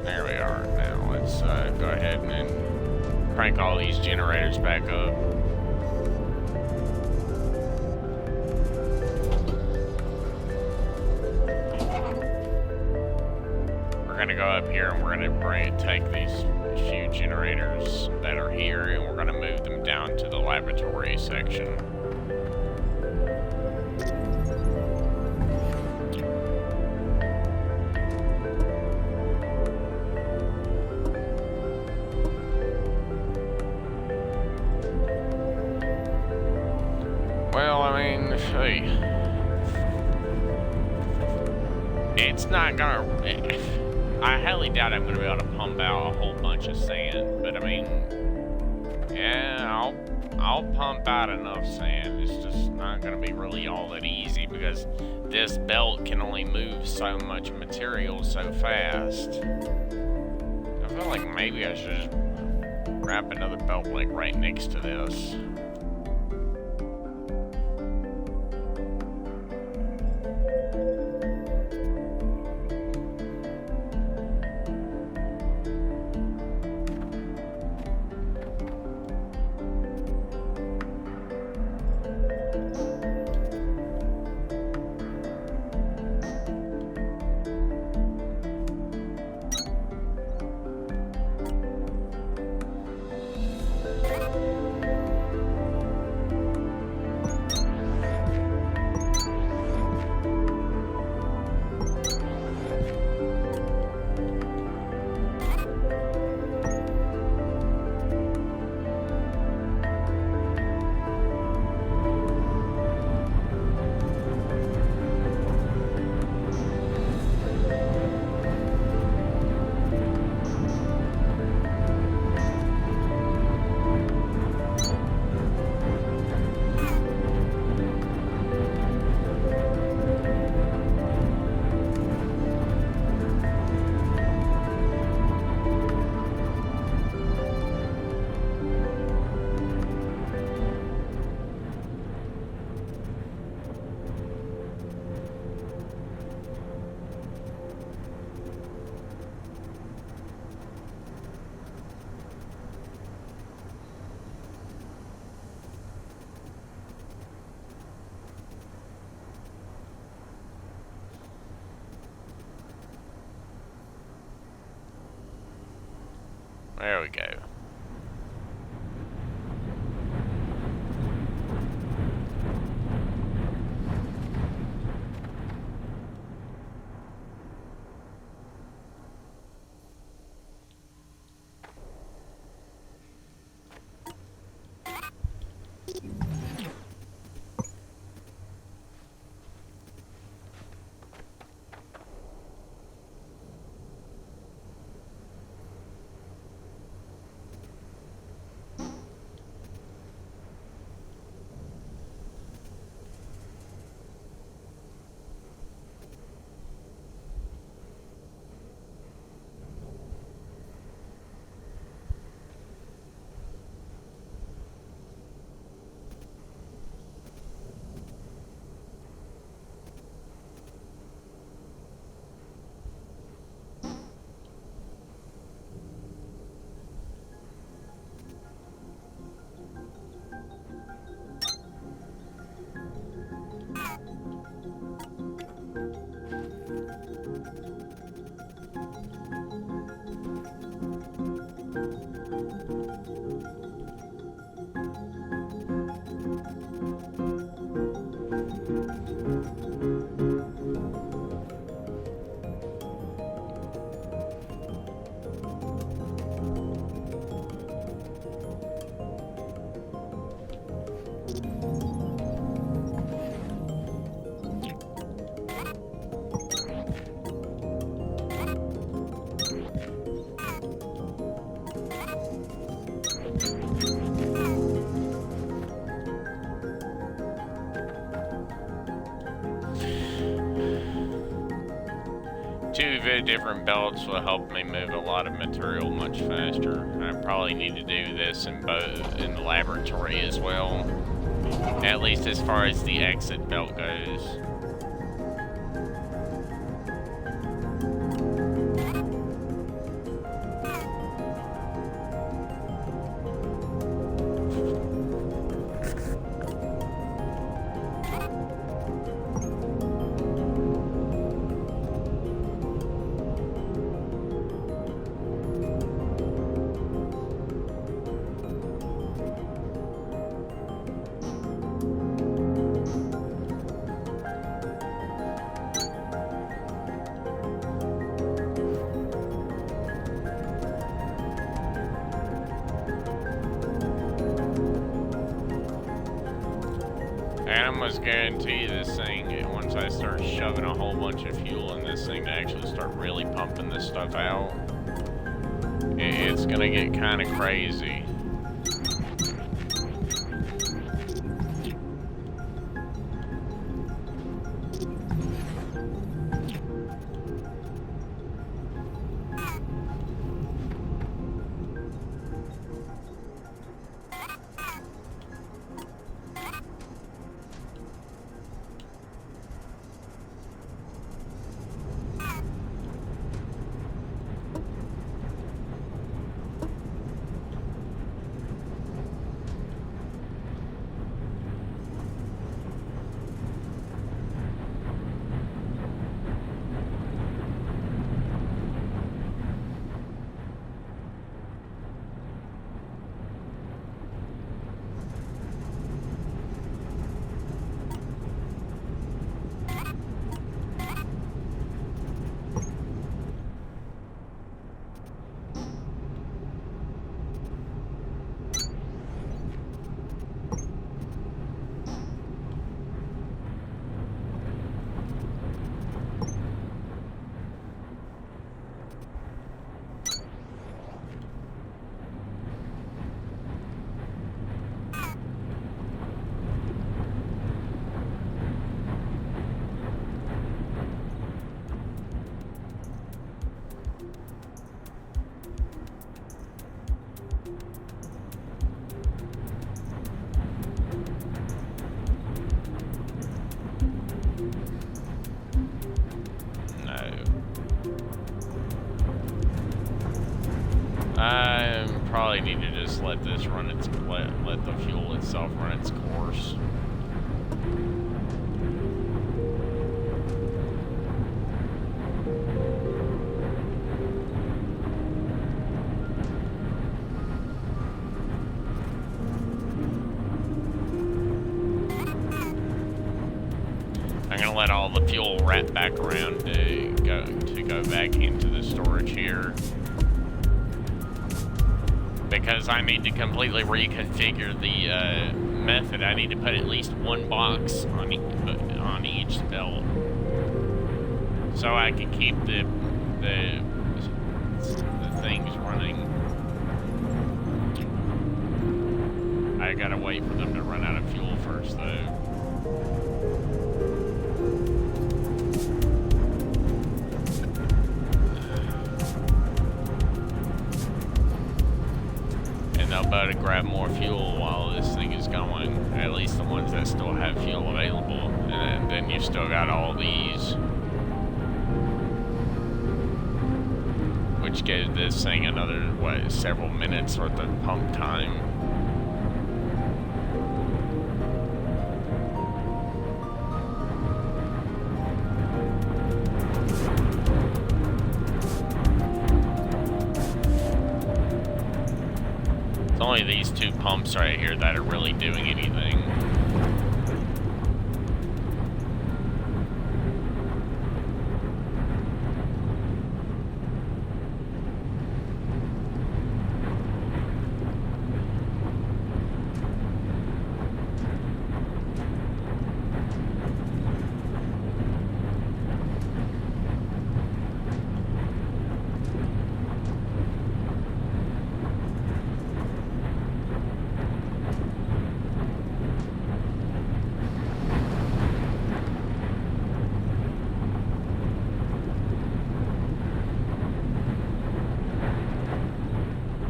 There we are. Now let's go ahead and crank all these generators back up. We're gonna go up here and we're gonna take these few generators that are here and we're gonna move them down to the laboratory section. Well, I mean, hey, it's not gonna, I highly doubt I'm gonna be able to pump out a whole bunch of sand, but I mean, yeah, I'll pump out enough sand. It's just not gonna be really all that easy because this belt can only move so much material so fast. I feel like maybe I should just wrap another belt like right next to this. There we go. Two very different belts will help me move a lot of material much faster. I probably need to do this in the laboratory as well, at least as far as the exit belt goes. I almost guarantee this thing, once I start shoving a whole bunch of fuel in this thing to actually start really pumping this stuff out, it's gonna get kind of crazy. I probably need to just let this run its let the fuel itself run its course. let all the fuel wrap back around to go back into the storage here. Because I need to completely reconfigure the method. I need to put at least one box on each belt, so I can keep the things running. I gotta wait for them to run out of fuel first, though. And they'll better grab more fuel while this thing is going. At least the ones that still have fuel available. And then you've still got all these, which gives this thing another, what, several minutes worth of pump time. It's only these two pumps right here that are really doing anything.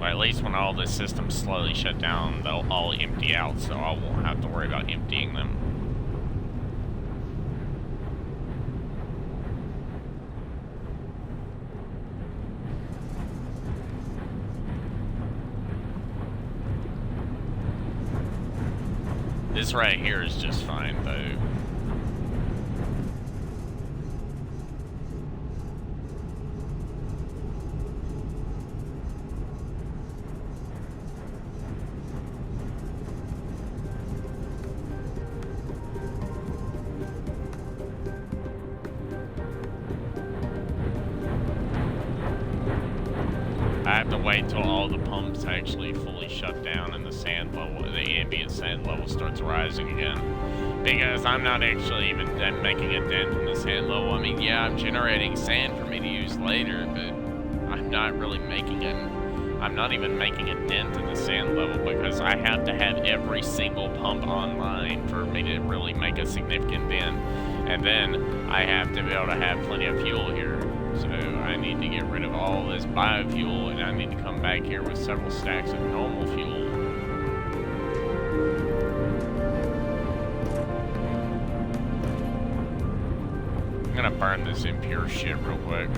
At least when all the systems slowly shut down, they'll all empty out, so I won't have to worry about emptying them. This right here is just fine, though. I have to wait till all the pumps actually fully shut down and the sand level, the ambient sand level starts rising again. Because I'm not actually even making a dent in the sand level. I mean, yeah, I'm generating sand for me to use later, but I'm not really I'm not even making a dent in the sand level because I have to have every single pump online for me to really make a significant dent. And then I have to be able to have plenty of fuel here. So I need to get rid of all this biofuel, and I need to come back here with several stacks of normal fuel. I'm gonna burn this impure shit real quick.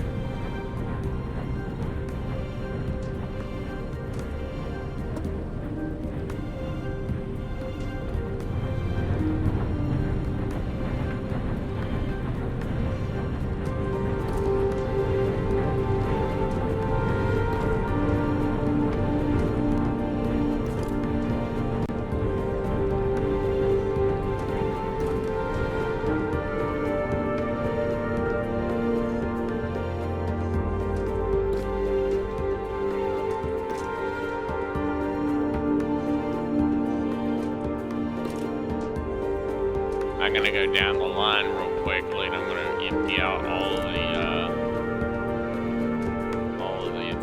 I'm gonna go down the line real quickly, and I'm gonna empty out all of the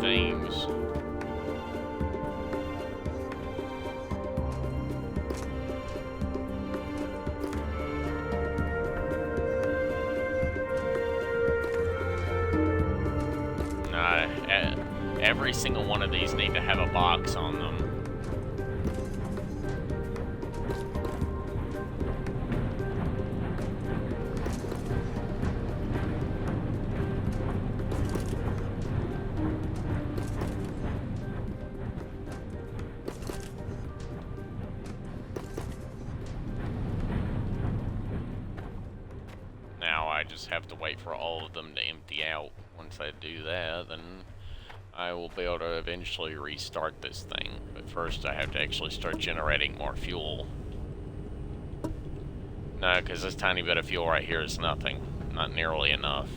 things. Every single one of these need to have a box on them. I just have to wait for all of them to empty out. Once I do that, then I will be able to eventually restart this thing. But first I have to actually start generating more fuel. No, because this tiny bit of fuel right here is nothing. Not nearly enough.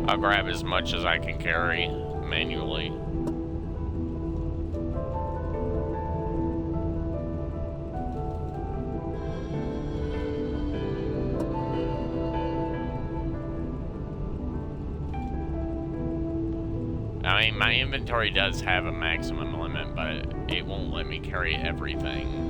I'll grab as much as I can carry manually. I mean, my inventory does have a maximum limit, but it won't let me carry everything.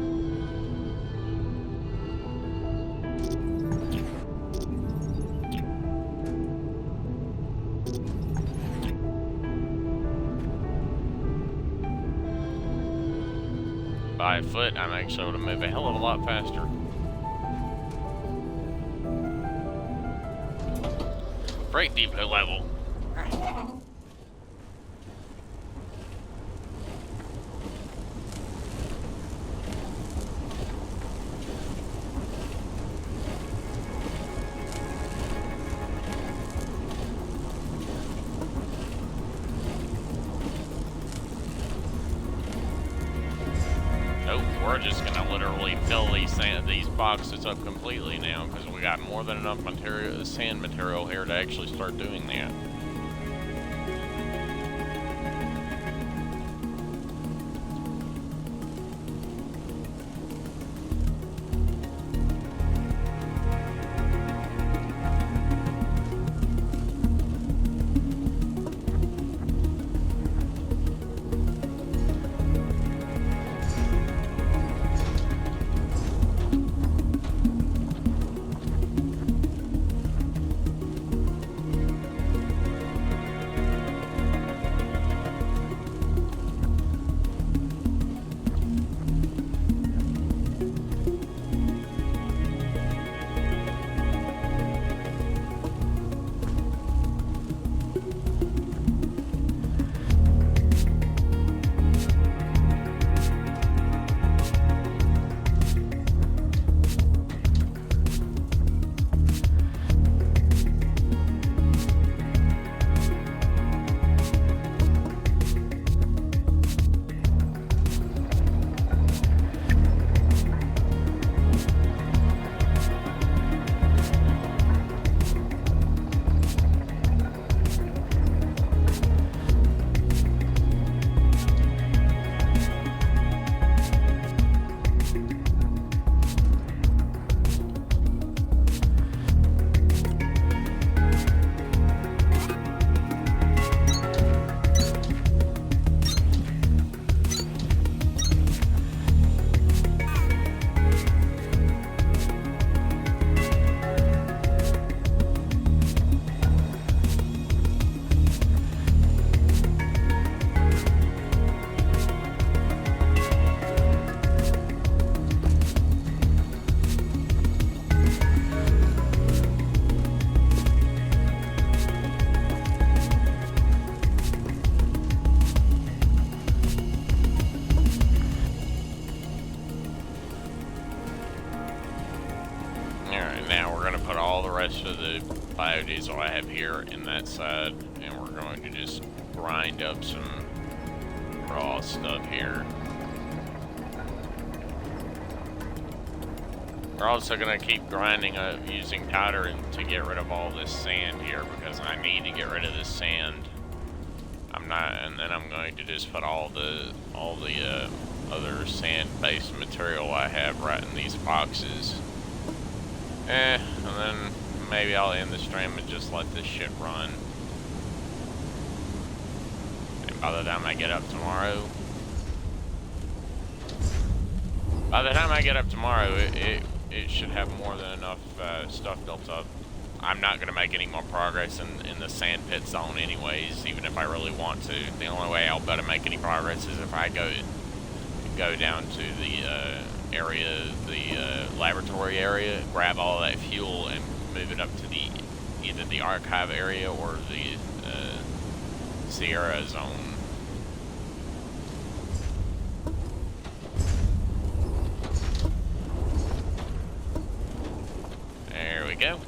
By foot, I'm actually able to move a hell of a lot faster. Freight depot level. We're just gonna literally fill these boxes up completely now because we got more than enough material, sand material here to actually start doing that. Alright, now we're gonna put all the rest of the biodiesel I have here in that side, and we're going to just grind up some raw stuff here. We're also gonna keep grinding up using powder to get rid of all this sand here, because I need to get rid of this sand. And then I'm going to just put all the other sand-based material I have right in these boxes. And then maybe I'll end the stream and just let this shit run. And by the time I get up tomorrow, it should have more than enough stuff built up. I'm not going to make any more progress in the sand pit zone anyways, even if I really want to. The only way I'll be able to make any progress is if I go down to the area, the laboratory area, grab all that fuel and move it up to either the archive area or the Sierra zone. There we go.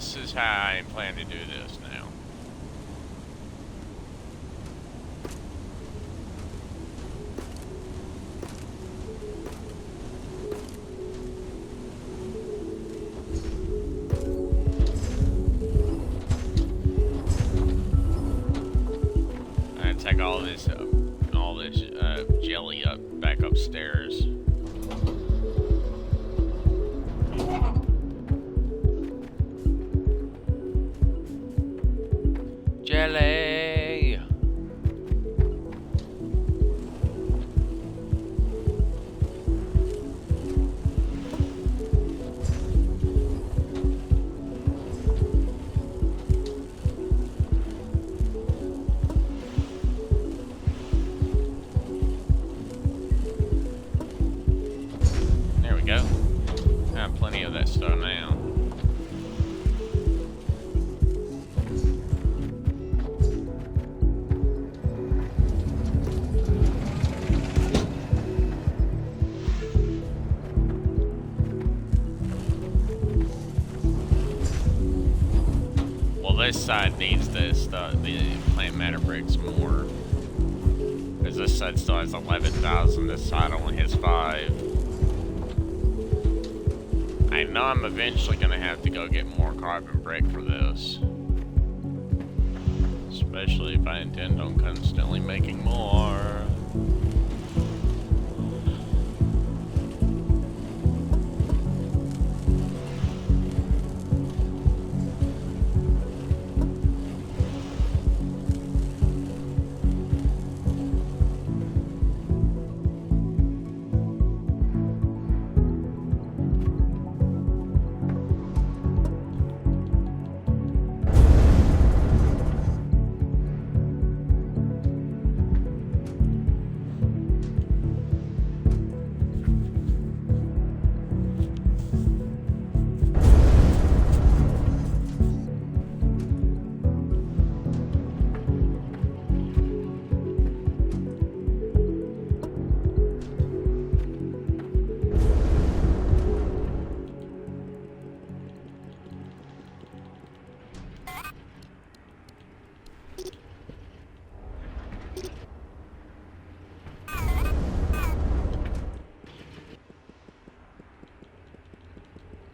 this is how I plan to do this now. I take all this jelly back upstairs. Jelly. There we go. I have plenty of that stuff now. This side needs this stuff, the plant matter bricks more. Because this side still has 11,000, this side only has 5. I know I'm eventually going to have to go get more carbon brick for this. Especially if I intend on constantly making more.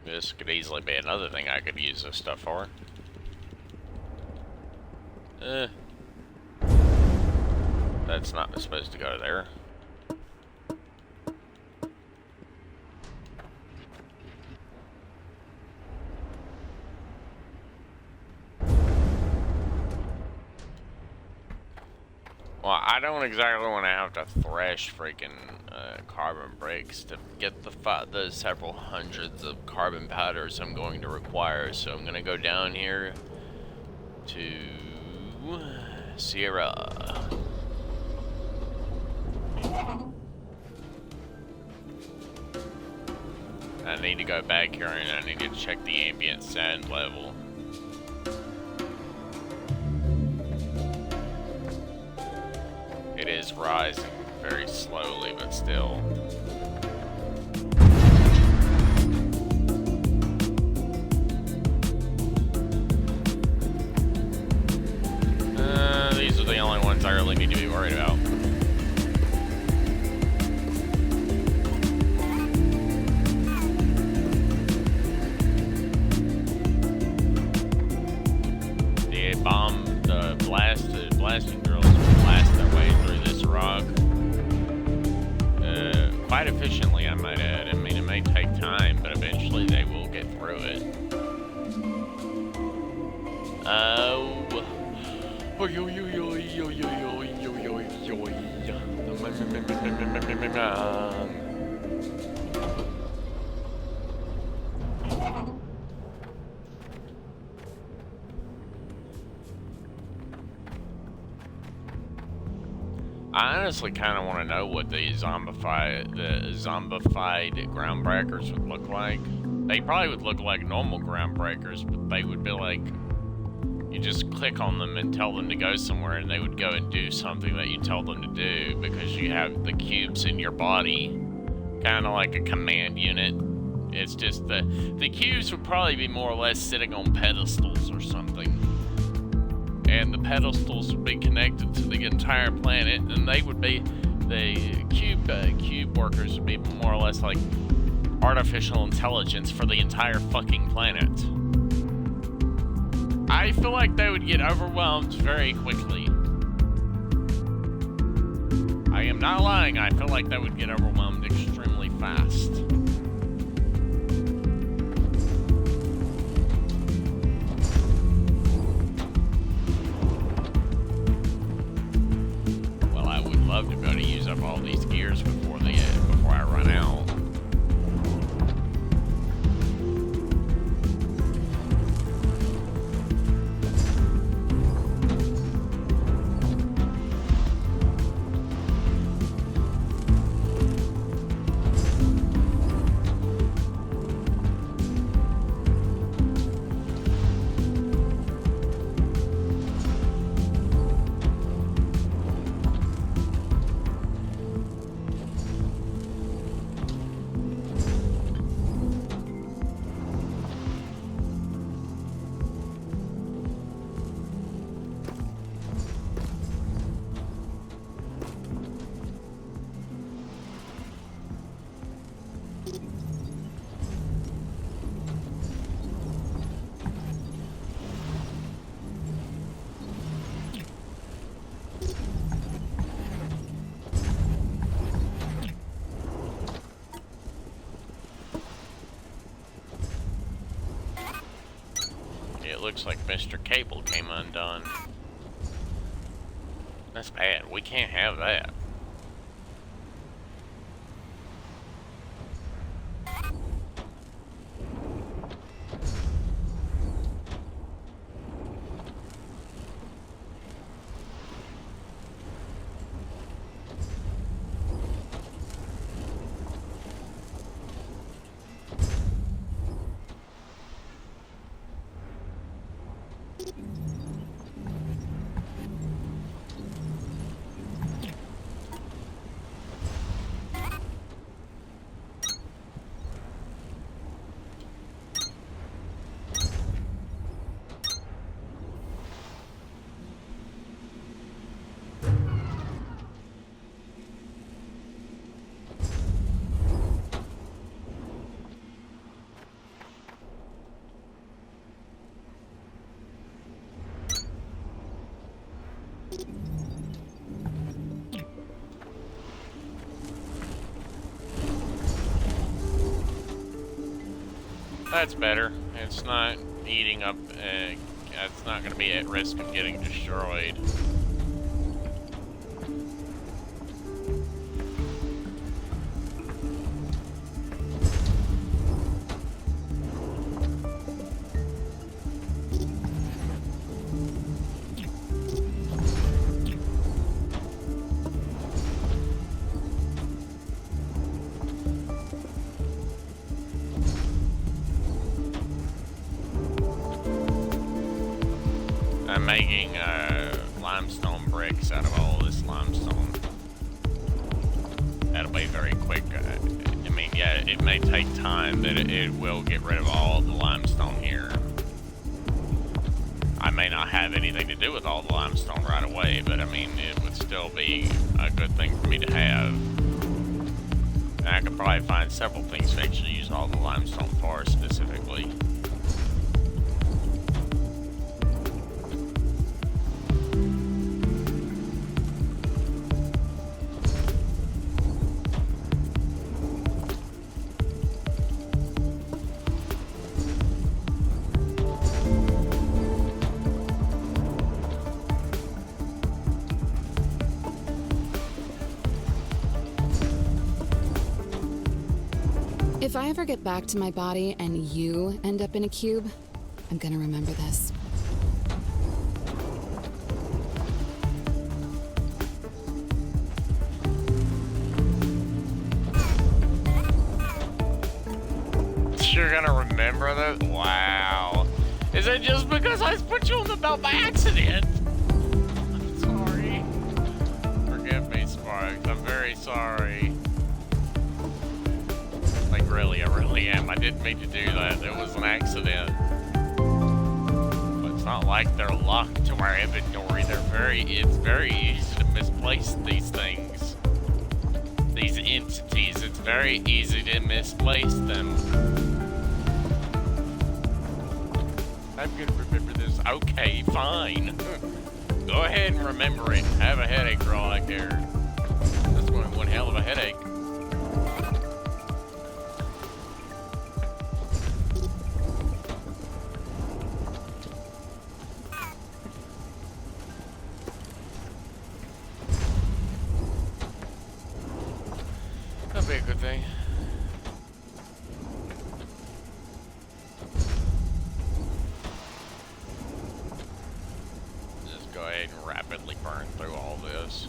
This could easily be another thing I could use this stuff for. That's not supposed to go there. Well, I don't exactly want to have to thresh freaking carbon bricks to get the several hundreds of carbon powders I'm going to require. So I'm going to go down here to Sierra. I need to go back here and I need to check the ambient sand level. It is rising very slowly, but still. These are the only ones I really need to be worried about. The blasting drills blast their way through this rock quite efficiently, I might add. I mean, it may take time, but eventually they will get through it. I honestly kind of want to know what the zombified groundbreakers would look like. They probably would look like normal groundbreakers, but they would be like, you just click on them and tell them to go somewhere, and they would go and do something that you tell them to do because you have the cubes in your body, kind of like a command unit, It's just the cubes would probably be more or less sitting on pedestals or something. And the pedestals would be connected to the entire planet, and they would be, the cube workers would be more or less like artificial intelligence for the entire fucking planet. I feel like they would get overwhelmed very quickly. I am not lying, I feel like they would get overwhelmed extremely fast. Well, I would love to be able to use up all these gears before I run out. It looks like Mr. Cable came undone. That's bad. We can't have that. That's better. It's not eating up, it's not going to be at risk of getting destroyed. I'm making limestone bricks out of all this limestone. That'll be very quick. I mean, yeah, it may take time, but it will get rid of all the limestone here. I may not have anything to do with all the limestone right away, but I mean, it would still be a good thing for me to have. And I could probably find several things to actually use all the limestone for specifically. If I ever get back to my body and you end up in a cube, I'm gonna remember this. You're gonna remember that? Wow. Is it just because I put you on the belt by accident? I'm sorry. Forgive me, Sparks. I'm very sorry. Like, really, I really am. I didn't mean to do that. It was an accident. But it's not like they're locked to our inventory. It's very easy to misplace these things. These entities, it's very easy to misplace them. I'm gonna remember this. Okay, fine. Go ahead and remember it. Have a headache for all I care. That's going to be one hell of a headache. That'd be a good thing. Just go ahead and rapidly burn through all this.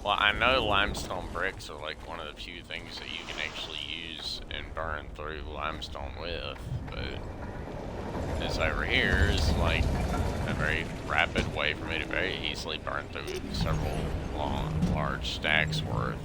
Well, I know limestone bricks are like one of the few things that you can actually use and burn through limestone with, but this over here is like a very rapid way for me to very easily burn through several large stacks worth.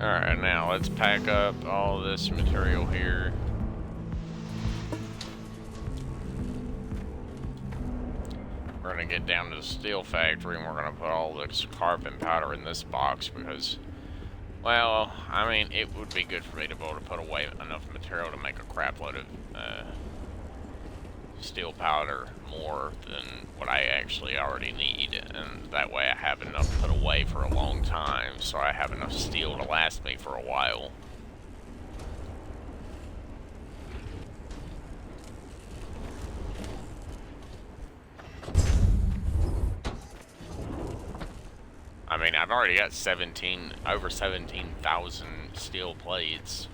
Alright, now let's pack up all this material here. We're gonna get down to the steel factory and we're gonna put all this carbon powder in this box because, well, I mean, it would be good for me to be able to put away enough material to make a crap load of steel powder, more than what I actually already need, and that way I have enough put away for a long time, so I have enough steel to last me for a while. I mean, I've already got over 17,000 steel plates.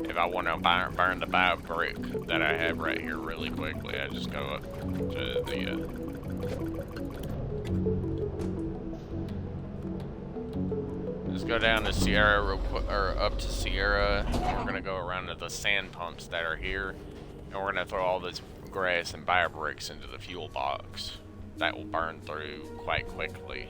If I want to burn the bio brick that I have right here really quickly, I just go up to the just go down to Sierra real quick, or up to Sierra, and we're gonna go around to the sand pumps that are here, and we're gonna throw all this grass and bio bricks into the fuel box. That will burn through quite quickly.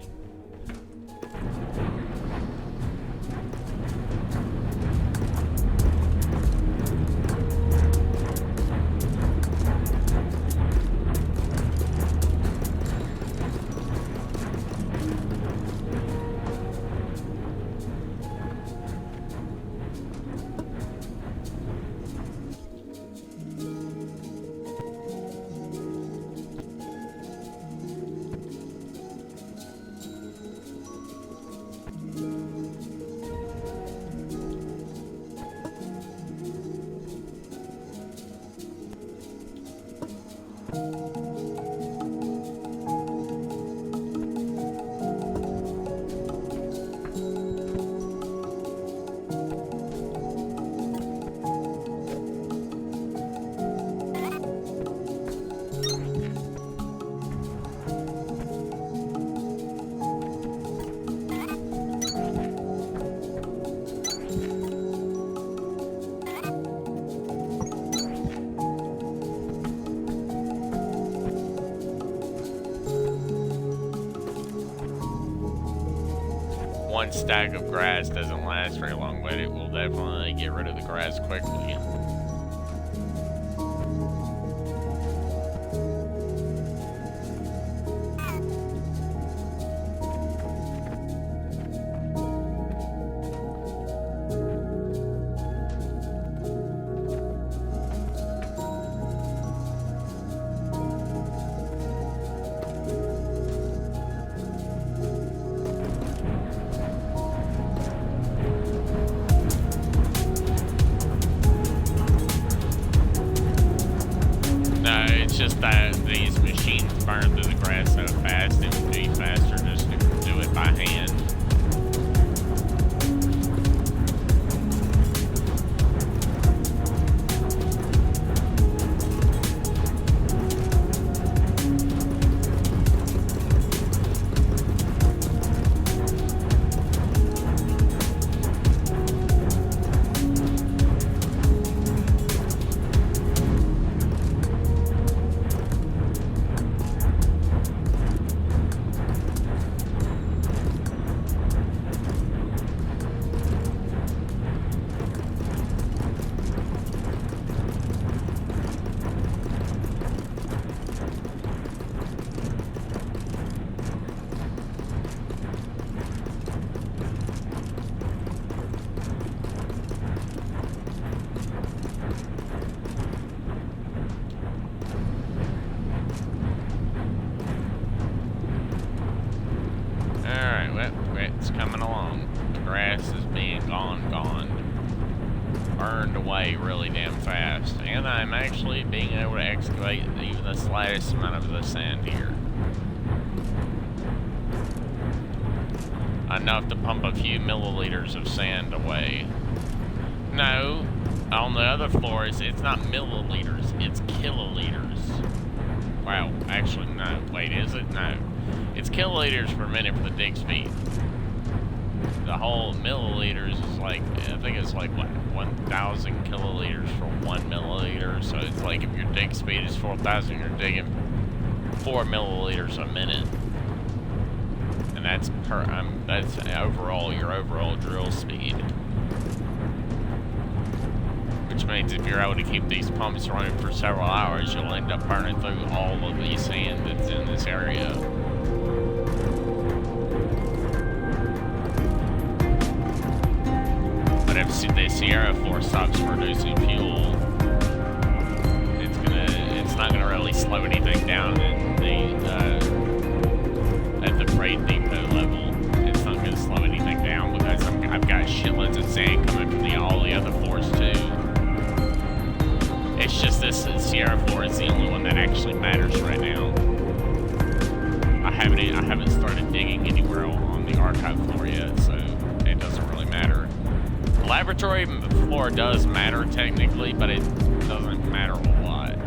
One stack of grass doesn't last very long, but it will definitely get rid of the grass quickly. Just that these machines burn through the grass so fast, it would be faster just to do it by hand. It's coming along. The grass is being gone. Burned away really damn fast. And I'm actually being able to excavate even the slightest amount of the sand here. Enough to pump a few milliliters of sand away. No, on the other floors, it's not milliliters, it's kiloliters. Wow, actually, no. Wait, is it? No. It's kiloliters per minute for the dig speed. The whole milliliters is like, I think it's like, what, 1,000 kiloliters for 1 milliliter. So it's like if your dig speed is 4,000, you're digging 4 milliliters a minute. And that's that's overall, your overall drill speed. Which means if you're able to keep these pumps running for several hours, you'll end up burning through all of the sand that's in this area. But if the Sierra 4 stops producing fuel, it's not gonna really slow anything down at the freight depot level. It's not gonna slow anything down because I've got shitloads of sand coming from all the other floors too. It's just this Sierra 4 is the only one that actually matters right now. I haven't started digging anywhere on the archive floor yet, laboratory floor does matter technically, but it doesn't matter a lot.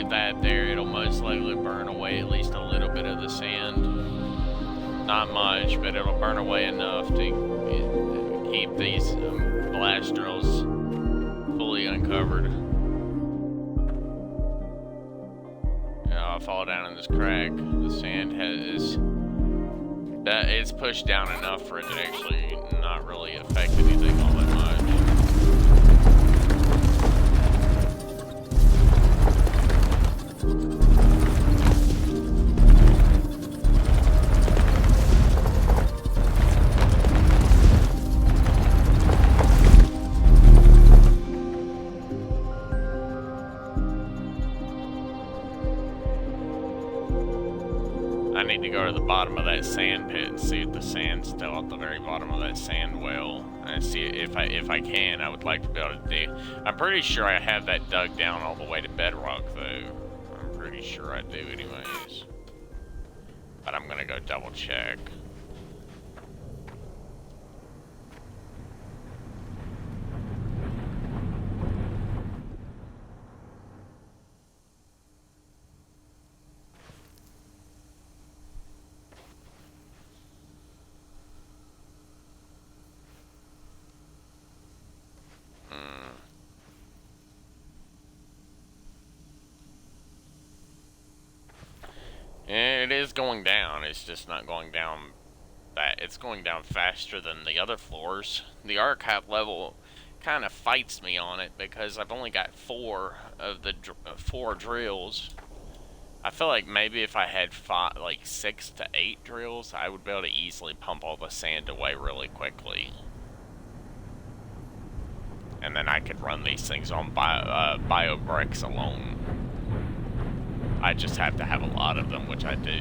That there, it'll most likely burn away at least a little bit of the sand. Not much, but it'll burn away enough to keep these blast drills fully uncovered. I'll fall down in this crack. The sand it's pushed down enough for it to actually not really affect anything all that much. I need to go to the bottom of that sand pit and see if the sand's still at the very bottom of that sand well. And see if I can, I would like to be able to dig. I'm pretty sure I have that dug down all the way to bedrock though. I'm pretty sure I do anyways. But I'm gonna go double check. It is going down, it's just not going down it's going down faster than the other floors. The archive level kind of fights me on it because I've only got 4 of the 4 drills. I feel like maybe if I had 6 to 8 drills, I would be able to easily pump all the sand away really quickly. And then I could run these things on bio bricks alone. I just have to have a lot of them, which I do.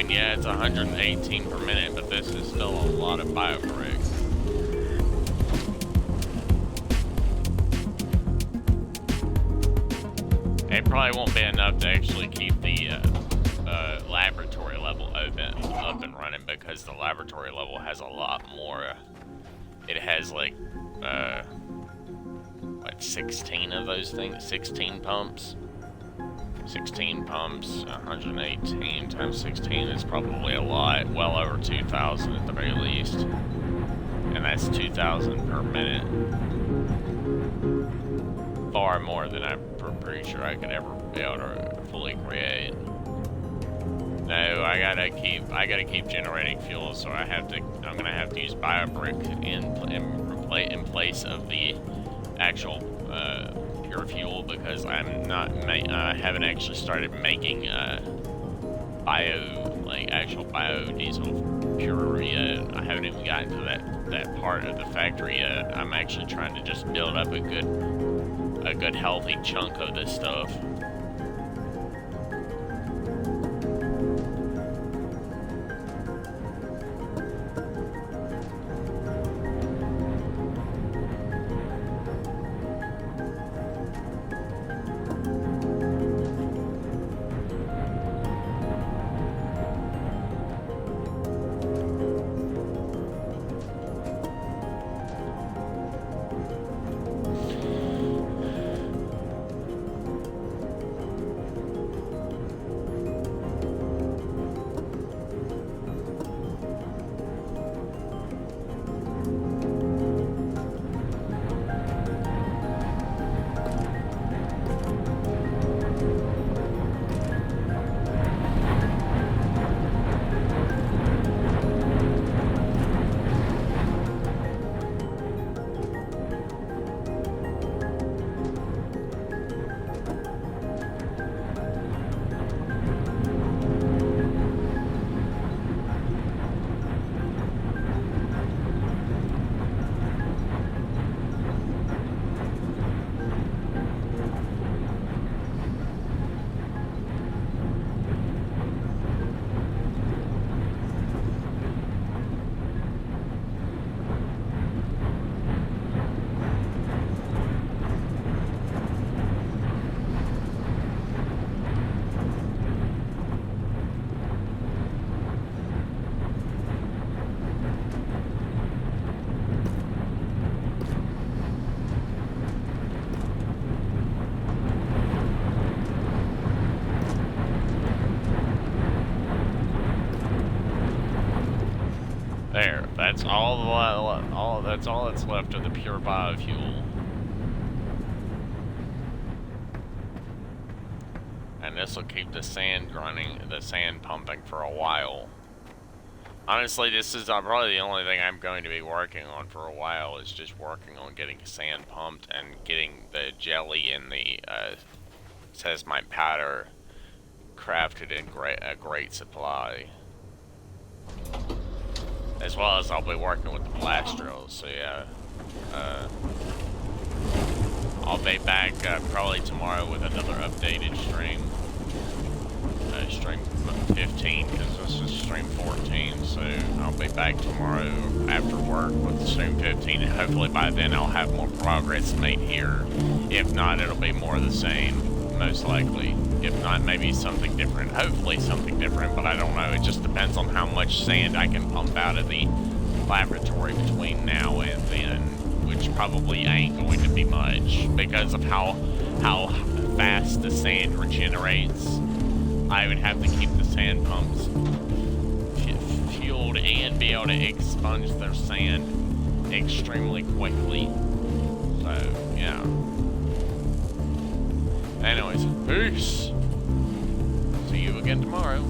Yeah, it's 118 per minute, but this is still a lot of bio bricks. It probably won't be enough to actually keep the laboratory level up and running because the laboratory level has a lot more. It has like 16 of those things, 16 pumps. 16 pumps, 118 times 16 is probably a lot, well over 2,000 at the very least. And that's 2,000 per minute. Far more than I'm pretty sure I could ever be able to fully create. No, I gotta keep generating fuel, so I'm gonna have to use biobrick in place of the actual pure fuel because I haven't actually started making actual biodiesel pure yet. I haven't even gotten to that part of the factory yet. I'm actually trying to just build up a good healthy chunk of this stuff. There, that's that's all that's left of the pure biofuel. And this will keep the sand running, the sand pumping for a while. Honestly, this is probably the only thing I'm going to be working on for a while, is just working on getting sand pumped and getting the jelly in the sesamoite powder crafted in a great supply. As well as I'll be working with the blast drills, so yeah. I'll be back probably tomorrow with another updated stream. Stream 15, because this is stream 14, so I'll be back tomorrow after work with stream 15, and hopefully by then I'll have more progress made here. If not, it'll be more of the same, most likely. If not, maybe something different. Hopefully something different, but I don't know. It just depends on how much sand I can pump out of the laboratory between now and then, which probably ain't going to be much, because of how fast the sand regenerates. I would have to keep the sand pumps fueled and be able to expunge their sand extremely quickly. So, yeah. Anyways, peace. See you again tomorrow.